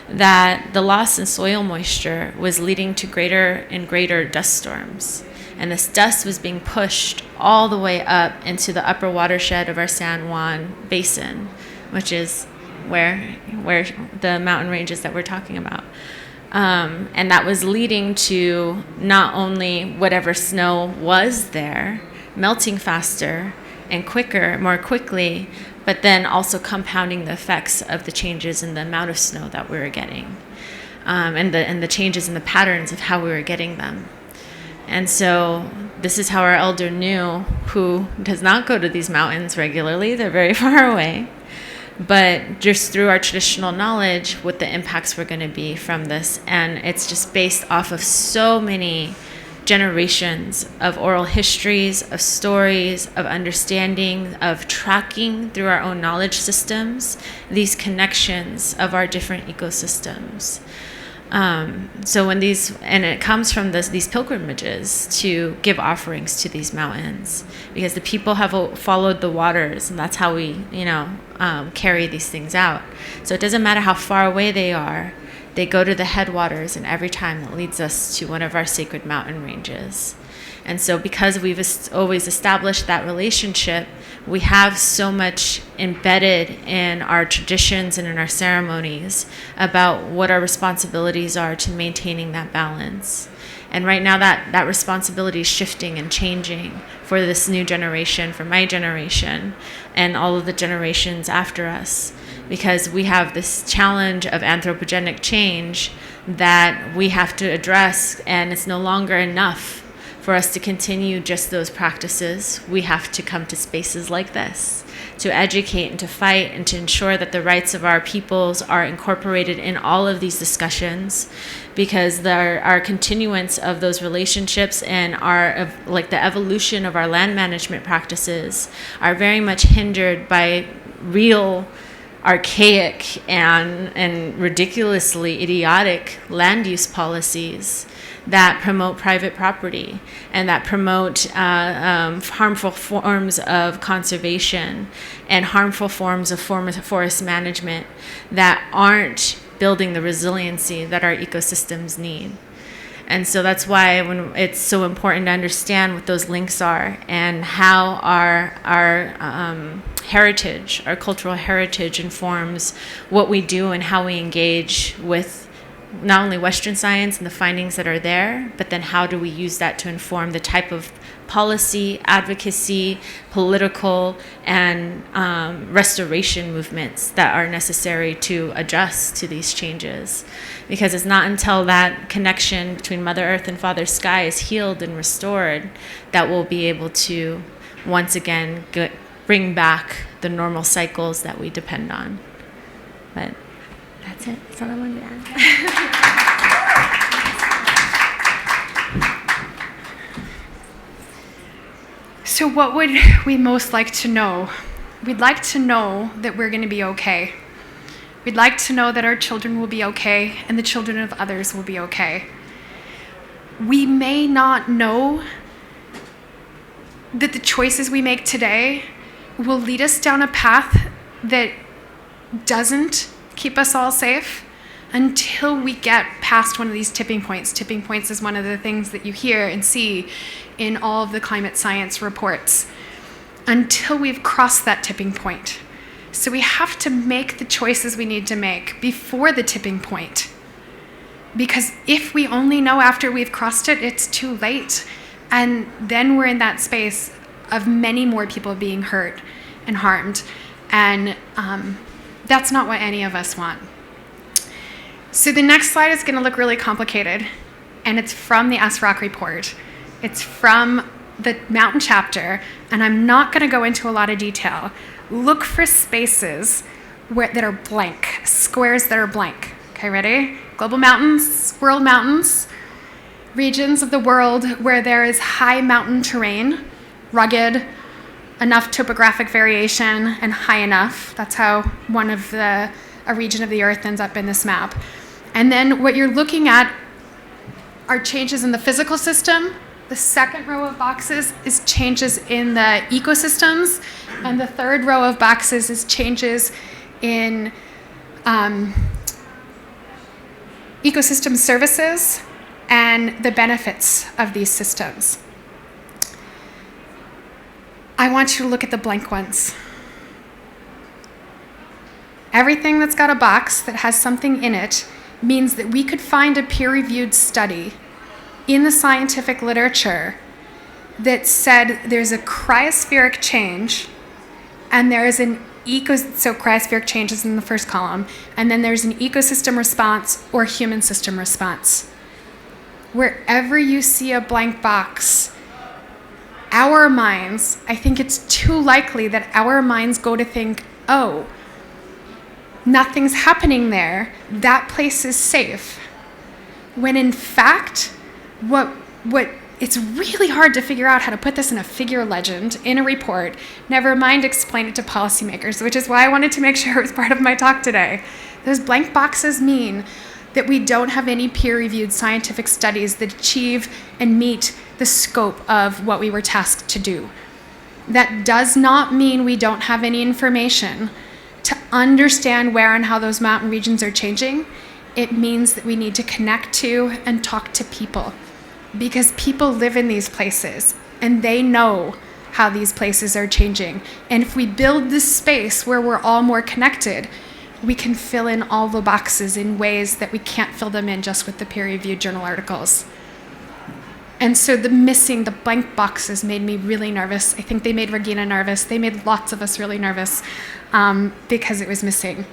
that the loss in soil moisture was leading to greater and greater dust storms. And this dust was being pushed all the way up into the upper watershed of our San Juan Basin, which is where the mountain ranges that we're talking about. And that was leading to not only whatever snow was there melting faster and more quickly, but then also compounding the effects of the changes in the amount of snow that we were getting, and the changes in the patterns of how we were getting them. And so this is how our elder knew, who does not go to these mountains regularly, they're very far away, but just through our traditional knowledge, what the impacts were going to be from this. And it's just based off of so many generations of oral histories, of stories, of understanding, of tracking through our own knowledge systems, these connections of our different ecosystems. So it comes from these pilgrimages to give offerings to these mountains, because the people have followed the waters, and that's how we, carry these things out. So it doesn't matter how far away they are, they go to the headwaters, and every time it leads us to one of our sacred mountain ranges. And so because we've always established that relationship, We have so much embedded in our traditions and in our ceremonies about what our responsibilities are to maintaining that balance. And right now that responsibility is shifting and changing for this new generation, for my generation, and all of the generations after us, because we have this challenge of anthropogenic change that we have to address, and it's no longer enough for us to continue just those practices. We have to come to spaces like this to educate and to fight and to ensure that the rights of our peoples are incorporated in all of these discussions, because our continuance of those relationships and the evolution of our land management practices are very much hindered by real archaic and ridiculously idiotic land use policies that promote private property and that promote harmful forms of conservation and harmful forms of forest management that aren't building the resiliency that our ecosystems need. And so that's why when it's so important to understand what those links are and how our heritage, our cultural heritage, informs what we do and how we engage with not only Western science and the findings that are there, but then how do we use that to inform the type of policy, advocacy, political, and restoration movements that are necessary to adjust to these changes. Because it's not until that connection between Mother Earth and Father Sky is healed and restored that we'll be able to once again bring back the normal cycles that we depend on. But that's it. That's all I wanted to add. So what would we most like to know? We'd like to know that we're going to be okay. We'd like to know that our children will be okay and the children of others will be okay. We may not know that the choices we make today will lead us down a path that doesn't keep us all safe until we get past one of these tipping points. Tipping points is one of the things that you hear and see in all of the climate science reports. Until we've crossed that tipping point. So we have to make the choices we need to make before the tipping point. Because if we only know after we've crossed it, it's too late. And then we're in that space of many more people being hurt and harmed. And that's not what any of us want. So the next slide is going to look really complicated. And it's from the SROC report. It's from the mountain chapter. And I'm not going to go into a lot of detail. Look for spaces that are blank, squares that are blank. Okay, ready? Global mountains, world mountains, regions of the world where there is high mountain terrain, rugged, enough topographic variation, and high enough. That's how a region of the Earth ends up in this map. And then what you're looking at are changes in the physical system. The second row of boxes is changes in the ecosystems, and the third row of boxes is changes in ecosystem services and the benefits of these systems. I want you to look at the blank ones. Everything that's got a box that has something in it means that we could find a peer-reviewed study in the scientific literature that said there's a cryospheric change and there is so cryospheric change is in the first column, and then there's an ecosystem response or human system response. Wherever you see a blank box, our minds, I think it's too likely that our minds go to think, oh, nothing's happening there, that place is safe. When in fact, what it's really hard to figure out how to put this in a figure legend, in a report, never mind explain it to policymakers, which is why I wanted to make sure it was part of my talk today. Those blank boxes mean that we don't have any peer-reviewed scientific studies that achieve and meet the scope of what we were tasked to do. That does not mean we don't have any information to understand where and how those mountain regions are changing. It means that we need to connect to and talk to people, because people live in these places and they know how these places are changing. And if we build this space where we're all more connected, we can fill in all the boxes in ways that we can't fill them in just with the peer-reviewed journal articles. And so the blank boxes made me really nervous. I think they made Regina nervous. They made lots of us really nervous because it was missing.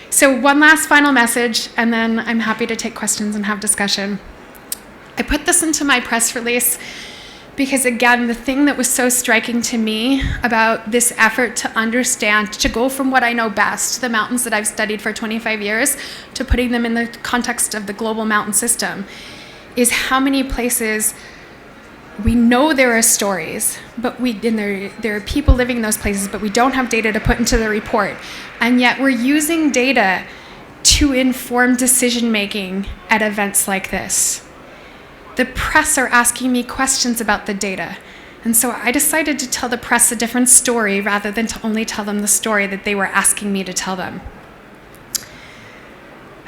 So one last final message, and then I'm happy to take questions and have discussion. I put this into my press release because, again, the thing that was so striking to me about this effort to understand, to go from what I know best, the mountains that I've studied for 25 years, to putting them in the context of the global mountain system, is how many places we know there are stories, but there are people living in those places, but we don't have data to put into the report. And yet we're using data to inform decision making at events like this. The press are asking me questions about the data. And so I decided to tell the press a different story rather than to only tell them the story that they were asking me to tell them.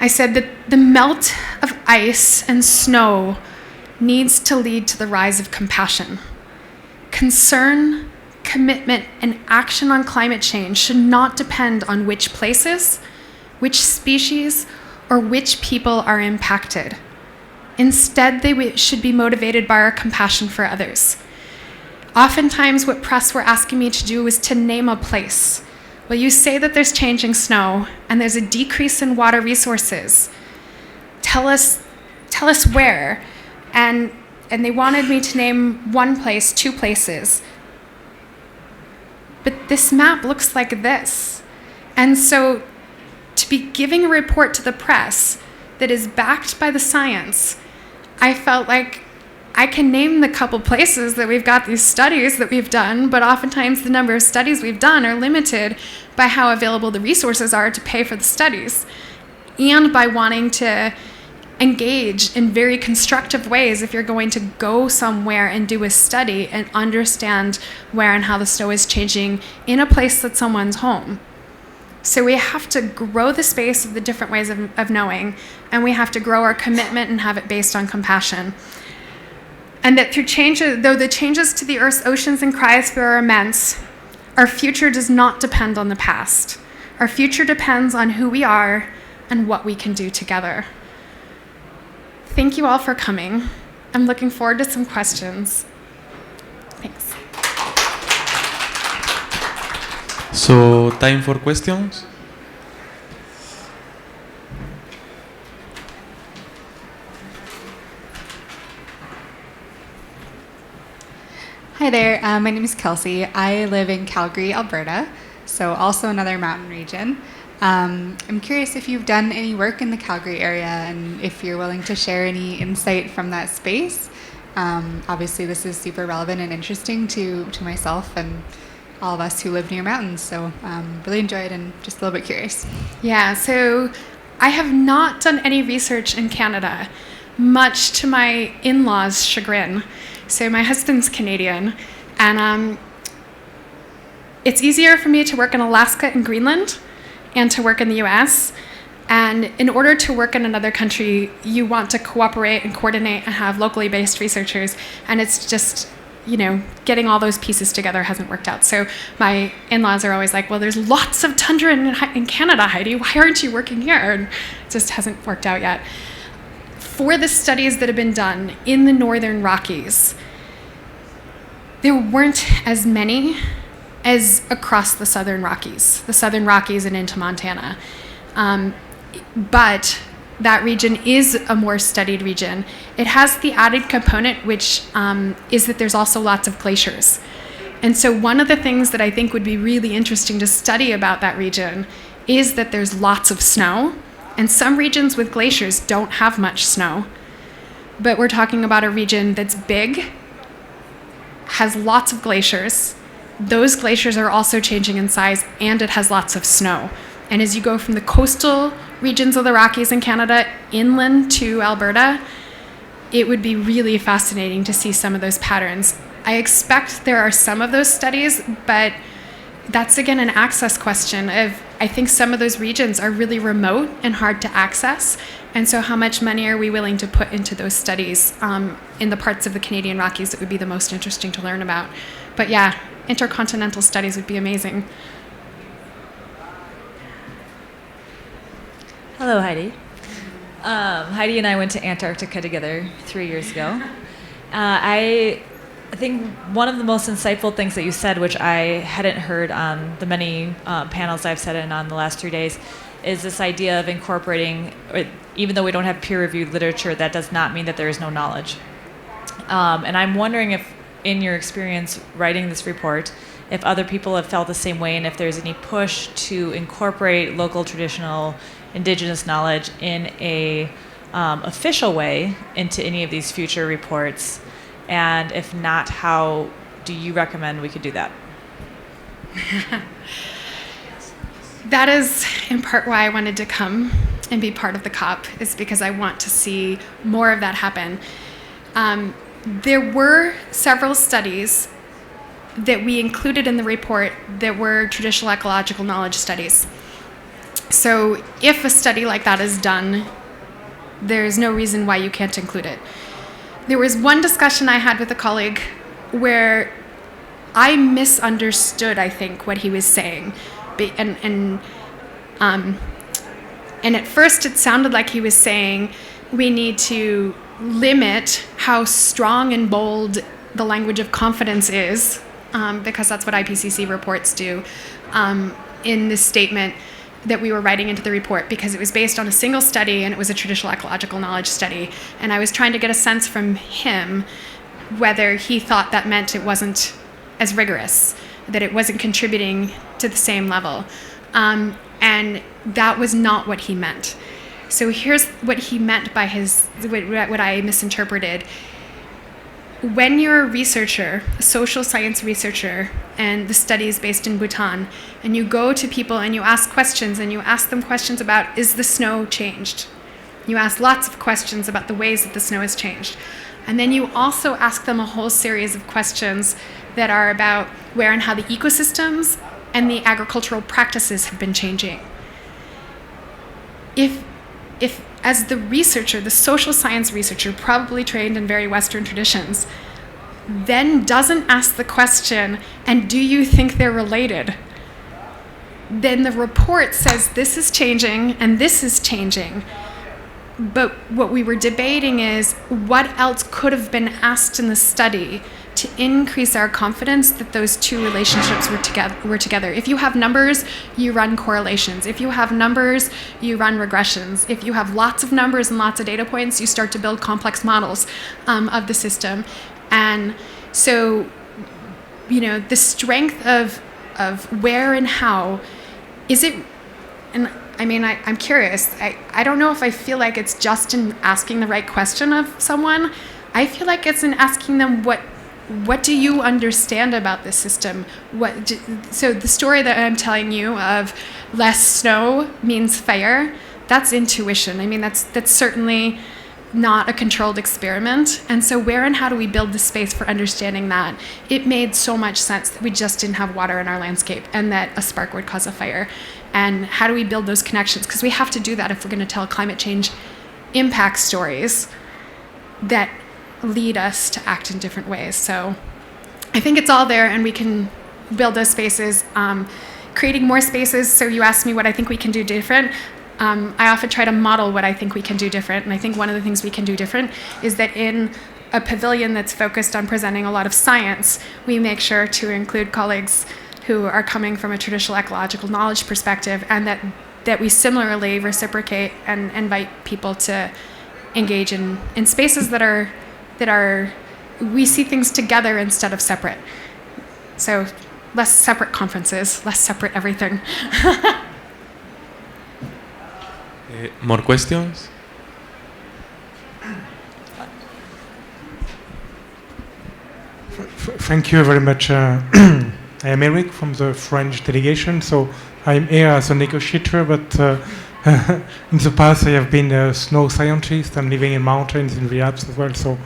I said that the melt of ice and snow needs to lead to the rise of compassion. Concern, commitment, and action on climate change should not depend on which places, which species, or which people are impacted. Instead, they should be motivated by our compassion for others. Oftentimes, what press were asking me to do was to name a place. Well, you say that there's changing snow and there's a decrease in water resources. Tell us where. And they wanted me to name one place, 2 places. But this map looks like this. And so to be giving a report to the press that is backed by the science, I felt like I can name the couple places that we've got these studies that we've done, but oftentimes the number of studies we've done are limited by how available the resources are to pay for the studies, and by wanting to engage in very constructive ways if you're going to go somewhere and do a study and understand where and how the snow is changing in a place that's someone's home. So we have to grow the space of the different ways of knowing, and we have to grow our commitment and have it based on compassion. And that through changes, though the changes to the Earth's oceans and cryosphere are immense, our future does not depend on the past. Our future depends on who we are and what we can do together. Thank you all for coming. I'm looking forward to some questions. Thanks. So, time for questions? Hi there, my name is Kelsey. I live in Calgary, Alberta, so also another mountain region. I'm curious if you've done any work in the Calgary area and if you're willing to share any insight from that space. Obviously, this is super relevant and interesting to myself and all of us who live near mountains, so really enjoyed and just a little bit curious. Yeah, so I have not done any research in Canada, much to my in-laws' chagrin. So my husband's Canadian, and it's easier for me to work in Alaska and Greenland and to work in the US. And in order to work in another country, you want to cooperate and coordinate and have locally based researchers. And it's just, getting all those pieces together hasn't worked out. So my in-laws are always like, well, there's lots of tundra in Canada, Heidi. Why aren't you working here? And it just hasn't worked out yet. For the studies that have been done in the Northern Rockies, there weren't as many as across the Southern Rockies and into Montana. But that region is a more studied region. It has the added component, which is that there's also lots of glaciers. And so one of the things that I think would be really interesting to study about that region is that there's lots of snow. And some regions with glaciers don't have much snow. But we're talking about a region that's big, has lots of glaciers. Those glaciers are also changing in size, and it has lots of snow. And as you go from the coastal regions of the Rockies in Canada inland to Alberta, it would be really fascinating to see some of those patterns. I expect there are some of those studies, but that's again an access question of, I think some of those regions are really remote and hard to access. And so how much money are we willing to put into those studies in the parts of the Canadian Rockies that would be the most interesting to learn about? But yeah, intercontinental studies would be amazing. Hello, Heidi. Heidi and I went to Antarctica together 3 years ago. I think one of the most insightful things that you said, which I hadn't heard on the many panels I've sat in on the last 3 days, is this idea of incorporating, even though we don't have peer-reviewed literature, that does not mean that there is no knowledge. And I'm wondering if, in your experience writing this report, if other people have felt the same way, and if there's any push to incorporate local traditional indigenous knowledge in a official way into any of these future reports, and if not, how do you recommend we could do that? That is in part why I wanted to come and be part of the COP, is because I want to see more of that happen. There were several studies that we included in the report that were traditional ecological knowledge studies. So if a study like that is done, there's no reason why you can't include it. There was one discussion I had with a colleague where I misunderstood, I think, what he was saying. And at first it sounded like he was saying we need to limit how strong and bold the language of confidence is, because that's what IPCC reports do, in this statement that we were writing into the report, because it was based on a single study and it was a traditional ecological knowledge study. And I was trying to get a sense from him whether he thought that meant it wasn't as rigorous, that it wasn't contributing to the same level. And that was not what he meant. So here's what he meant by what I misinterpreted. When you're a researcher, a social science researcher, and the study is based in Bhutan, and you go to people and you ask questions, and you ask them questions about, is the snow changed? You ask lots of questions about the ways that the snow has changed. And then you also ask them a whole series of questions that are about where and how the ecosystems and the agricultural practices have been changing. If as the researcher, the social science researcher, probably trained in very Western traditions, then doesn't ask the question, and do you think they're related? Then the report says this is changing and this is changing. But what we were debating is what else could have been asked in the study to increase our confidence that those two relationships were together. If you have numbers, you run correlations. If you have numbers, you run regressions. If you have lots of numbers and lots of data points, you start to build complex models of the system. And so, the strength of where and how, is it, and I mean, I'm curious. I don't know if I feel like it's just in asking the right question of someone. I feel like it's in asking them what do you understand about this system? So the story that I'm telling you of less snow means fire, that's intuition. I mean, that's certainly not a controlled experiment. And so where and how do we build the space for understanding that? It made so much sense that we just didn't have water in our landscape and that a spark would cause a fire. And how do we build those connections? Because we have to do that if we're going to tell climate change impact stories that lead us to act in different ways. So I think it's all there, and we can build those spaces. Creating more spaces, so you asked me what I think we can do different. I often try to model what I think we can do different, and I think one of the things we can do different is that in a pavilion that's focused on presenting a lot of science, we make sure to include colleagues who are coming from a traditional ecological knowledge perspective, and that we similarly reciprocate and invite people to engage in spaces that are we see things together instead of separate. So less separate conferences, less separate everything. More questions? Thank you very much. I am Eric from the French delegation. So I'm here as a negotiator, but in the past I have been a snow scientist. I'm living in mountains in the Alps as well. So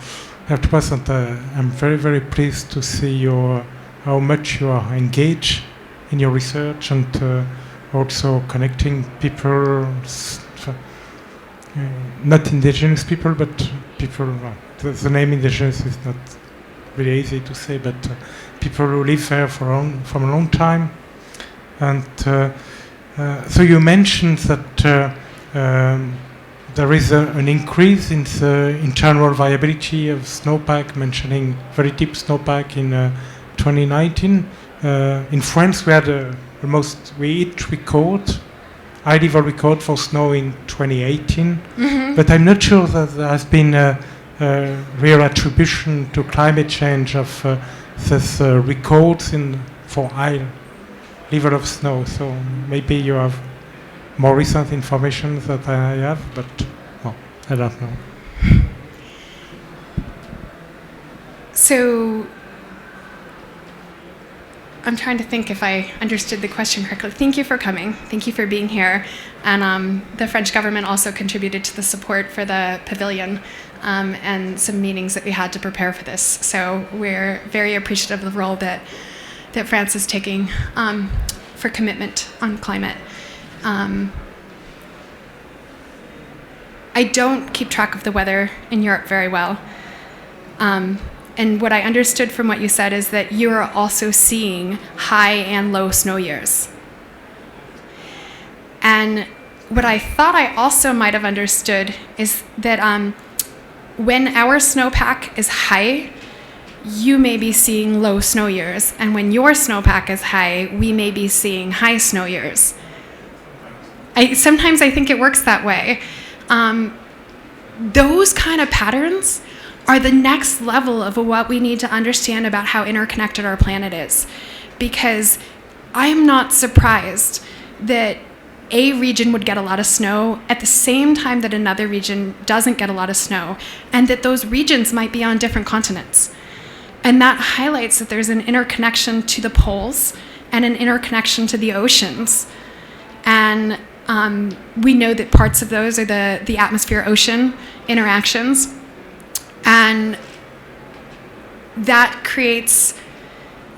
I have to pass on. I'm very, very pleased to see how much you are engaged in your research, and also connecting people, not indigenous people, but people. The name indigenous is not really easy to say, but people who live there from a long time. And so you mentioned that there is an increase in the internal viability of snowpack, mentioning very deep snowpack in 2019. In France, we had we each record, high level record for snow in 2018, but I'm not sure that there has been a real attribution to climate change of these records for high level of snow. So maybe you have more recent information that I have, but well, I don't know. So I'm trying to think if I understood the question correctly. Thank you for coming. Thank you for being here. And the French government also contributed to the support for the pavilion and some meetings that we had to prepare for this. So we're very appreciative of the role that France is taking for commitment on climate. I don't keep track of the weather in Europe very well. And what I understood from what you said is that you are also seeing high and low snow years. And what I thought I also might have understood is that when our snowpack is high, you may be seeing low snow years. And when your snowpack is high, we may be seeing high snow years. Sometimes I think it works that way. Those kind of patterns are the next level of what we need to understand about how interconnected our planet is. Because I'm not surprised that a region would get a lot of snow at the same time that another region doesn't get a lot of snow, and that those regions might be on different continents. And that highlights that there's an interconnection to the poles and an interconnection to the oceans. And we know that parts of those are the atmosphere-ocean interactions. And that creates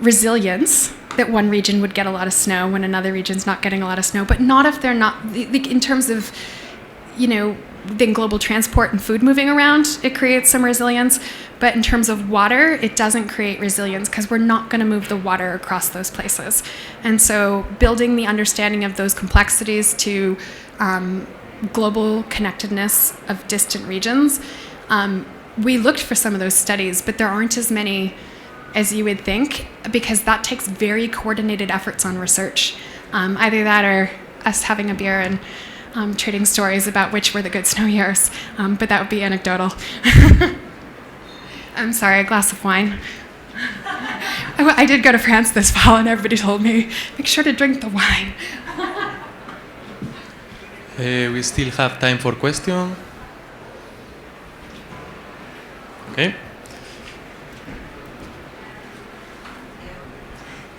resilience, that one region would get a lot of snow when another region's not getting a lot of snow, but not if they're not, in terms of, then global transport and food moving around, it creates some resilience. But in terms of water, it doesn't create resilience because we're not going to move the water across those places. And so building the understanding of those complexities to global connectedness of distant regions, we looked for some of those studies, but there aren't as many as you would think, because that takes very coordinated efforts on research. Either that or us having a beer and trading stories about which were the good snow years, but that would be anecdotal. I'm sorry, a glass of wine. I did go to France this fall and everybody told me, make sure to drink the wine. We still have time for questions. Okay.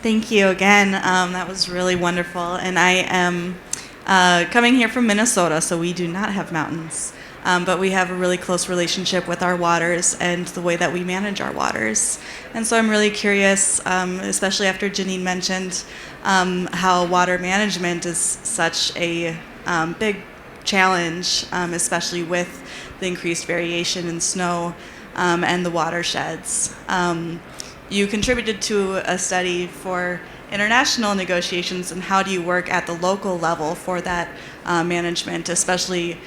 Thank you again. That was really wonderful. And I am coming here from Minnesota, so we do not have mountains. But we have a really close relationship with our waters and the way that we manage our waters. And so I'm really curious, especially after Janine mentioned how water management is such a big challenge, especially with the increased variation in snow and the watersheds. You contributed to a study for international negotiations, and how do you work at the local level for that management, especially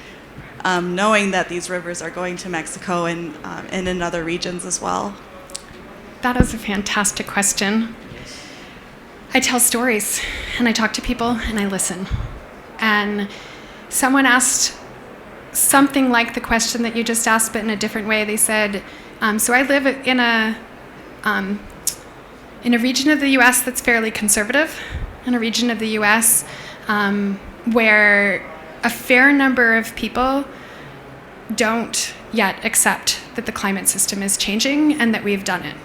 knowing that these rivers are going to Mexico and in other regions as well? That is a fantastic question. I tell stories, and I talk to people, and I listen. And someone asked something like the question that you just asked, but in a different way. They said, so I live in a region of the U.S. that's fairly conservative, in a region of the U.S. Where a fair number of people don't yet accept that the climate system is changing and that we've done it.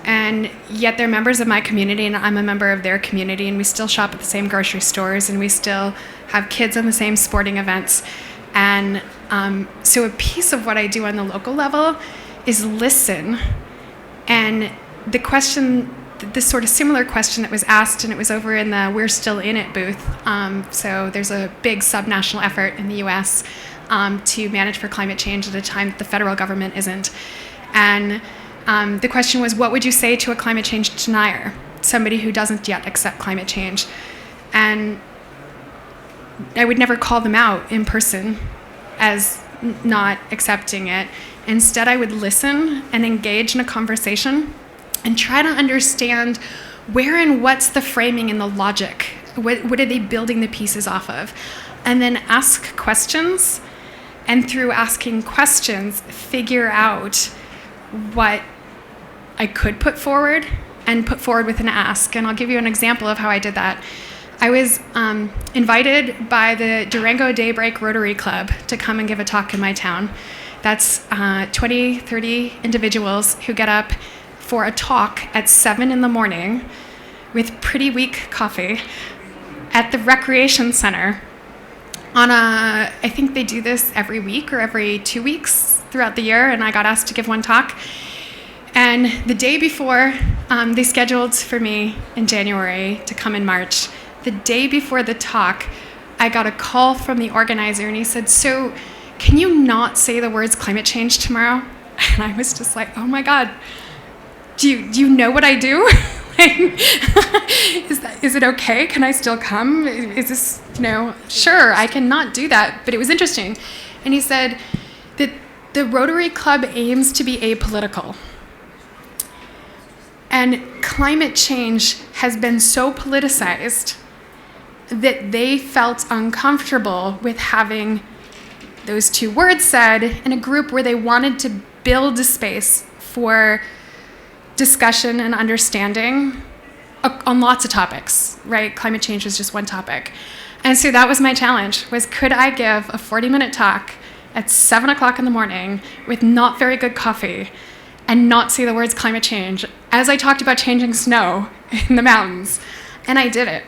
And yet they're members of my community, and I'm a member of their community, and we still shop at the same grocery stores, and we still have kids on the same sporting events. And so a piece of what I do on the local level is listen. And the question this sort of similar question that was asked, and it was over in the We're Still In It booth. So there's a big subnational effort in the US to manage for climate change at a time that the federal government isn't. And the question was, what would you say to a climate change denier, somebody who doesn't yet accept climate change? And I would never call them out in person as not accepting it. Instead, I would listen and engage in a conversation and try to understand where and what's the framing and the logic. What are they building the pieces off of? And then ask questions, and through asking questions, figure out what I could put forward and put forward with an ask. And I'll give you an example of how I did that. I was invited by the Durango Daybreak Rotary Club to come and give a talk in my town. That's 20, 30 individuals who get up for a talk at 7 in the morning with pretty weak coffee at the recreation center on I think they do this every week or every 2 weeks throughout the year, and I got asked to give one talk. And the day before, they scheduled for me in January to come in March. The day before the talk, I got a call from the organizer, and he said, "So, can you not say the words climate change tomorrow?" And I was just like, "Oh my God, do you know what I do? Is it okay? Can I still come? Is this, sure, I cannot do that." But it was interesting. And he said that the Rotary Club aims to be apolitical. And climate change has been so politicized that they felt uncomfortable with having those two words said in a group where they wanted to build a space for discussion and understanding on lots of topics, right? Climate change is just one topic. And so that was my challenge, was could I give a 40-minute talk at 7 o'clock in the morning with not very good coffee and not say the words climate change as I talked about changing snow in the mountains? And I did it.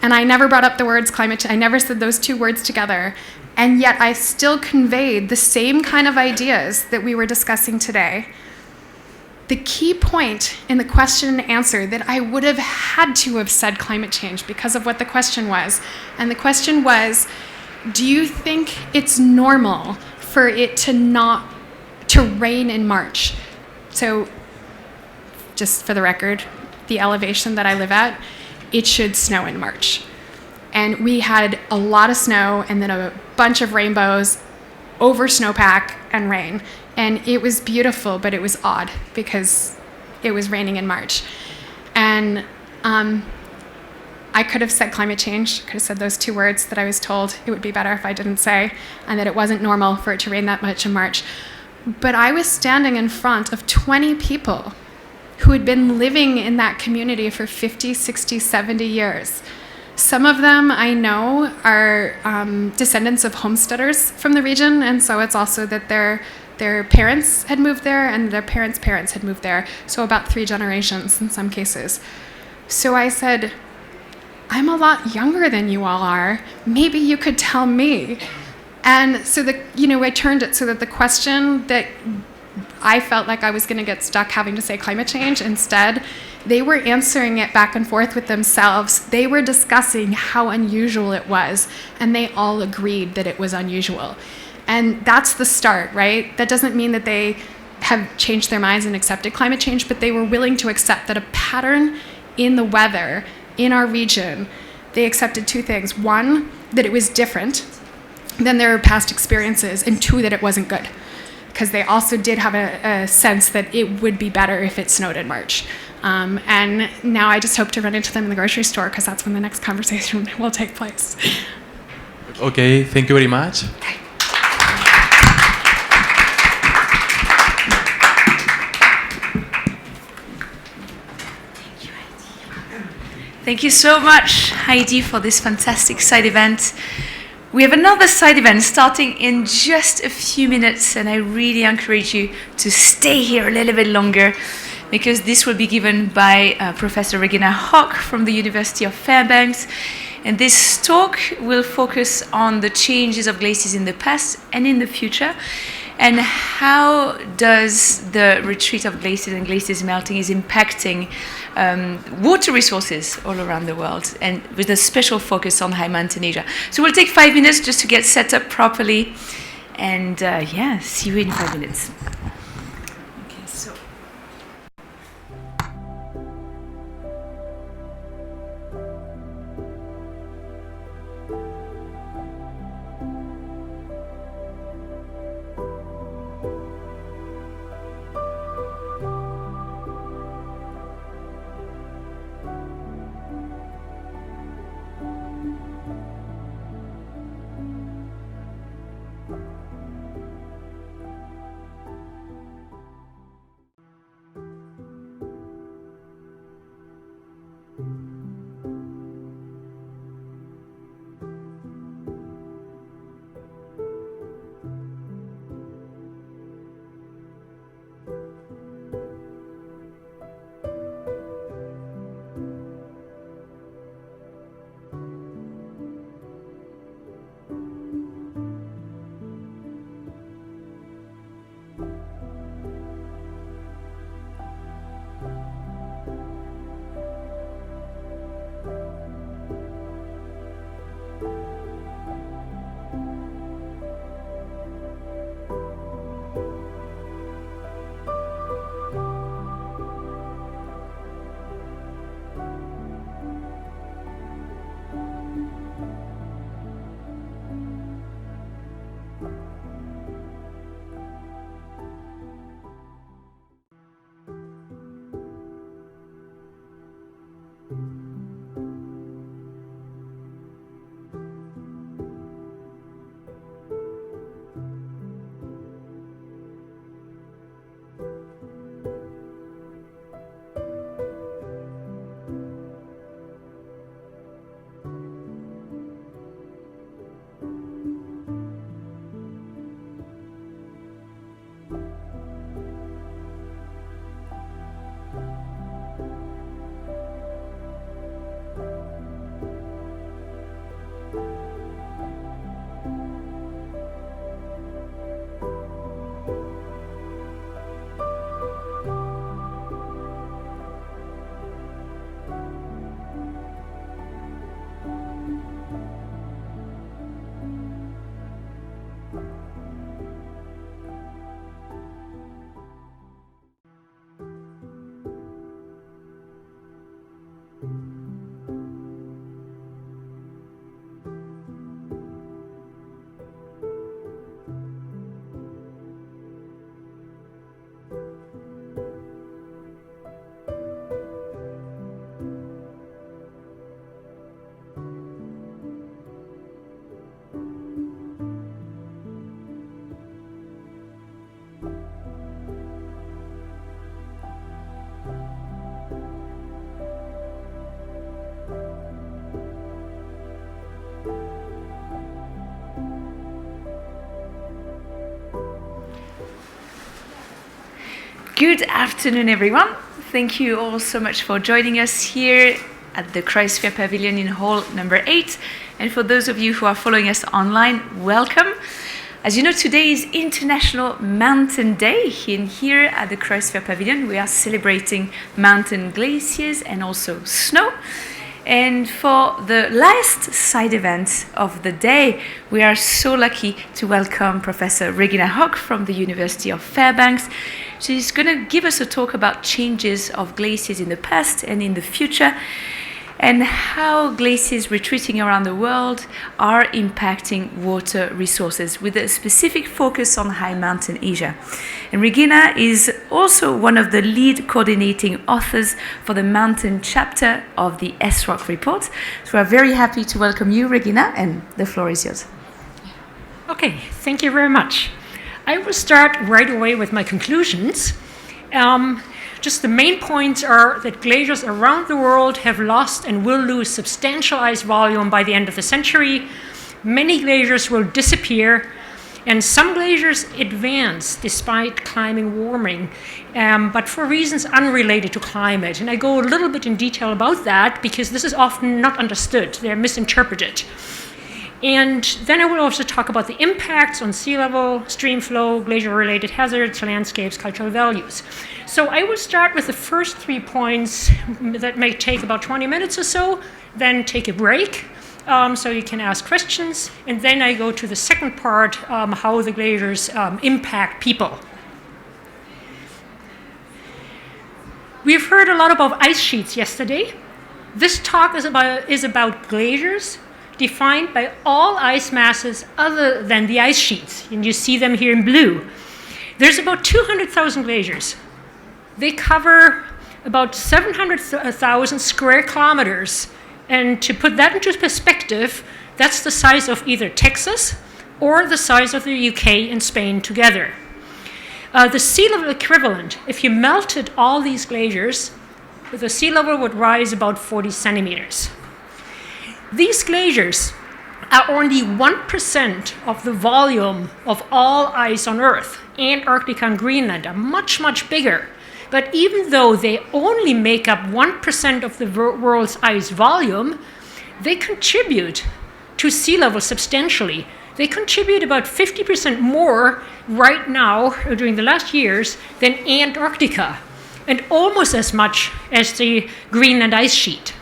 And I never brought up the words climate change. I never said those two words together. And yet I still conveyed the same kind of ideas that we were discussing today. The key point in the question and answer that I would have had to have said climate change because of what the question was. And the question was, do you think it's normal for it to rain in March? So just for the record, the elevation that I live at, it should snow in March. And we had a lot of snow and then a bunch of rainbows over snowpack and rain. And it was beautiful, but it was odd because it was raining in March. And I could have said climate change, could have said those two words that I was told it would be better if I didn't say, and that it wasn't normal for it to rain that much in March. But I was standing in front of 20 people who had been living in that community for 50, 60, 70 years. Some of them I know are descendants of homesteaders from the region, and so it's also that their parents had moved there and their parents' parents had moved there, so about 3 generations in some cases. So I said, I'm a lot younger than you all are. Maybe you could tell me. And so I turned it so that the question that I felt like I was going to get stuck having to say climate change, instead, they were answering it back and forth with themselves. They were discussing how unusual it was, and they all agreed that it was unusual. And that's the start, right? That doesn't mean that they have changed their minds and accepted climate change, but they were willing to accept that a pattern in the weather in our region, they accepted 2 things. 1, that it was different than their past experiences, and 2, that it wasn't good. Because they also did have a sense that it would be better if it snowed in March. And now I just hope to run into them in the grocery store, because that's when the next conversation will take place. Okay, thank you very much. Thank you so much, Heidi, for this fantastic side event. We have another side event starting in just a few minutes, and I really encourage you to stay here a little bit longer, because this will be given by Professor Regina Hock from the University of Fairbanks. And this talk will focus on the changes of glaciers in the past and in the future, and how does the retreat of glaciers and glaciers melting is impacting water resources all around the world, and with a special focus on high mountain Asia. So we'll take 5 minutes just to get set up properly, and see you in 5 minutes. Okay, so. Good afternoon, everyone. Thank you all so much for joining us here at the Cryosphere Pavilion in Hall number 8. And for those of you who are following us online, welcome. As you know, today is International Mountain Day. Here at the Cryosphere Pavilion, we are celebrating mountain glaciers and also snow. And for the last side event of the day, we are so lucky to welcome Professor Regina Hock from the University of Fairbanks. She's going to give us a talk about changes of glaciers in the past and in the future, and how glaciers retreating around the world are impacting water resources, with a specific focus on high mountain Asia. And Regina is also one of the lead coordinating authors for the mountain chapter of the SROC report. So we're very happy to welcome you, Regina, and the floor is yours. Okay, thank you very much. I will start right away with my conclusions. Just the main points are that glaciers around the world have lost and will lose substantial ice volume by the end of the century. Many glaciers will disappear, and some glaciers advance despite climate warming, but for reasons unrelated to climate. And I go a little bit in detail about that because this is often not understood. They're misinterpreted. And then I will also talk about the impacts on sea level, stream flow, glacier-related hazards, landscapes, cultural values. So I will start with the first 3 points that may take about 20 minutes or so, then take a break so you can ask questions, and then I go to the second part, how the glaciers impact people. We've heard a lot about ice sheets yesterday. This talk is about glaciers defined by all ice masses other than the ice sheets, and you see them here in blue. There's about 200,000 glaciers. They cover about 700,000 square kilometers, and to put that into perspective, that's the size of either Texas or the size of the UK and Spain together. The sea level equivalent, if you melted all these glaciers, the sea level would rise about 40 centimeters. These glaciers are only 1% of the volume of all ice on Earth. Antarctica and Greenland are much, much bigger. But even though they only make up 1% of the world's ice volume, they contribute to sea level substantially. They contribute about 50% more right now, during the last years, than Antarctica, and almost as much as the Greenland ice sheet.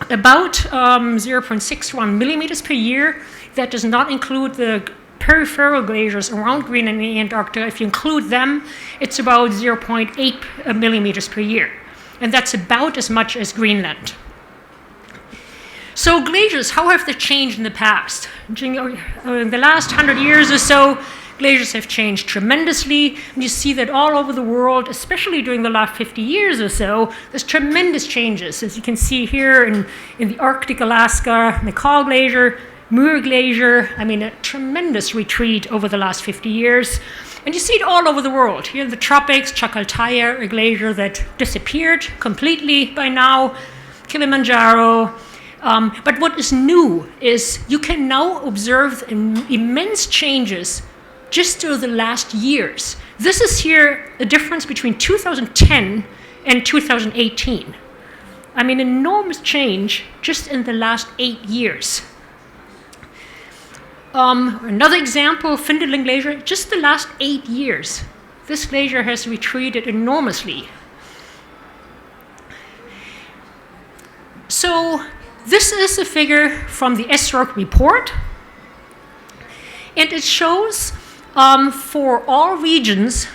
About 0.61 millimeters per year. That does not include the peripheral glaciers around Greenland and Antarctica. If you include them, it's about 0.8 millimeters per year. And that's about as much as Greenland. So glaciers, how have they changed in the past? In the last 100 years or so, glaciers have changed tremendously. And you see that all over the world, especially during the last 50 years or so, there's tremendous changes. As you can see here in the Arctic, Alaska, Michal Glacier, Muir Glacier, I mean, a tremendous retreat over the last 50 years. And you see it all over the world. Here in the tropics, Chakotaya, a glacier that disappeared completely by now, Kilimanjaro. But what is new is you can now observe immense changes just through the last years. This is here a difference between 2010 and 2018. I mean, enormous change just in the last 8 years. Another example, Finderling Glacier, just the last 8 years. This glacier has retreated enormously. So this is a figure from the SROC report, and it shows for all regions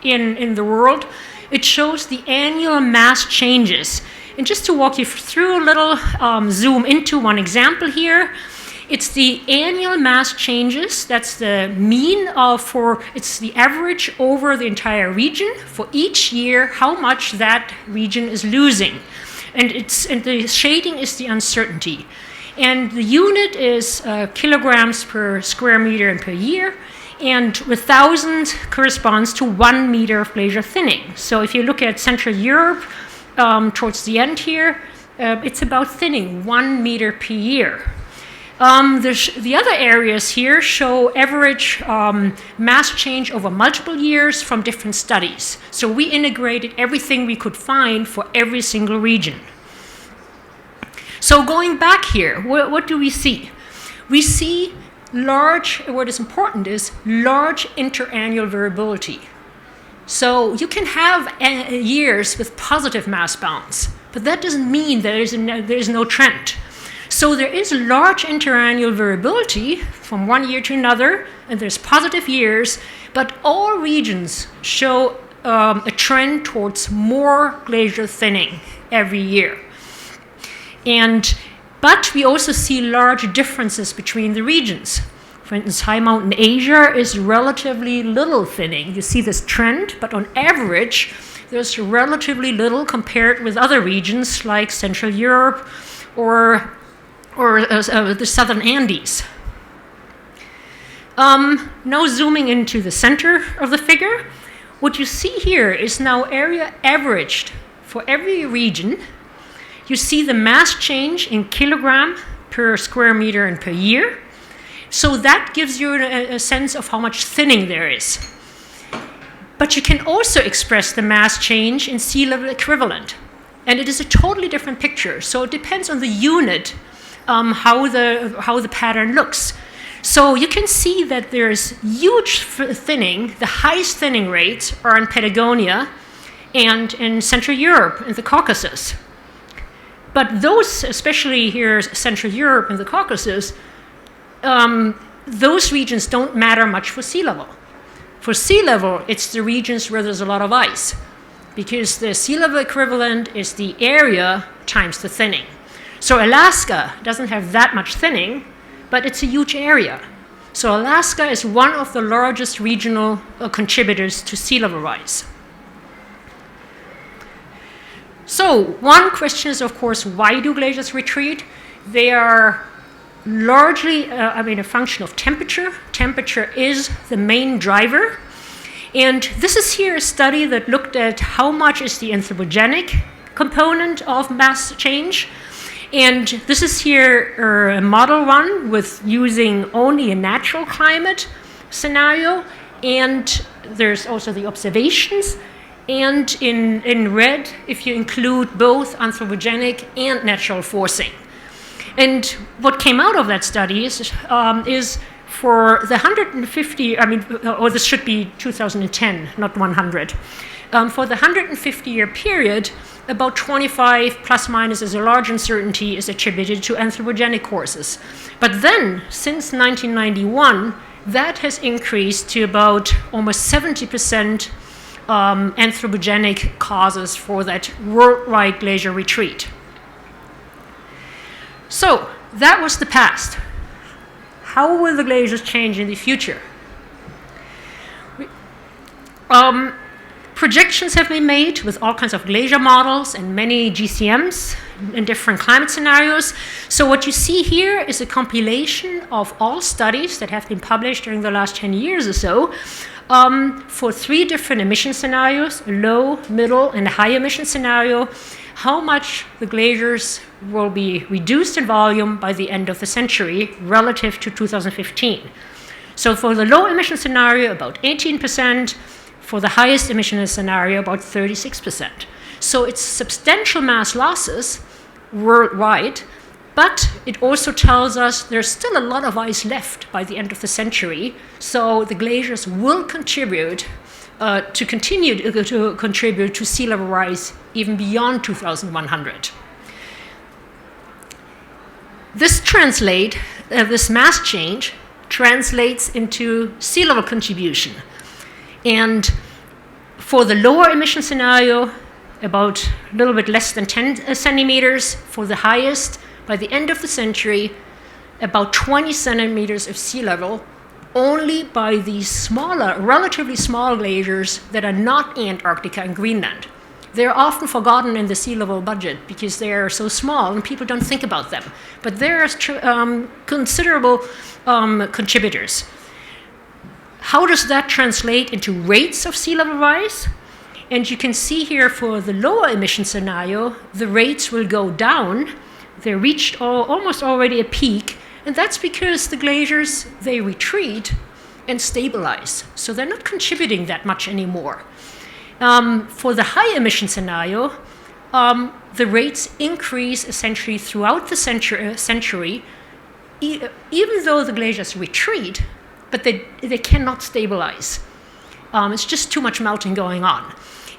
in the world, it shows the annual mass changes. And just to walk you through a little, zoom into one example here. It's the annual mass changes. That's the mean it's the average over the entire region for each year, how much that region is losing. And the shading is the uncertainty. And the unit is kilograms per square meter and per year. And 1,000 corresponds to 1 meter of glacier thinning. So if you look at Central Europe, towards the end here, it's about thinning 1 meter per year. The other areas here show average mass change over multiple years from different studies. So we integrated everything we could find for every single region. So going back here, what do we see? We see what is important is large interannual variability. So you can have years with positive mass bounce, but that doesn't mean there is no trend. So there is large interannual variability from one year to another, and there's positive years, but all regions show a trend towards more glacier thinning every year. But we also see large differences between the regions. For instance, high mountain Asia is relatively little thinning. You see this trend, but on average, there's relatively little compared with other regions like Central Europe or the southern Andes. Now zooming into the center of the figure, what you see here is now area averaged for every region. You see the mass change in kilogram per square meter and per year. So that gives you a sense of how much thinning there is. But you can also express the mass change in sea level equivalent. And it is a totally different picture. So it depends on the unit how the pattern looks. So you can see that there's huge thinning. The highest thinning rates are in Patagonia and in Central Europe and the Caucasus. But those, especially here, Central Europe and the Caucasus, those regions don't matter much for sea level. For sea level, it's the regions where there's a lot of ice, because the sea level equivalent is the area times the thinning. So Alaska doesn't have that much thinning, but it's a huge area. So Alaska is one of the largest regional contributors to sea level rise. So one question is, of course, why do glaciers retreat? They are largely a function of temperature. Temperature is the main driver. And this is here a study that looked at how much is the anthropogenic component of mass change. And this is here a model one with using only a natural climate scenario. And there's also the observations. And in red, if you include both anthropogenic and natural forcing. And what came out of that study is for the 150, or this should be 2010, not 100. For the 150-year period, about 25 plus minus as a large uncertainty is attributed to anthropogenic causes. But then, since 1991, that has increased to about almost 70% anthropogenic causes for that worldwide glacier retreat. So, that was the past. How will the glaciers change in the future? Projections have been made with all kinds of glacier models and many GCMs in different climate scenarios. So what you see here is a compilation of all studies that have been published during the last 10 years or so for 3 different emission scenarios, a low, middle, and a high emission scenario, how much the glaciers will be reduced in volume by the end of the century relative to 2015. So for the low emission scenario, about 18%. For the highest emission scenario, about 36%. So it's substantial mass losses worldwide, but it also tells us there's still a lot of ice left by the end of the century. So the glaciers will continue to contribute to sea level rise even beyond 2100. This mass change translates into sea level contribution. And for the lower emission scenario, about a little bit less than 10 centimeters. For the highest, by the end of the century, about 20 centimeters of sea level, only by these smaller, relatively small glaciers that are not Antarctica and Greenland. They're often forgotten in the sea level budget because they're so small and people don't think about them. But they're considerable contributors. How does that translate into rates of sea level rise? And you can see here for the lower emission scenario, the rates will go down. They reached almost already a peak, and that's because the glaciers, they retreat and stabilize. So they're not contributing that much anymore. For the high emission scenario, the rates increase essentially throughout the century, even though the glaciers retreat, but they cannot stabilize. It's just too much melting going on.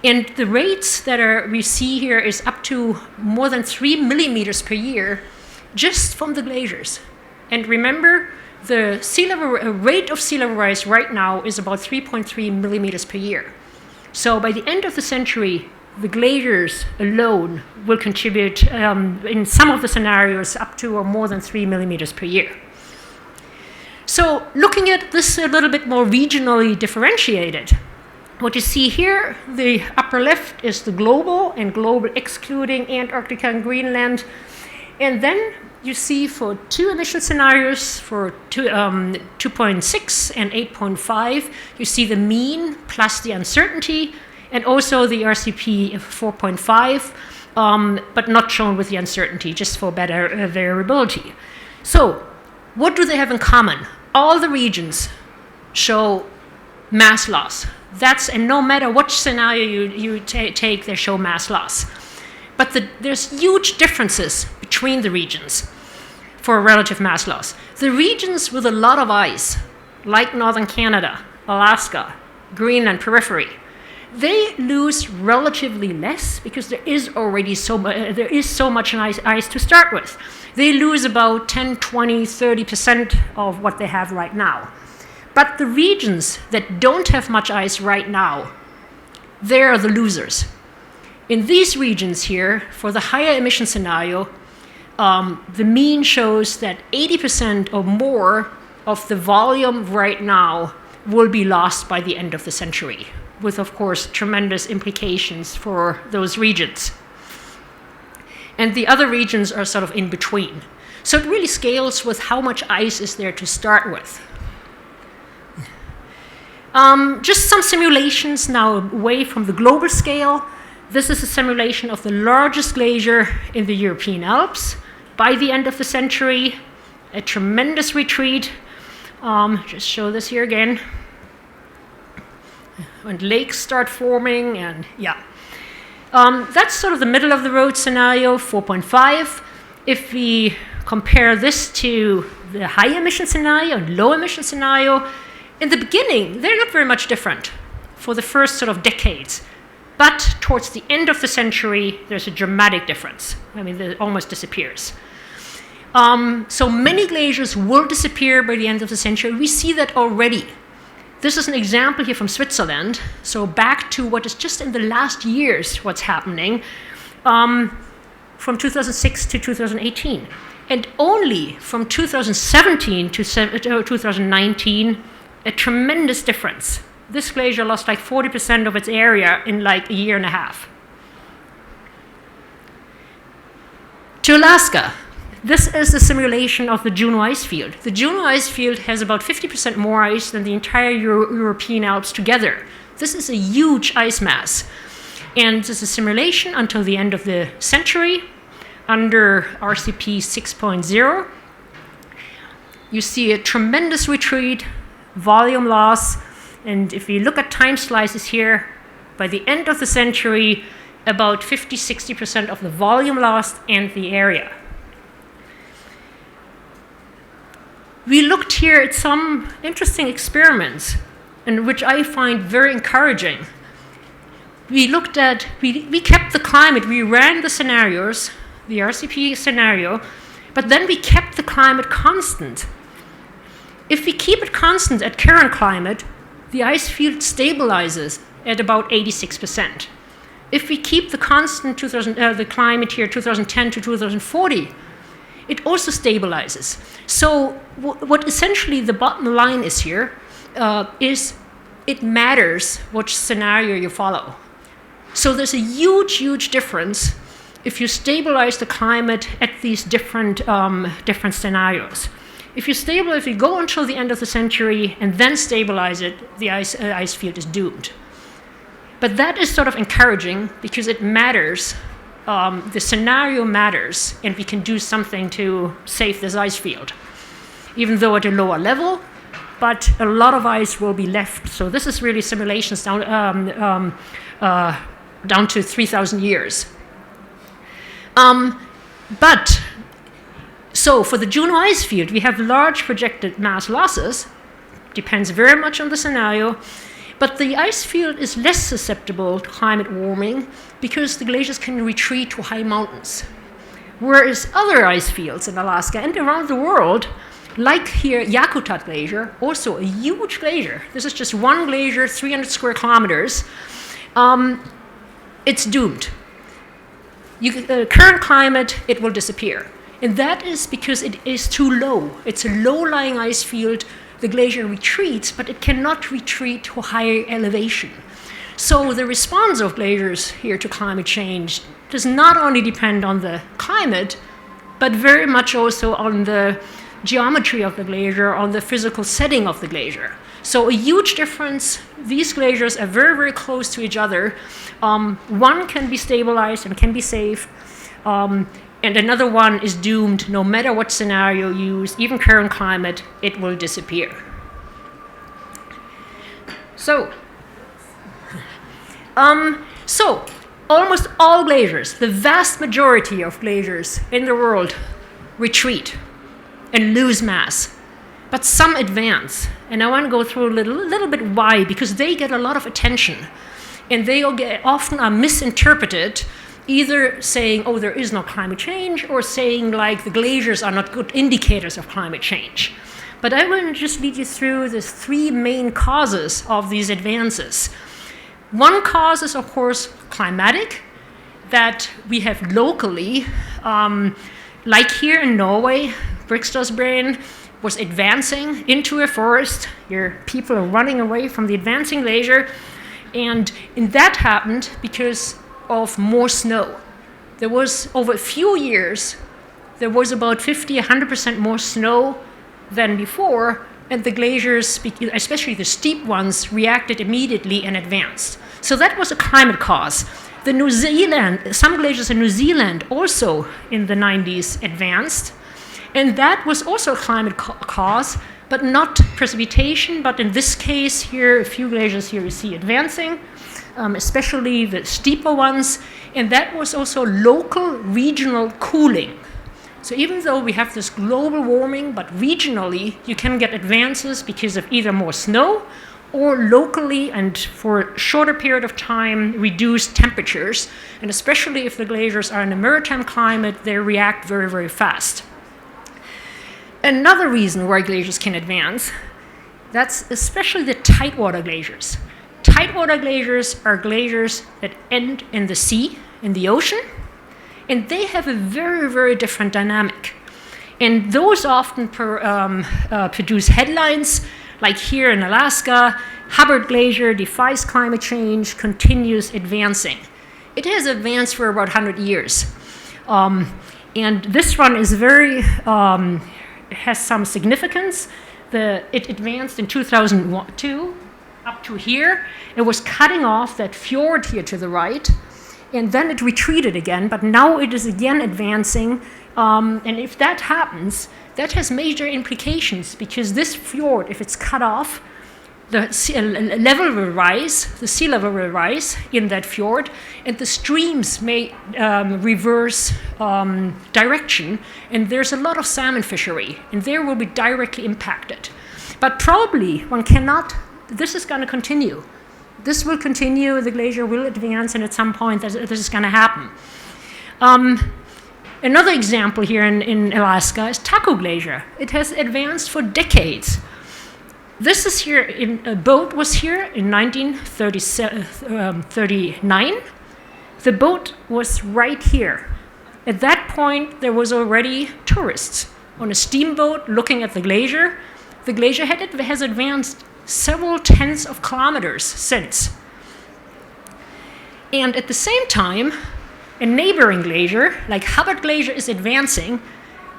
And the rates that we see here is up to more than 3 millimeters per year just from the glaciers. And remember, the rate of sea level rise right now is about 3.3 millimeters per year. So by the end of the century, the glaciers alone will contribute, in some of the scenarios, up to or more than 3 millimeters per year. So looking at this a little bit more regionally differentiated, what you see here, the upper left is the global, and global excluding Antarctica and Greenland. And then you see for 2 emission scenarios, for 2.6 and 8.5, you see the mean plus the uncertainty, and also the RCP 4.5, but not shown with the uncertainty, just for better variability. So what do they have in common? All the regions show mass loss. And no matter which scenario you take, they show mass loss. But there's huge differences between the regions. for relative mass loss. The regions with a lot of ice, like northern Canada, Alaska, Greenland periphery, they lose relatively less because there is already so much ice to start with. They lose about 10, 20, 30% of what they have right now. But the regions that don't have much ice right now, they are the losers. In these regions here, for the higher emission scenario, the mean shows that 80% or more of the volume right now will be lost by the end of the century, with, of course, tremendous implications for those regions. And the other regions are sort of in between. So it really scales with how much ice is there to start with. Just some simulations now away from the global scale. This is a simulation of the largest glacier in the European Alps by the end of the century. A tremendous retreat. Just show this here again. When lakes start forming, and yeah. That's sort of the middle of the road scenario, 4.5. If we compare this to the high emission scenario and low emission scenario, in the beginning, they're not very much different for the first sort of decades. But towards the end of the century, there's a dramatic difference. I mean, it almost disappears. So many glaciers will disappear by the end of the century. We see that already. This is an example here from Switzerland. So back to what is just in the last years what's happening, from 2006 to 2018. And only from 2017 to 2019, a tremendous difference. This glacier lost like 40% of its area in like a year and a half. To Alaska. This is a simulation of the Juneau ice field. The Juneau ice field has about 50% more ice than the entire European Alps together. This is a huge ice mass. And this is a simulation until the end of the century under RCP 6.0. You see a tremendous retreat, volume loss, and if you look at time slices here, by the end of the century, about 50-60% of the volume lost and the area. We looked here at some interesting experiments, and which I find very encouraging. We looked at, we kept the climate, we ran the scenarios, the RCP scenario, but then we kept the climate constant. If we keep it constant at current climate, the ice field stabilizes at about 86%. If we keep the constant the climate here 2010 to 2040, it also stabilizes. So what essentially the bottom line is here is it matters which scenario you follow. So there's a huge, huge difference if you stabilize the climate at these different scenarios. If you go until the end of the century and then stabilize it, the ice field is doomed. But that is sort of encouraging because it matters. The scenario matters, and we can do something to save this ice field, even though at a lower level, but a lot of ice will be left. So this is really simulations down to 3,000 years. So for the Juneau ice field, we have large projected mass losses. Depends very much on the scenario. But the ice field is less susceptible to climate warming because the glaciers can retreat to high mountains. Whereas other ice fields in Alaska and around the world, like here Yakutat Glacier, also a huge glacier. This is just one glacier, 300 square kilometers. It's doomed. Current climate, it will disappear. And that is because it is too low. It's a low-lying ice field. The glacier retreats, but it cannot retreat to higher elevation. So the response of glaciers here to climate change does not only depend on the climate, but very much also on the geometry of the glacier, on the physical setting of the glacier. So a huge difference. These glaciers are very, very close to each other. One can be stabilized and can be safe. And another one is doomed. No matter what scenario you use, even current climate, it will disappear. So almost all glaciers, the vast majority of glaciers in the world, retreat. and lose mass. But some advance. And I want to go through a little bit why, because they get a lot of attention. And they often are misinterpreted, either saying, oh, there is no climate change, or saying like the glaciers are not good indicators of climate change. But I want to just lead you through the three main causes of these advances. One cause is, of course, climatic, that we have locally, like here in Norway, Briksdalsbreen was advancing into a forest. Here, people are running away from the advancing glacier. And that happened because of more snow. There was, over a few years, there was about 100% more snow than before, and the glaciers, especially the steep ones, reacted immediately and advanced. So that was a climate cause. Some glaciers in New Zealand also in the 90s advanced, and that was also a climate cause, but not precipitation, but in this case here, a few glaciers here you see advancing, especially the steeper ones, and that was also local regional cooling. So even though we have this global warming, but regionally you can get advances because of either more snow or locally and for a shorter period of time reduced temperatures. And especially if the glaciers are in a maritime climate, they react very, very fast. Another reason why glaciers can advance, that's especially the tidewater glaciers. Tidewater glaciers are glaciers that end in the sea, in the ocean, and they have a very, very different dynamic. And those often produce headlines, like here in Alaska, Hubbard Glacier defies climate change, continues advancing. It has advanced for about 100 years. And this one is has some significance. It advanced in 2002 up to here. It was cutting off that fjord here to the right, and then it retreated again, but now it is again advancing. And if that happens, that has major implications, because this fjord, if it's cut off, the sea level will rise in that fjord, and the streams may reverse direction, and there's a lot of salmon fishery, and they will be directly impacted. But probably this is going to continue. This will continue, the glacier will advance, and at some point this is going to happen. Another example here in Alaska is Taku Glacier. It has advanced for decades. This is here, a boat was here in 1939. The boat was right here. At that point, there was already tourists on a steamboat looking at the glacier. The glacier has advanced several tens of kilometers since. And at the same time, a neighboring glacier, like Hubbard Glacier, is advancing.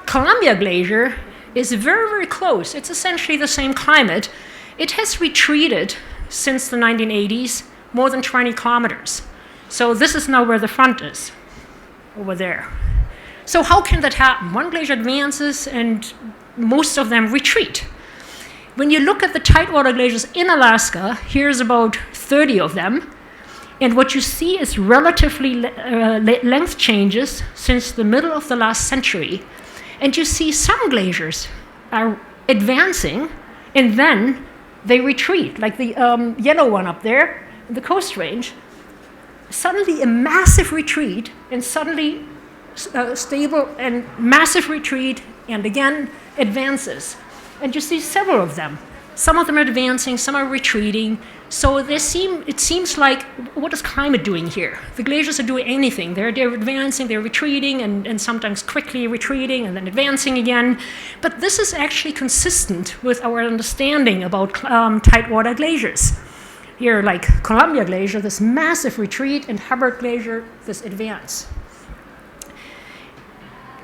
Columbia Glacier is very, very close. It's essentially the same climate. It has retreated since the 1980s more than 20 kilometers. So this is now where the front is, over there. So how can that happen? One glacier advances and most of them retreat. When you look at the tidewater glaciers in Alaska, here's about 30 of them. And what you see is relatively length changes since the middle of the last century. And you see some glaciers are advancing and then they retreat, like the yellow one up there, the Coast Range. Suddenly a massive retreat, and suddenly stable and massive retreat, and again advances. And you see several of them. Some of them are advancing, some are retreating. So it seems like, what is climate doing here? The glaciers are doing anything. They're advancing, they're retreating, and sometimes quickly retreating and then advancing again. But this is actually consistent with our understanding about tidewater glaciers. Here, like Columbia Glacier, this massive retreat, and Hubbard Glacier, this advance.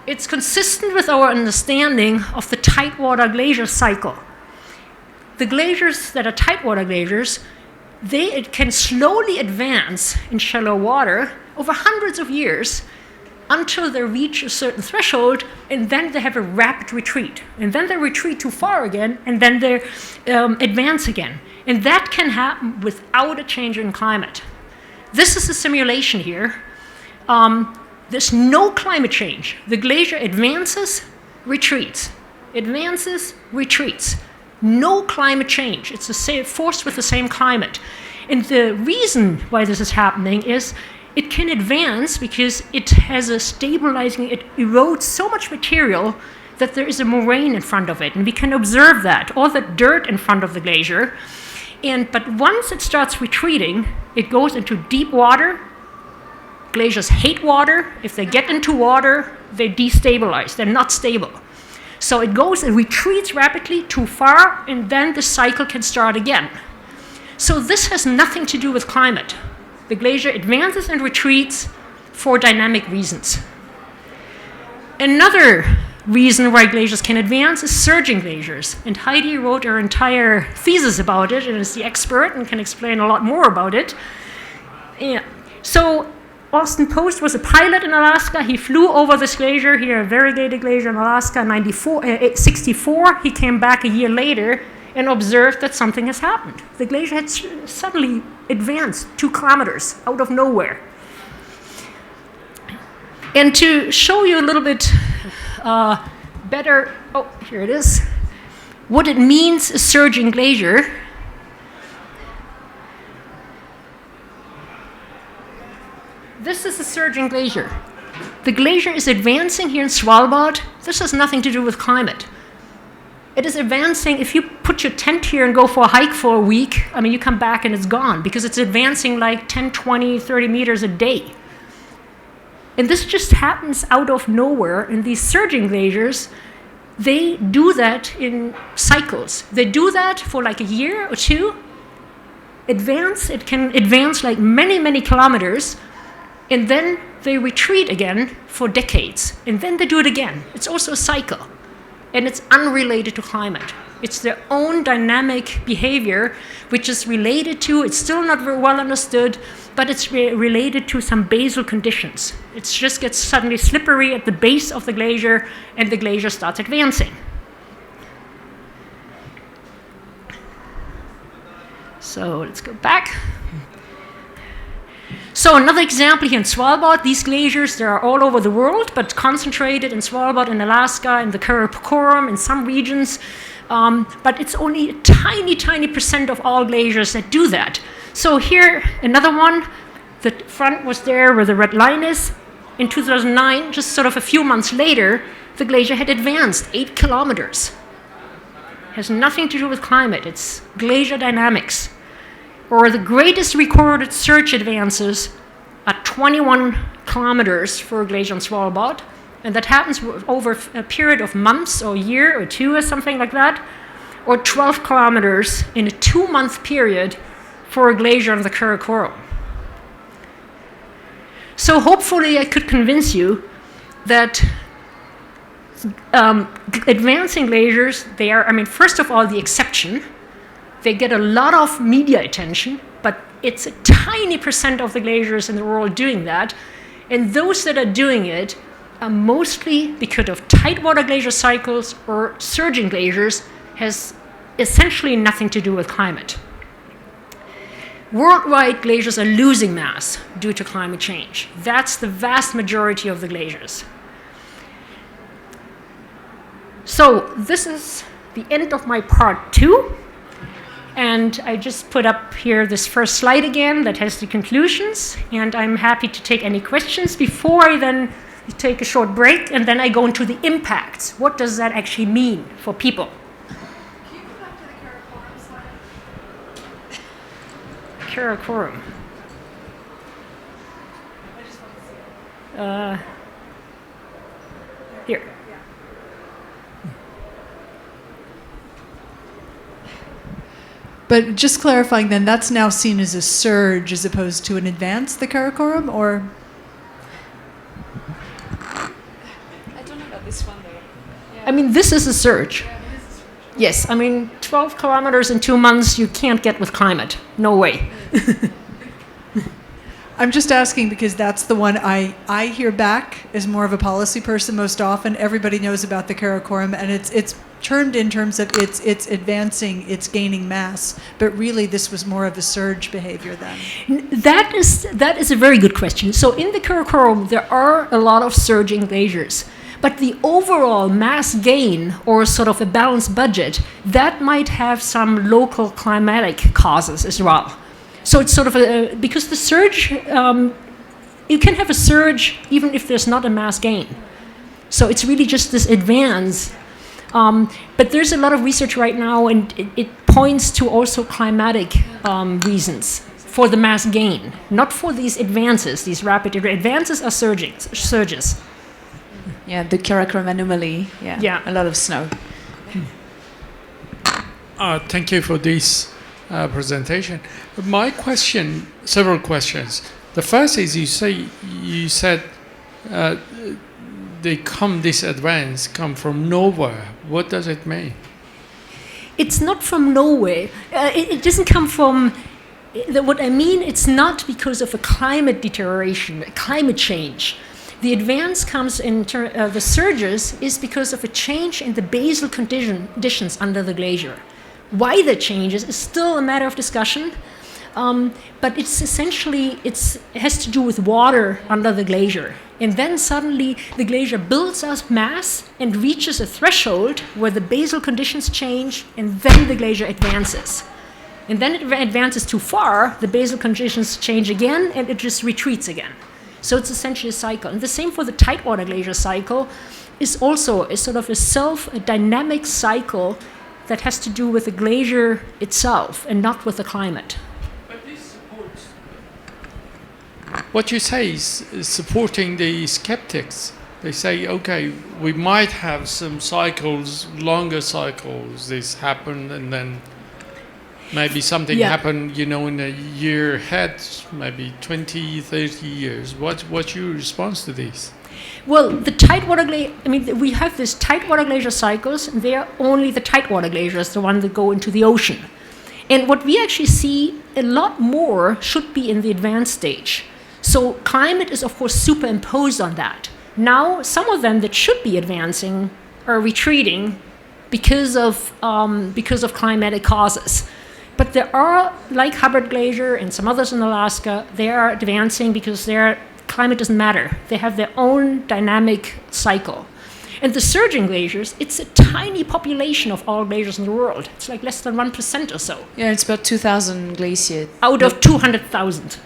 It's consistent with our understanding of the tidewater glacier cycle. The glaciers that are tidewater glaciers, they can slowly advance in shallow water over hundreds of years until they reach a certain threshold, and then they have a rapid retreat. And then they retreat too far again, and then they advance again. And that can happen without a change in climate. This is a simulation here. There's no climate change. The glacier advances, retreats. advances, retreats. No climate change. It's the same force with the same climate. And the reason why this is happening is it can advance because it has a stabilizing, it erodes so much material that there is a moraine in front of it. And we can observe that, all the dirt in front of the glacier. But once it starts retreating, it goes into deep water. Glaciers hate water. If they get into water, they destabilize. They're not stable. So it retreats rapidly too far, and then the cycle can start again. So this has nothing to do with climate. The glacier advances and retreats for dynamic reasons. Another reason why glaciers can advance is surging glaciers. And Heidi wrote her entire thesis about it and is the expert and can explain a lot more about it. Yeah. So Austin Post was a pilot in Alaska. He flew over this glacier here, variegated glacier in Alaska in 64. He came back a year later and observed that something has happened. The glacier had suddenly advanced 2 kilometers out of nowhere. And to show you a little bit better, oh, here it is, what it means, a surging glacier. This is a surging glacier. The glacier is advancing here in Svalbard. This has nothing to do with climate. It is advancing, if you put your tent here and go for a hike for a week, I mean, you come back and it's gone because it's advancing like 10, 20, 30 meters a day. And this just happens out of nowhere. And these surging glaciers, they do that in cycles. They do that for like a year or two. It can advance like many, many kilometers. And then they retreat again for decades. And then they do it again. It's also a cycle. And it's unrelated to climate. It's their own dynamic behavior, which is related to, it's still not very well understood, but it's related to some basal conditions. It just gets suddenly slippery at the base of the glacier, and the glacier starts advancing. So let's go back. So another example here in Svalbard, these glaciers, they are all over the world, but concentrated in Svalbard and Alaska and the Karakoram in some regions. But it's only a tiny, tiny percent of all glaciers that do that. So here, another one, the front was there where the red line is. In 2009, just sort of a few months later, the glacier had advanced 8 kilometers. It has nothing to do with climate, it's glacier dynamics. Or the greatest recorded surge advances are 21 kilometers for a glacier on Svalbard. And that happens over a period of months or a year or 2 or something like that. Or 12 kilometers in a 2-month period for a glacier on the Karakoram. So hopefully I could convince you that advancing glaciers, they are, I mean, first of all, the exception. They get a lot of media attention, but it's a tiny percent of the glaciers in the world doing that. And those that are doing it are mostly because of tidewater glacier cycles or surging glaciers, has essentially nothing to do with climate. Worldwide, glaciers are losing mass due to climate change. That's the vast majority of the glaciers. So this is the end of my part 2. And I just put up here this first slide again that has the conclusions. And I'm happy to take any questions before I then take a short break. And then I go into the impacts. What does that actually mean for people? Can you go back to the Karakoram slide? Karakoram. Here. But just clarifying then, that's now seen as a surge as opposed to an advance, the Karakoram, or? I don't know about this one though. Yeah. I mean, this is a surge. Yes, I mean, 12 kilometers in 2 months, you can't get with climate. No way. I'm just asking because that's the one I hear back as more of a policy person most often. Everybody knows about the Karakoram, and it's termed in terms of it's advancing, it's gaining mass, but really this was more of a surge behavior then. That is a very good question. So in the Karakoram, there are a lot of surging glaciers, But the overall mass gain, or sort of a balanced budget, that might have some local climatic causes as well. So it's sort of because the surge, you can have a surge even if there's not a mass gain. So it's really just this advance. But there's a lot of research right now, and it points to also climatic reasons for the mass gain, not for these advances. These rapid advances are surges. Yeah, the Karakoram anomaly. Yeah, a lot of snow. Thank you for this presentation. My question, several questions. The first is you said this advance come from nowhere. What does it mean? It's not from nowhere. It doesn't come from. What I mean, it's not because of a climate deterioration, a climate change. The advance comes in the surges is because of a change in the basal conditions under the glacier. Why that changes is still a matter of discussion, but it's essentially it has to do with water under the glacier. And then suddenly the glacier builds up mass and reaches a threshold where the basal conditions change, and then the glacier advances. And then it advances too far, the basal conditions change again, and it just retreats again. So it's essentially a cycle. And the same for the tidewater glacier cycle is also a sort of a dynamic cycle that has to do with the glacier itself and not with the climate. But this supports what you say is supporting the skeptics. They say, okay, we might have some cycles, longer cycles, this happen, and then maybe something happened, in a year ahead, maybe 20, 30 years. What's your response to this? Well, the tidewater glacier, we have these tidewater glacier cycles, and they are only the tidewater glaciers, the ones that go into the ocean. And what we actually see a lot more should be in the advanced stage. So climate is, of course, superimposed on that. Now, some of them that should be advancing are retreating because of climatic causes. But there are, like Hubbard Glacier and some others in Alaska, they are advancing because their climate doesn't matter. They have their own dynamic cycle. And the surging glaciers, it's a tiny population of all glaciers in the world. It's like less than 1% or so. Yeah, it's about 2,000 glaciers. Out of 200,000.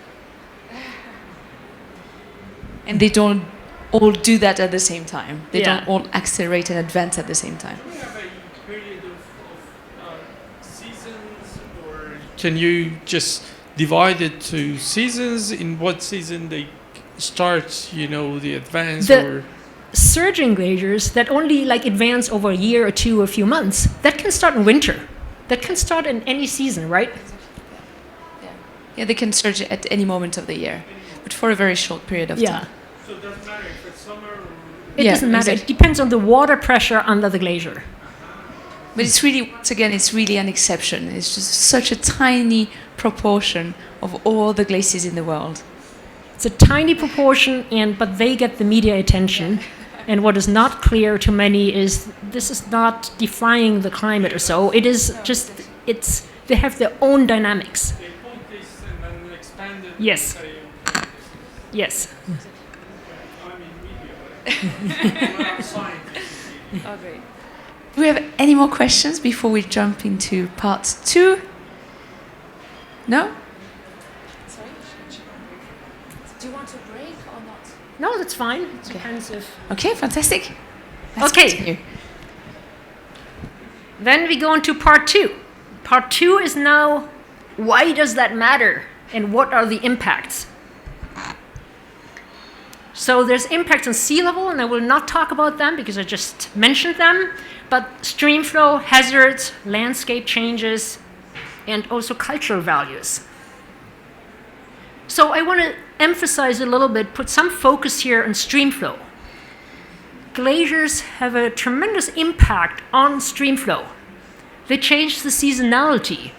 And they don't all do that at the same time. They Yeah. don't all accelerate and advance at the same time. Can you just divide it to seasons? In what season they start, the advance? The surging glaciers that only advance over a year or two or a few months, that can start in winter. That can start in any season, right? Yeah, they can surge at any moment of the year, but for a very short period of time. So it doesn't matter if it's summer or... It doesn't matter. Exactly. It depends on the water pressure under the glacier. But it's really, once again, it's really an exception. It's just such a tiny proportion of all the glaciers in the world. It's a tiny proportion, but they get the media attention. And what is not clear to many is this is not defying the climate or so. It is just, they have their own dynamics. They put this and then expand it. Yes. Yes. Oh, great. Do we have any more questions before we jump into part 2? No? Sorry? Do you want to break or not? No, that's fine. It depends if... Okay, fantastic. Let's Okay. continue. Then we go into part 2. Part 2 is now, why does that matter? And what are the impacts? So there's impacts on sea level, and I will not talk about them because I just mentioned them, but stream flow, hazards, landscape changes, and also cultural values. So I want to emphasize a little bit, put some focus here on stream flow. Glaciers have a tremendous impact on stream flow. They change the seasonality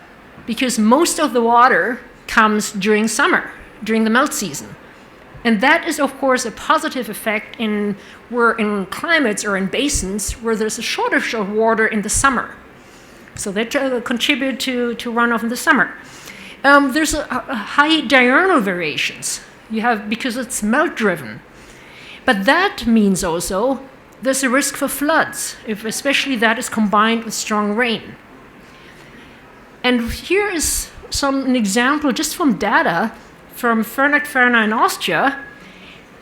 because most of the water comes during summer, during the melt season. And that is, of course, a positive effect in climates or in basins where there's a shortage of water in the summer. So that contribute to runoff in the summer. There's a high diurnal variations. You have, because it's melt driven. But that means also there's a risk for floods, if especially that is combined with strong rain. And here is an example just from data from Ferner in Austria.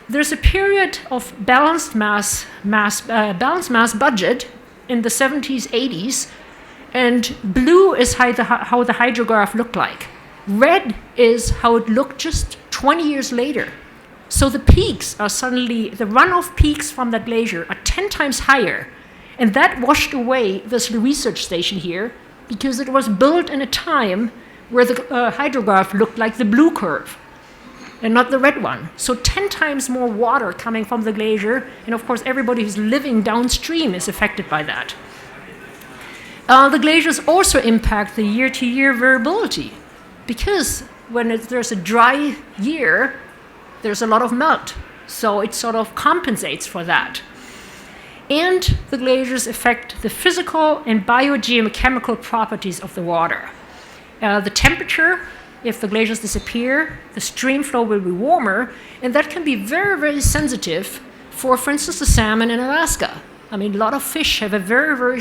There's a period of balanced mass budget in the 70s, 80s, and blue is how the hydrograph looked like. Red is how it looked just 20 years later. So the peaks are suddenly, the runoff peaks from that glacier are 10 times higher. And that washed away this research station here because it was built in a time where the hydrograph looked like the blue curve and not the red one. So 10 times more water coming from the glacier. And of course, everybody who's living downstream is affected by that. The glaciers also impact the year-to-year variability because when there's a dry year, there's a lot of melt, so it sort of compensates for that. And the glaciers affect the physical and biogeochemical properties of the water. The temperature, if the glaciers disappear, the stream flow will be warmer, and that can be very, very sensitive for instance, the salmon in Alaska. I mean, a lot of fish have a very, very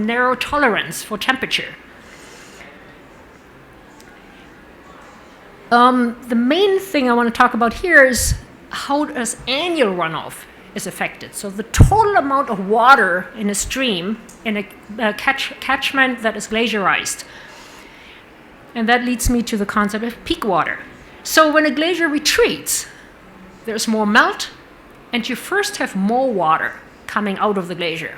narrow tolerance for temperature. The main thing I want to talk about here is how does annual runoff is affected. So the total amount of water in a stream, in a catchment that is glaciarized. And that leads me to the concept of peak water. So when a glacier retreats, there's more melt, and you first have more water coming out of the glacier.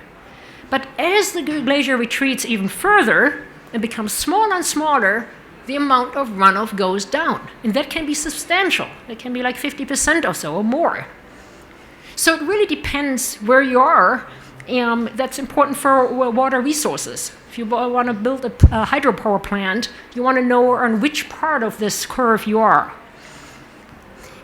But as the glacier retreats even further and becomes smaller and smaller, the amount of runoff goes down. And that can be substantial. It can be like 50% or so or more. So it really depends where you are. That's important for water resources. If you want to build a hydropower plant, you want to know on which part of this curve you are.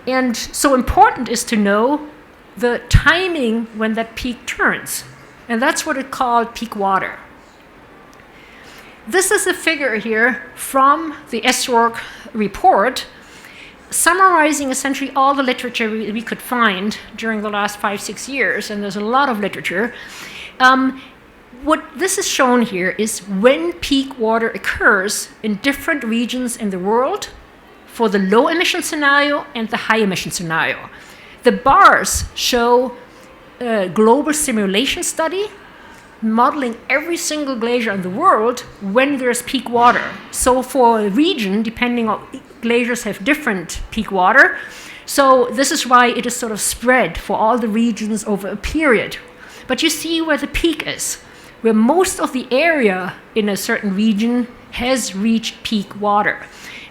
And so important is to know the timing when that peak turns. And that's what it called peak water. This is a figure here from the SWORC report, summarizing essentially all the literature we could find during the last 5-6 years, and there's a lot of literature. What this is shown here is when peak water occurs in different regions in the world for the low emission scenario and the high emission scenario. The bars show a global simulation study modeling every single glacier in the world when there's peak water. So for a region, depending on glaciers have different peak water. So this is why it is sort of spread for all the regions over a period. But you see where the peak is, where most of the area in a certain region has reached peak water.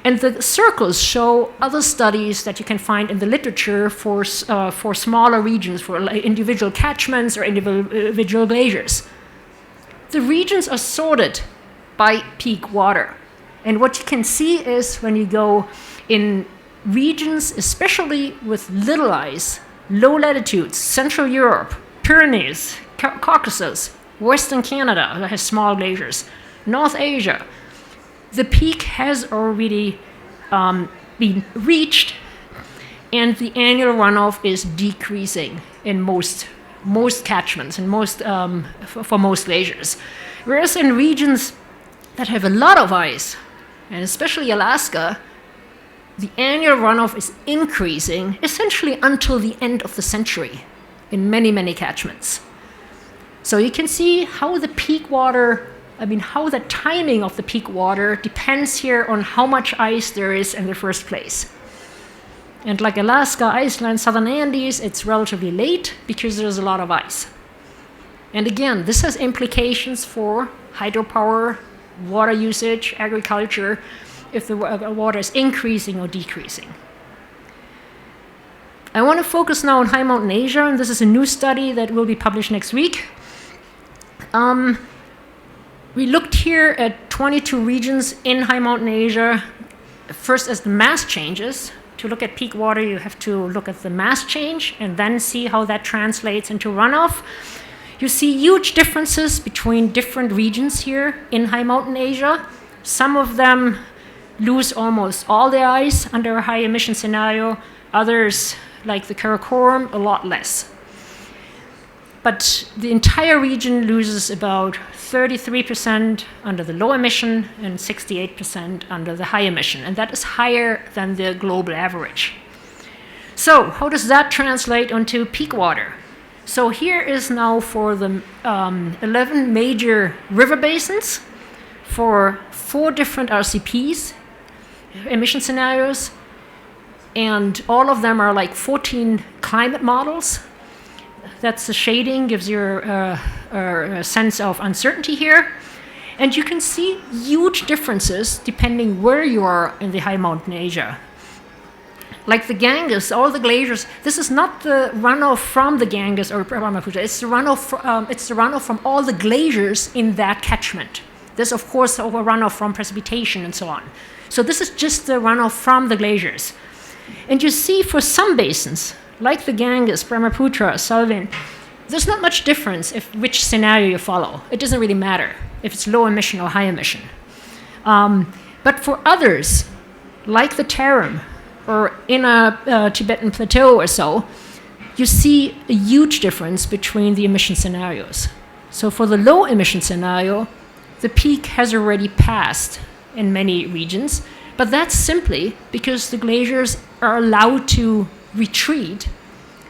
And the circles show other studies that you can find in the literature for smaller regions, for individual catchments or individual glaciers. The regions are sorted by peak water. And what you can see is when you go in regions, especially with little ice, low latitudes, Central Europe, Pyrenees, Caucasus, Western Canada that has small glaciers, North Asia, the peak has already been reached, and the annual runoff is decreasing in most catchments and for most glaciers. Whereas in regions that have a lot of ice, and especially Alaska, the annual runoff is increasing essentially until the end of the century in many, many catchments. So you can see how the peak water, how the timing of the peak water depends here on how much ice there is in the first place. And like Alaska, Iceland, Southern Andes, it's relatively late because there's a lot of ice. And again, this has implications for hydropower, water usage, agriculture, if the water is increasing or decreasing. I want to focus now on high mountain Asia, and this is a new study that will be published next week. We looked here at 22 regions in high mountain Asia, first as the mass changes. To look at peak water, you have to look at the mass change and then see how that translates into runoff. You see huge differences between different regions here in high mountain Asia. Some of them lose almost all their ice under a high emission scenario. Others, like the Karakoram, a lot less. But the entire region loses about 33% under the low emission and 68% under the high emission, and that is higher than the global average. So how does that translate onto peak water? So here is now for the 11 major river basins for 4 different RCPs, emission scenarios, and all of them are like 14 climate models. That's the shading, gives you a sense of uncertainty here. And you can see huge differences depending where you are in the high mountain Asia. Like the Ganges, all the glaciers, this is not the runoff from the Ganges or Brahmaputra, it's the runoff from all the glaciers in that catchment. There's of course a runoff from precipitation and so on. So this is just the runoff from the glaciers. And you see for some basins, like the Ganges, Brahmaputra, Salween, there's not much difference which scenario you follow. It doesn't really matter if it's low emission or high emission. But for others, like the Tarim, or in a Tibetan plateau or so, you see a huge difference between the emission scenarios. So for the low emission scenario, the peak has already passed in many regions, but that's simply because the glaciers are allowed to retreat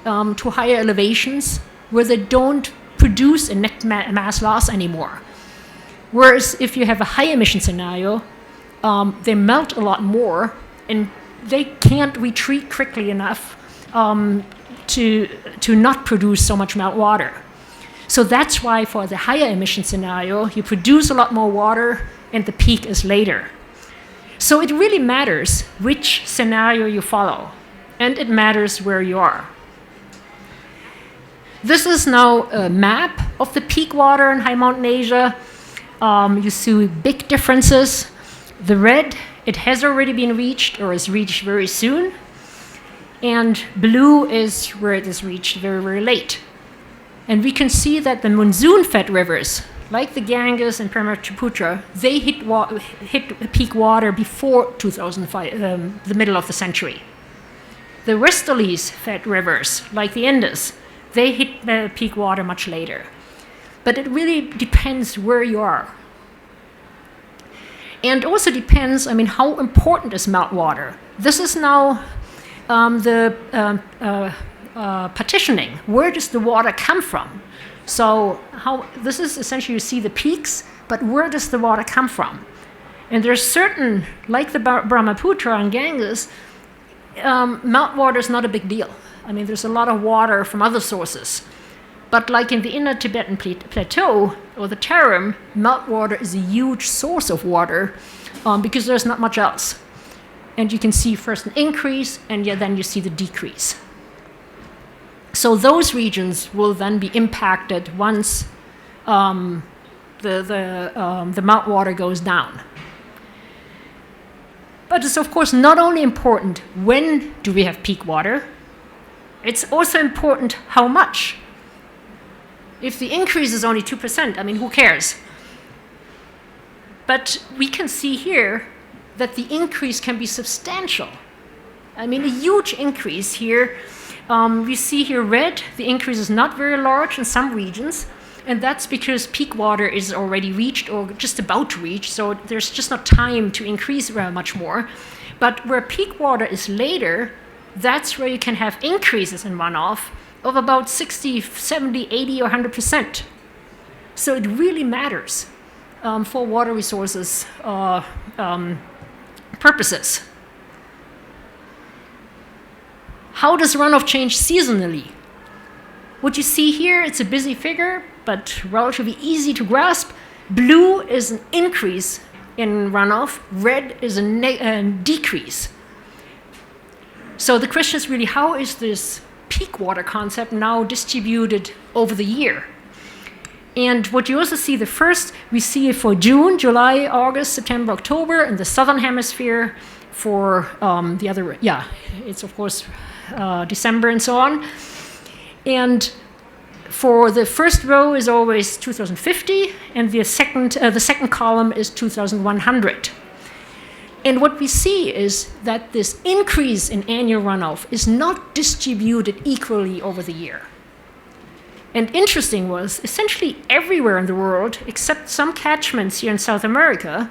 to higher elevations where they don't produce a net mass loss anymore. Whereas if you have a high emission scenario, they melt a lot more and they can't retreat quickly enough to not produce so much meltwater. So that's why for the higher emission scenario, you produce a lot more water and the peak is later. So it really matters which scenario you follow, and it matters where you are. This is now a map of the peak water in high mountain Asia. You see big differences. The red, it has already been reached or is reached very soon. And blue is where it is reached very, very late. And we can see that the monsoon-fed rivers, like the Ganges and Brahmaputra, they hit peak water before 2005, the middle of the century. The westerlies-fed rivers, like the Indus, they hit peak water much later. But it really depends where you are. And also depends, how important is meltwater? This is now the partitioning. Where does the water come from? So this is essentially, you see the peaks, but where does the water come from? And there's certain, like the Brahmaputra and Ganges, meltwater is not a big deal. There's a lot of water from other sources. But like in the inner Tibetan plateau or the Tarim, meltwater is a huge source of water because there's not much else. And you can see first an increase, and then you see the decrease. So those regions will then be impacted once the meltwater goes down. But it's of course not only important when do we have peak water, it's also important how much. If the increase is only 2%, who cares? But we can see here that the increase can be substantial. A huge increase here. We see here red, the increase is not very large in some regions, and that's because peak water is already reached or just about to reach, so there's just not time to increase very much more. But where peak water is later, that's where you can have increases in runoff of about 60, 70, 80, or 100%. So it really matters for water resources purposes. How does runoff change seasonally? What you see here, it's a busy figure, but relatively easy to grasp. Blue is an increase in runoff, red is a decrease. So the question is really, how is this peak water concept now distributed over the year? And what you also see, we see it for June, July, August, September, October in the southern hemisphere. For the other, it's of course December and so on. And for the first row is always 2050, and the second column is 2100. And what we see is that this increase in annual runoff is not distributed equally over the year. And interesting was, essentially everywhere in the world, except some catchments here in South America,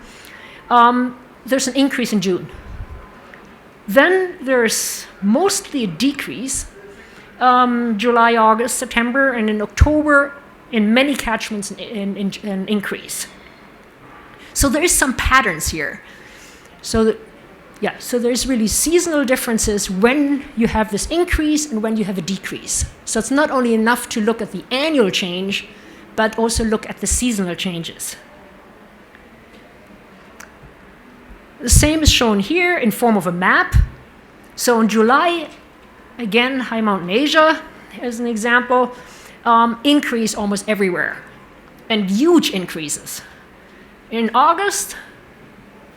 there's an increase in June. Then there's mostly a decrease, July, August, September, and in October, in many catchments, an increase. So there is some patterns here. So there's really seasonal differences when you have this increase and when you have a decrease. So it's not only enough to look at the annual change, but also look at the seasonal changes. The same is shown here in form of a map. So in July, again, high mountain Asia as an example, increase almost everywhere, and huge increases. In August,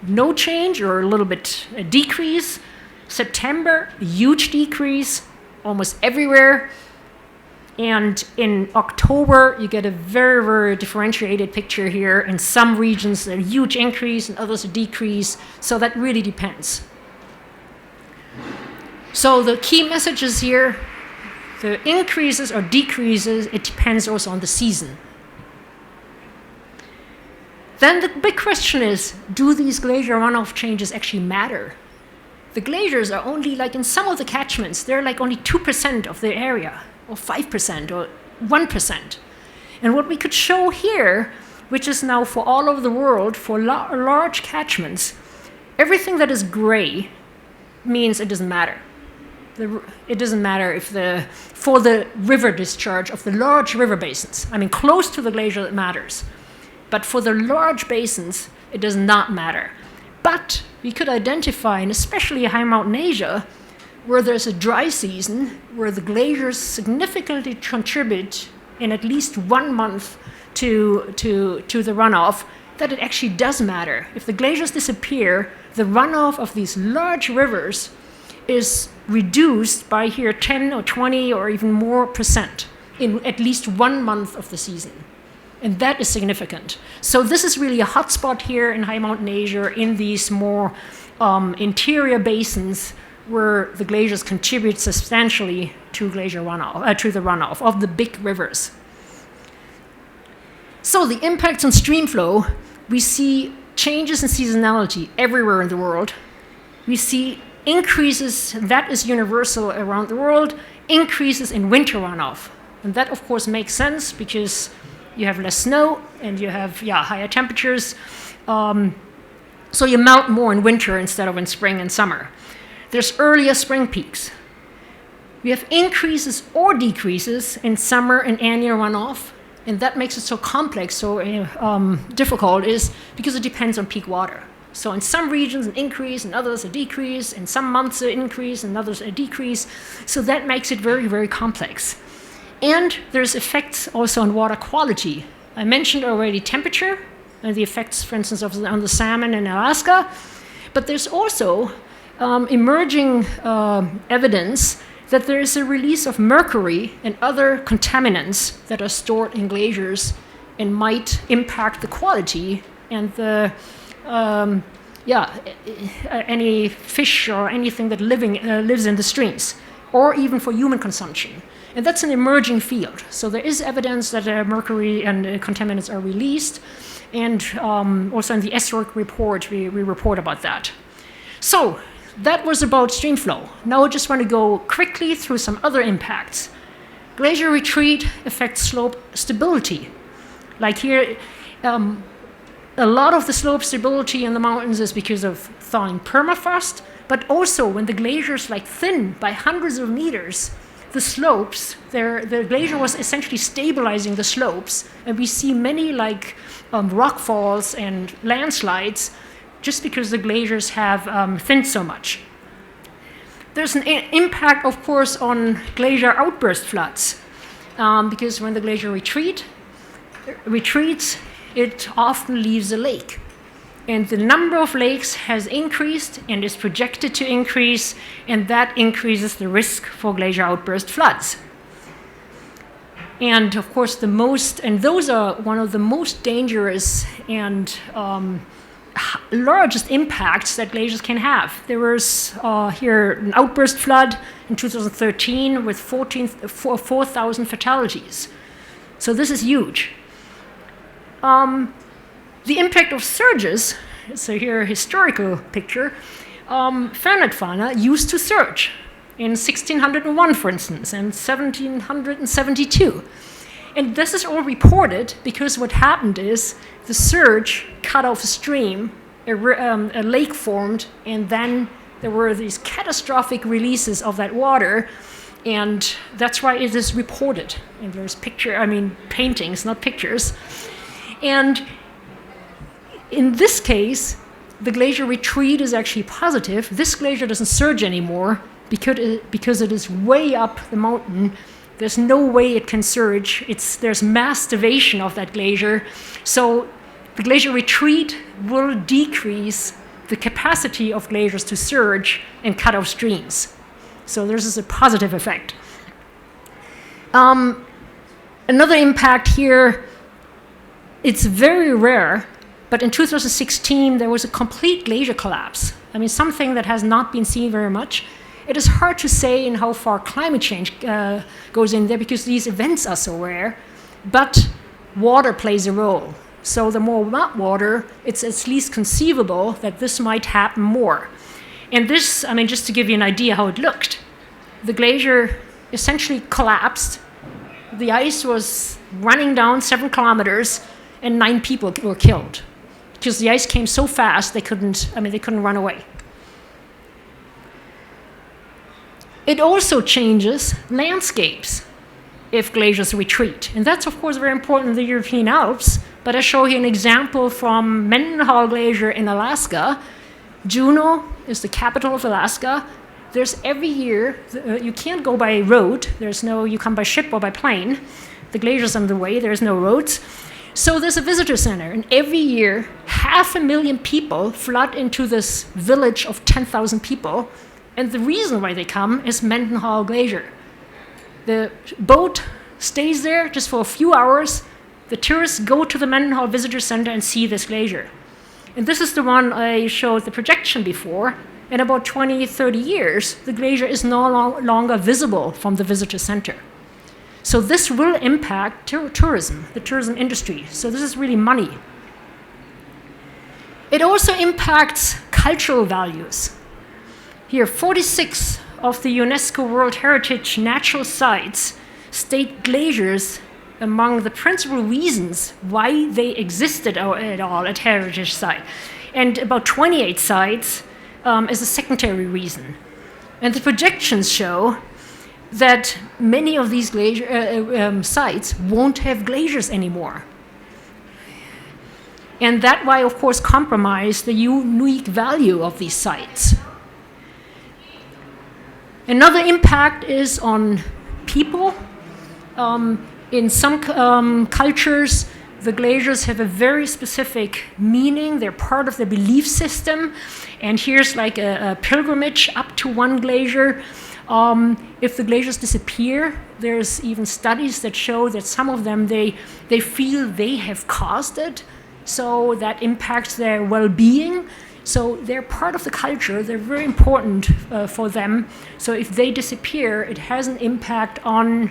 no change or a little bit a decrease. September, huge decrease almost everywhere. And in October, you get a very, very differentiated picture here. In some regions, a huge increase, and others a decrease. So that really depends. So the key messages here, the increases or decreases, it depends also on the season. Then the big question is, do these glacier runoff changes actually matter? The glaciers are only, like in some of the catchments, they're like only 2% of the area, or 5%, or 1%. And what we could show here, which is now for all over the world, for large catchments, everything that is gray means it doesn't matter. It doesn't matter if for the river discharge of the large river basins. I mean, close to the glacier it matters. But for the large basins, it does not matter. But we could identify, and especially high mountain Asia, where there's a dry season, where the glaciers significantly contribute in at least 1 month to the runoff, that it actually does matter. If the glaciers disappear, the runoff of these large rivers is reduced by here 10 or 20 or even more % in at least 1 month of the season. And that is significant. So this is really a hotspot here in high mountain Asia, in these more interior basins where the glaciers contribute substantially to glacier runoff, to the runoff of the big rivers. So the impacts on stream flow, we see changes in seasonality everywhere in the world. We see increases, that is universal around the world, increases in winter runoff. And that of course makes sense because you have less snow and you have higher temperatures. So you melt more in winter instead of in spring and summer. There's earlier spring peaks. We have increases or decreases in summer and annual runoff. And that makes it so complex, so difficult, is because it depends on peak water. So in some regions an increase, in others a decrease, in some months an increase, in others a decrease. So that makes it very, very complex. And there's effects also on water quality. I mentioned already temperature and the effects, for instance, on the salmon in Alaska. But there's also emerging evidence that there is a release of mercury and other contaminants that are stored in glaciers and might impact the quality and the any fish or anything that lives in the streams, or even for human consumption. And that's an emerging field. So there is evidence that mercury and contaminants are released, and also in the SROC report, we report about that. So that was about stream flow. Now I just want to go quickly through some other impacts. Glacier retreat affects slope stability. Like here, a lot of the slope stability in the mountains is because of thawing permafrost, but also when the glaciers thin by hundreds of meters, the slopes, the glacier was essentially stabilizing the slopes, and we see many rock falls and landslides just because the glaciers have thinned so much. There's an impact, of course, on glacier outburst floods, because when the glacier retreats, it often leaves a lake. And the number of lakes has increased and is projected to increase, and that increases the risk for glacier outburst floods. And of course, those are one of the most dangerous and largest impacts that glaciers can have. There was here an outburst flood in 2013 with 4,000 fatalities. So this is huge. The impact of surges, so here a historical picture, finite fauna used to surge in 1601, for instance, and 1772. And this is all reported because what happened is the surge cut off a stream, a lake formed, and then there were these catastrophic releases of that water, and that's why it is reported. And there's paintings, not pictures. And in this case, the glacier retreat is actually positive. This glacier doesn't surge anymore because it is way up the mountain. There's no way it can surge. There's mass starvation of that glacier. So the glacier retreat will decrease the capacity of glaciers to surge and cut off streams. So this is a positive effect. Another impact here, it's very rare, but in 2016 there was a complete glacier collapse. Something that has not been seen very much. It is hard to say in how far climate change goes in there because these events are so rare, but water plays a role. So the more water, it's at least conceivable that this might happen more. And this, just to give you an idea how it looked, the glacier essentially collapsed. The ice was running down 7 kilometers and 9 people were killed because the ice came so fast they couldn't run away. It also changes landscapes if glaciers retreat. And that's, of course, very important in the European Alps. But I show here an example from Mendenhall Glacier in Alaska. Juneau is the capital of Alaska. There's every year, you can't go by road. You come by ship or by plane. The glacier's on the way, there's no roads. So there's a visitor center. And every year, 500,000 people flood into this village of 10,000 people. And the reason why they come is Mendenhall Glacier. The boat stays there just for a few hours. The tourists go to the Mendenhall Visitor Center and see this glacier. And this is the one I showed the projection before. In about 20, 30 years, the glacier is no longer visible from the visitor center. So this will impact tourism, the tourism industry. So this is really money. It also impacts cultural values. Here, 46 of the UNESCO World Heritage Natural Sites state glaciers among the principal reasons why they existed at all at heritage site. And about 28 sites is a secondary reason. And the projections show that many of these sites won't have glaciers anymore. And that will, of course, compromise the unique value of these sites. Another impact is on people. In some cultures, the glaciers have a very specific meaning. They're part of the belief system. And here's like a pilgrimage up to one glacier. If the glaciers disappear, there's even studies that show that some of them, they feel they have caused it. So that impacts their well-being. So they're part of the culture. They're very important for them. So if they disappear, it has an impact on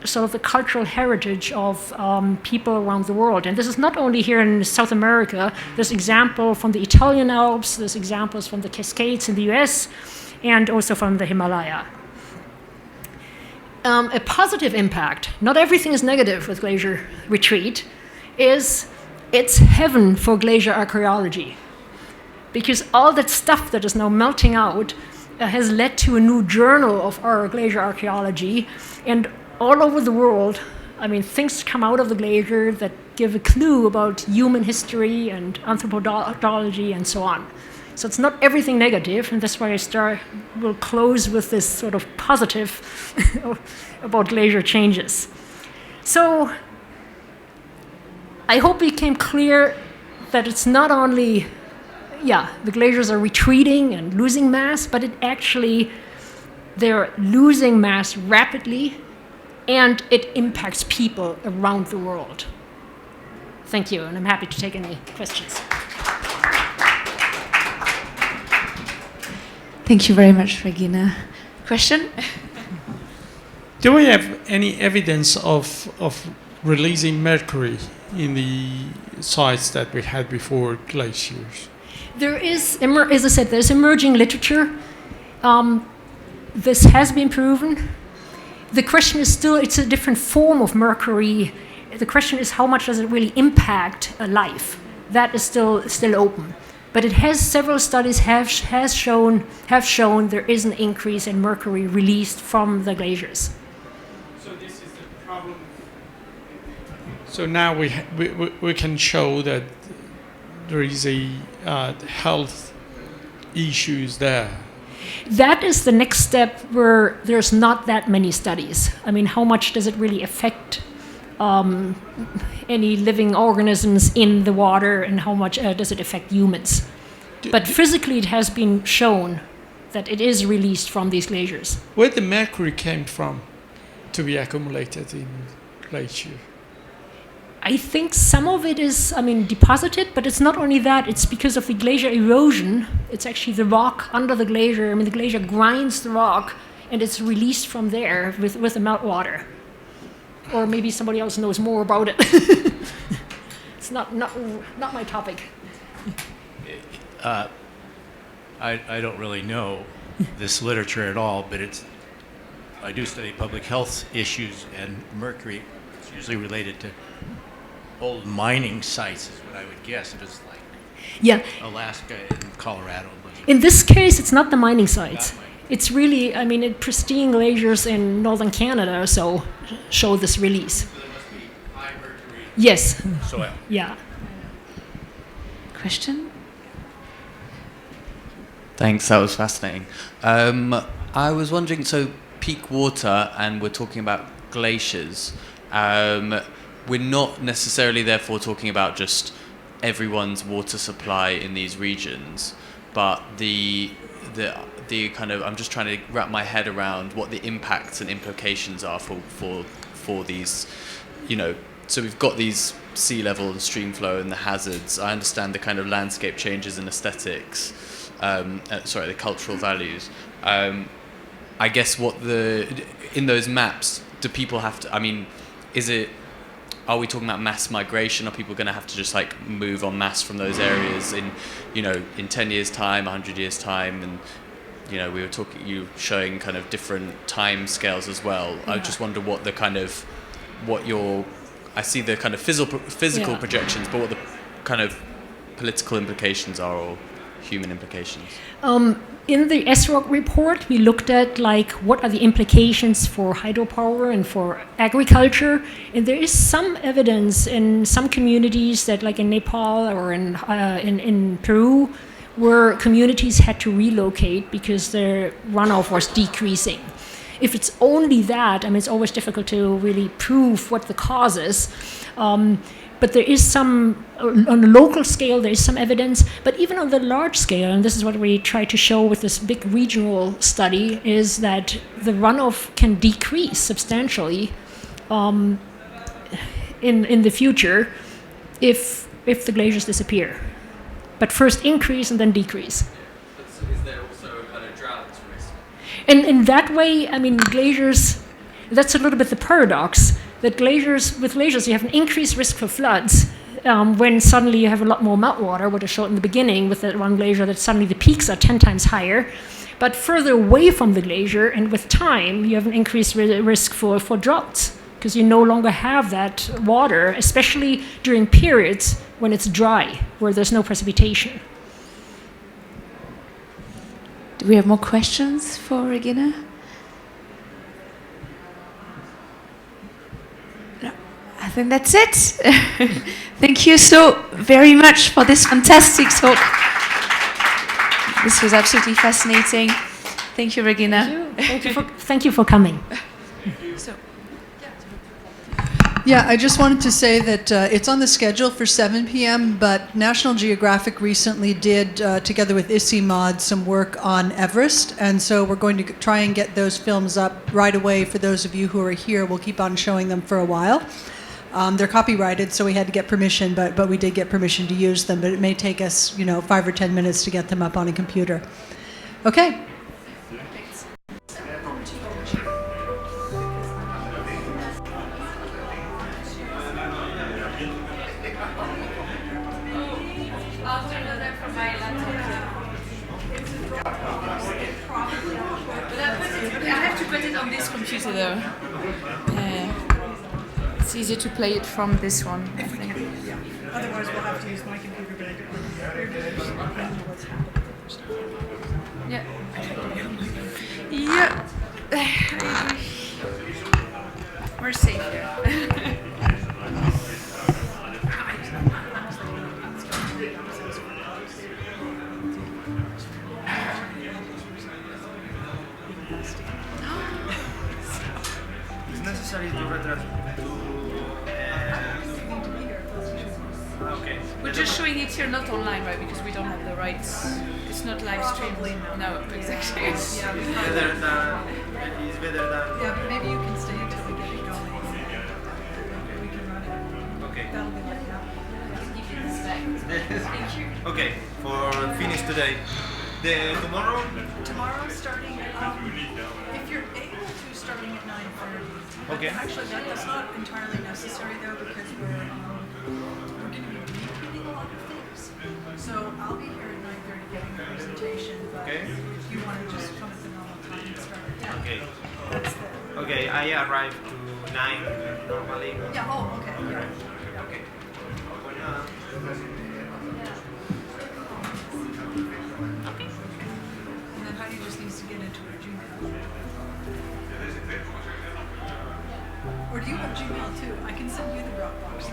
sort of the cultural heritage of people around the world. And this is not only here in South America. There's example from the Italian Alps. There's examples from the Cascades in the US, and also from the Himalaya. A positive impact, not everything is negative with glacier retreat, is it's heaven for glacier archaeology. Because all that stuff that is now melting out has led to a new journal of our glacier archaeology. And all over the world, things come out of the glacier that give a clue about human history and anthropology and so on. So it's not everything negative, and that's why we'll close with this sort of positive about glacier changes. So I hope it became clear that it's not only the glaciers are retreating and losing mass, but they're losing mass rapidly, and it impacts people around the world. Thank you, and I'm happy to take any questions. Thank you very much, Regina. Question? Do we have any evidence of releasing mercury in the sites that we had before glaciers? There is, as I said, there's emerging literature. This has been proven. The question is still, it's a different form of mercury. The question is how much does it really impact life? That is still open. But it has, several studies have shown there is an increase in mercury released from the glaciers. So this is the problem. So now we can show that there is a health issues there. That is the next step where there's not that many studies. I mean, how much does it really affect any living organisms in the water, and how much does it affect humans? But physically it has been shown that it is released from these glaciers. Where the mercury came from to be accumulated in glacier? I think some of it is, deposited, but it's not only that, it's because of the glacier erosion. It's actually the rock under the glacier. The glacier grinds the rock, and it's released from there with the meltwater. Or maybe somebody else knows more about it. It's not my topic. I don't really know this literature at all, but I do study public health issues, and mercury is usually related to old mining sites, is what I would guess. If it's like Alaska and Colorado. In this case, it's not the mining sites. It's really, pristine glaciers in northern Canada show this release. So there must be high mercury yes. soil. Yeah. Question? Thanks, that was fascinating. I was wondering, so peak water, and we're talking about glaciers. We're not necessarily therefore talking about just everyone's water supply in these regions, but the kind of, I'm just trying to wrap my head around what the impacts and implications are for these, so we've got these sea level and stream flow and the hazards. I understand the kind of landscape changes and aesthetics, the cultural values. I guess in those maps, do people have to, are we talking about mass migration? Are people going to have to just move en masse from those areas in 10 years time, 100 years time? And, we were showing kind of different time scales as well. Yeah. I just wonder I see the kind of physical projections, but what the kind of political implications are, or human implications. In the SROC report, we looked at what are the implications for hydropower and for agriculture, and there is some evidence in some communities that, in Nepal or in Peru, where communities had to relocate because their runoff was decreasing. If it's only that, it's always difficult to really prove what the cause is. But there is some, on a local scale, there is some evidence, but even on the large scale, and this is what we try to show with this big regional study, is that the runoff can decrease substantially in the future if the glaciers disappear. But first increase and then decrease. So is there also a kind of drought risk? And in that way, glaciers, that's a little bit the paradox. That with glaciers, you have an increased risk for floods when suddenly you have a lot more meltwater, what I showed in the beginning with that one glacier, that suddenly the peaks are 10 times higher. But further away from the glacier, and with time, you have an increased risk for droughts, because you no longer have that water, especially during periods when it's dry, where there's no precipitation. Do we have more questions for Regina? I think that's it. Thank you so very much for this fantastic talk. This was absolutely fascinating. Thank you, Regina. Thank you for coming. Yeah, I just wanted to say that it's on the schedule for 7 p.m., but National Geographic recently did, together with ICIMOD, some work on Everest, and so we're going to try and get those films up right away for those of you who are here. We'll keep on showing them for a while. They're copyrighted, so we had to get permission, but we did get permission to use them, but it may take us, 5 or 10 minutes to get them up on a computer. Okay. I have to put it on this computer though. It's easier to play it from this one. Otherwise, we'll have to use my computer, but I don't know what's happening. Yeah. Yeah. We're safe here. It's necessary to okay. We're just showing it here, not online, right? Because we don't have the rights. It's not live streamed. No, exactly. It's better than. Yeah, but maybe you can stay until we get it going. We can run it. Okay. That'll be like that. Thank you. Okay, for finish today. Tomorrow? Tomorrow starting if you're able to, starting at 9:30. Okay. Actually, that's not entirely necessary though, because we're going to be repeating a lot of things. So I'll be here at 9:30 giving the presentation, but Okay. if you want to just come at the normal time and start at 10. Okay. That's the... Okay, I arrive to 9 normally. Yeah, oh, okay, yeah. Okay. And then Heidi just needs to get into her Gmail. Or do you have Gmail too? I can send you the Dropbox.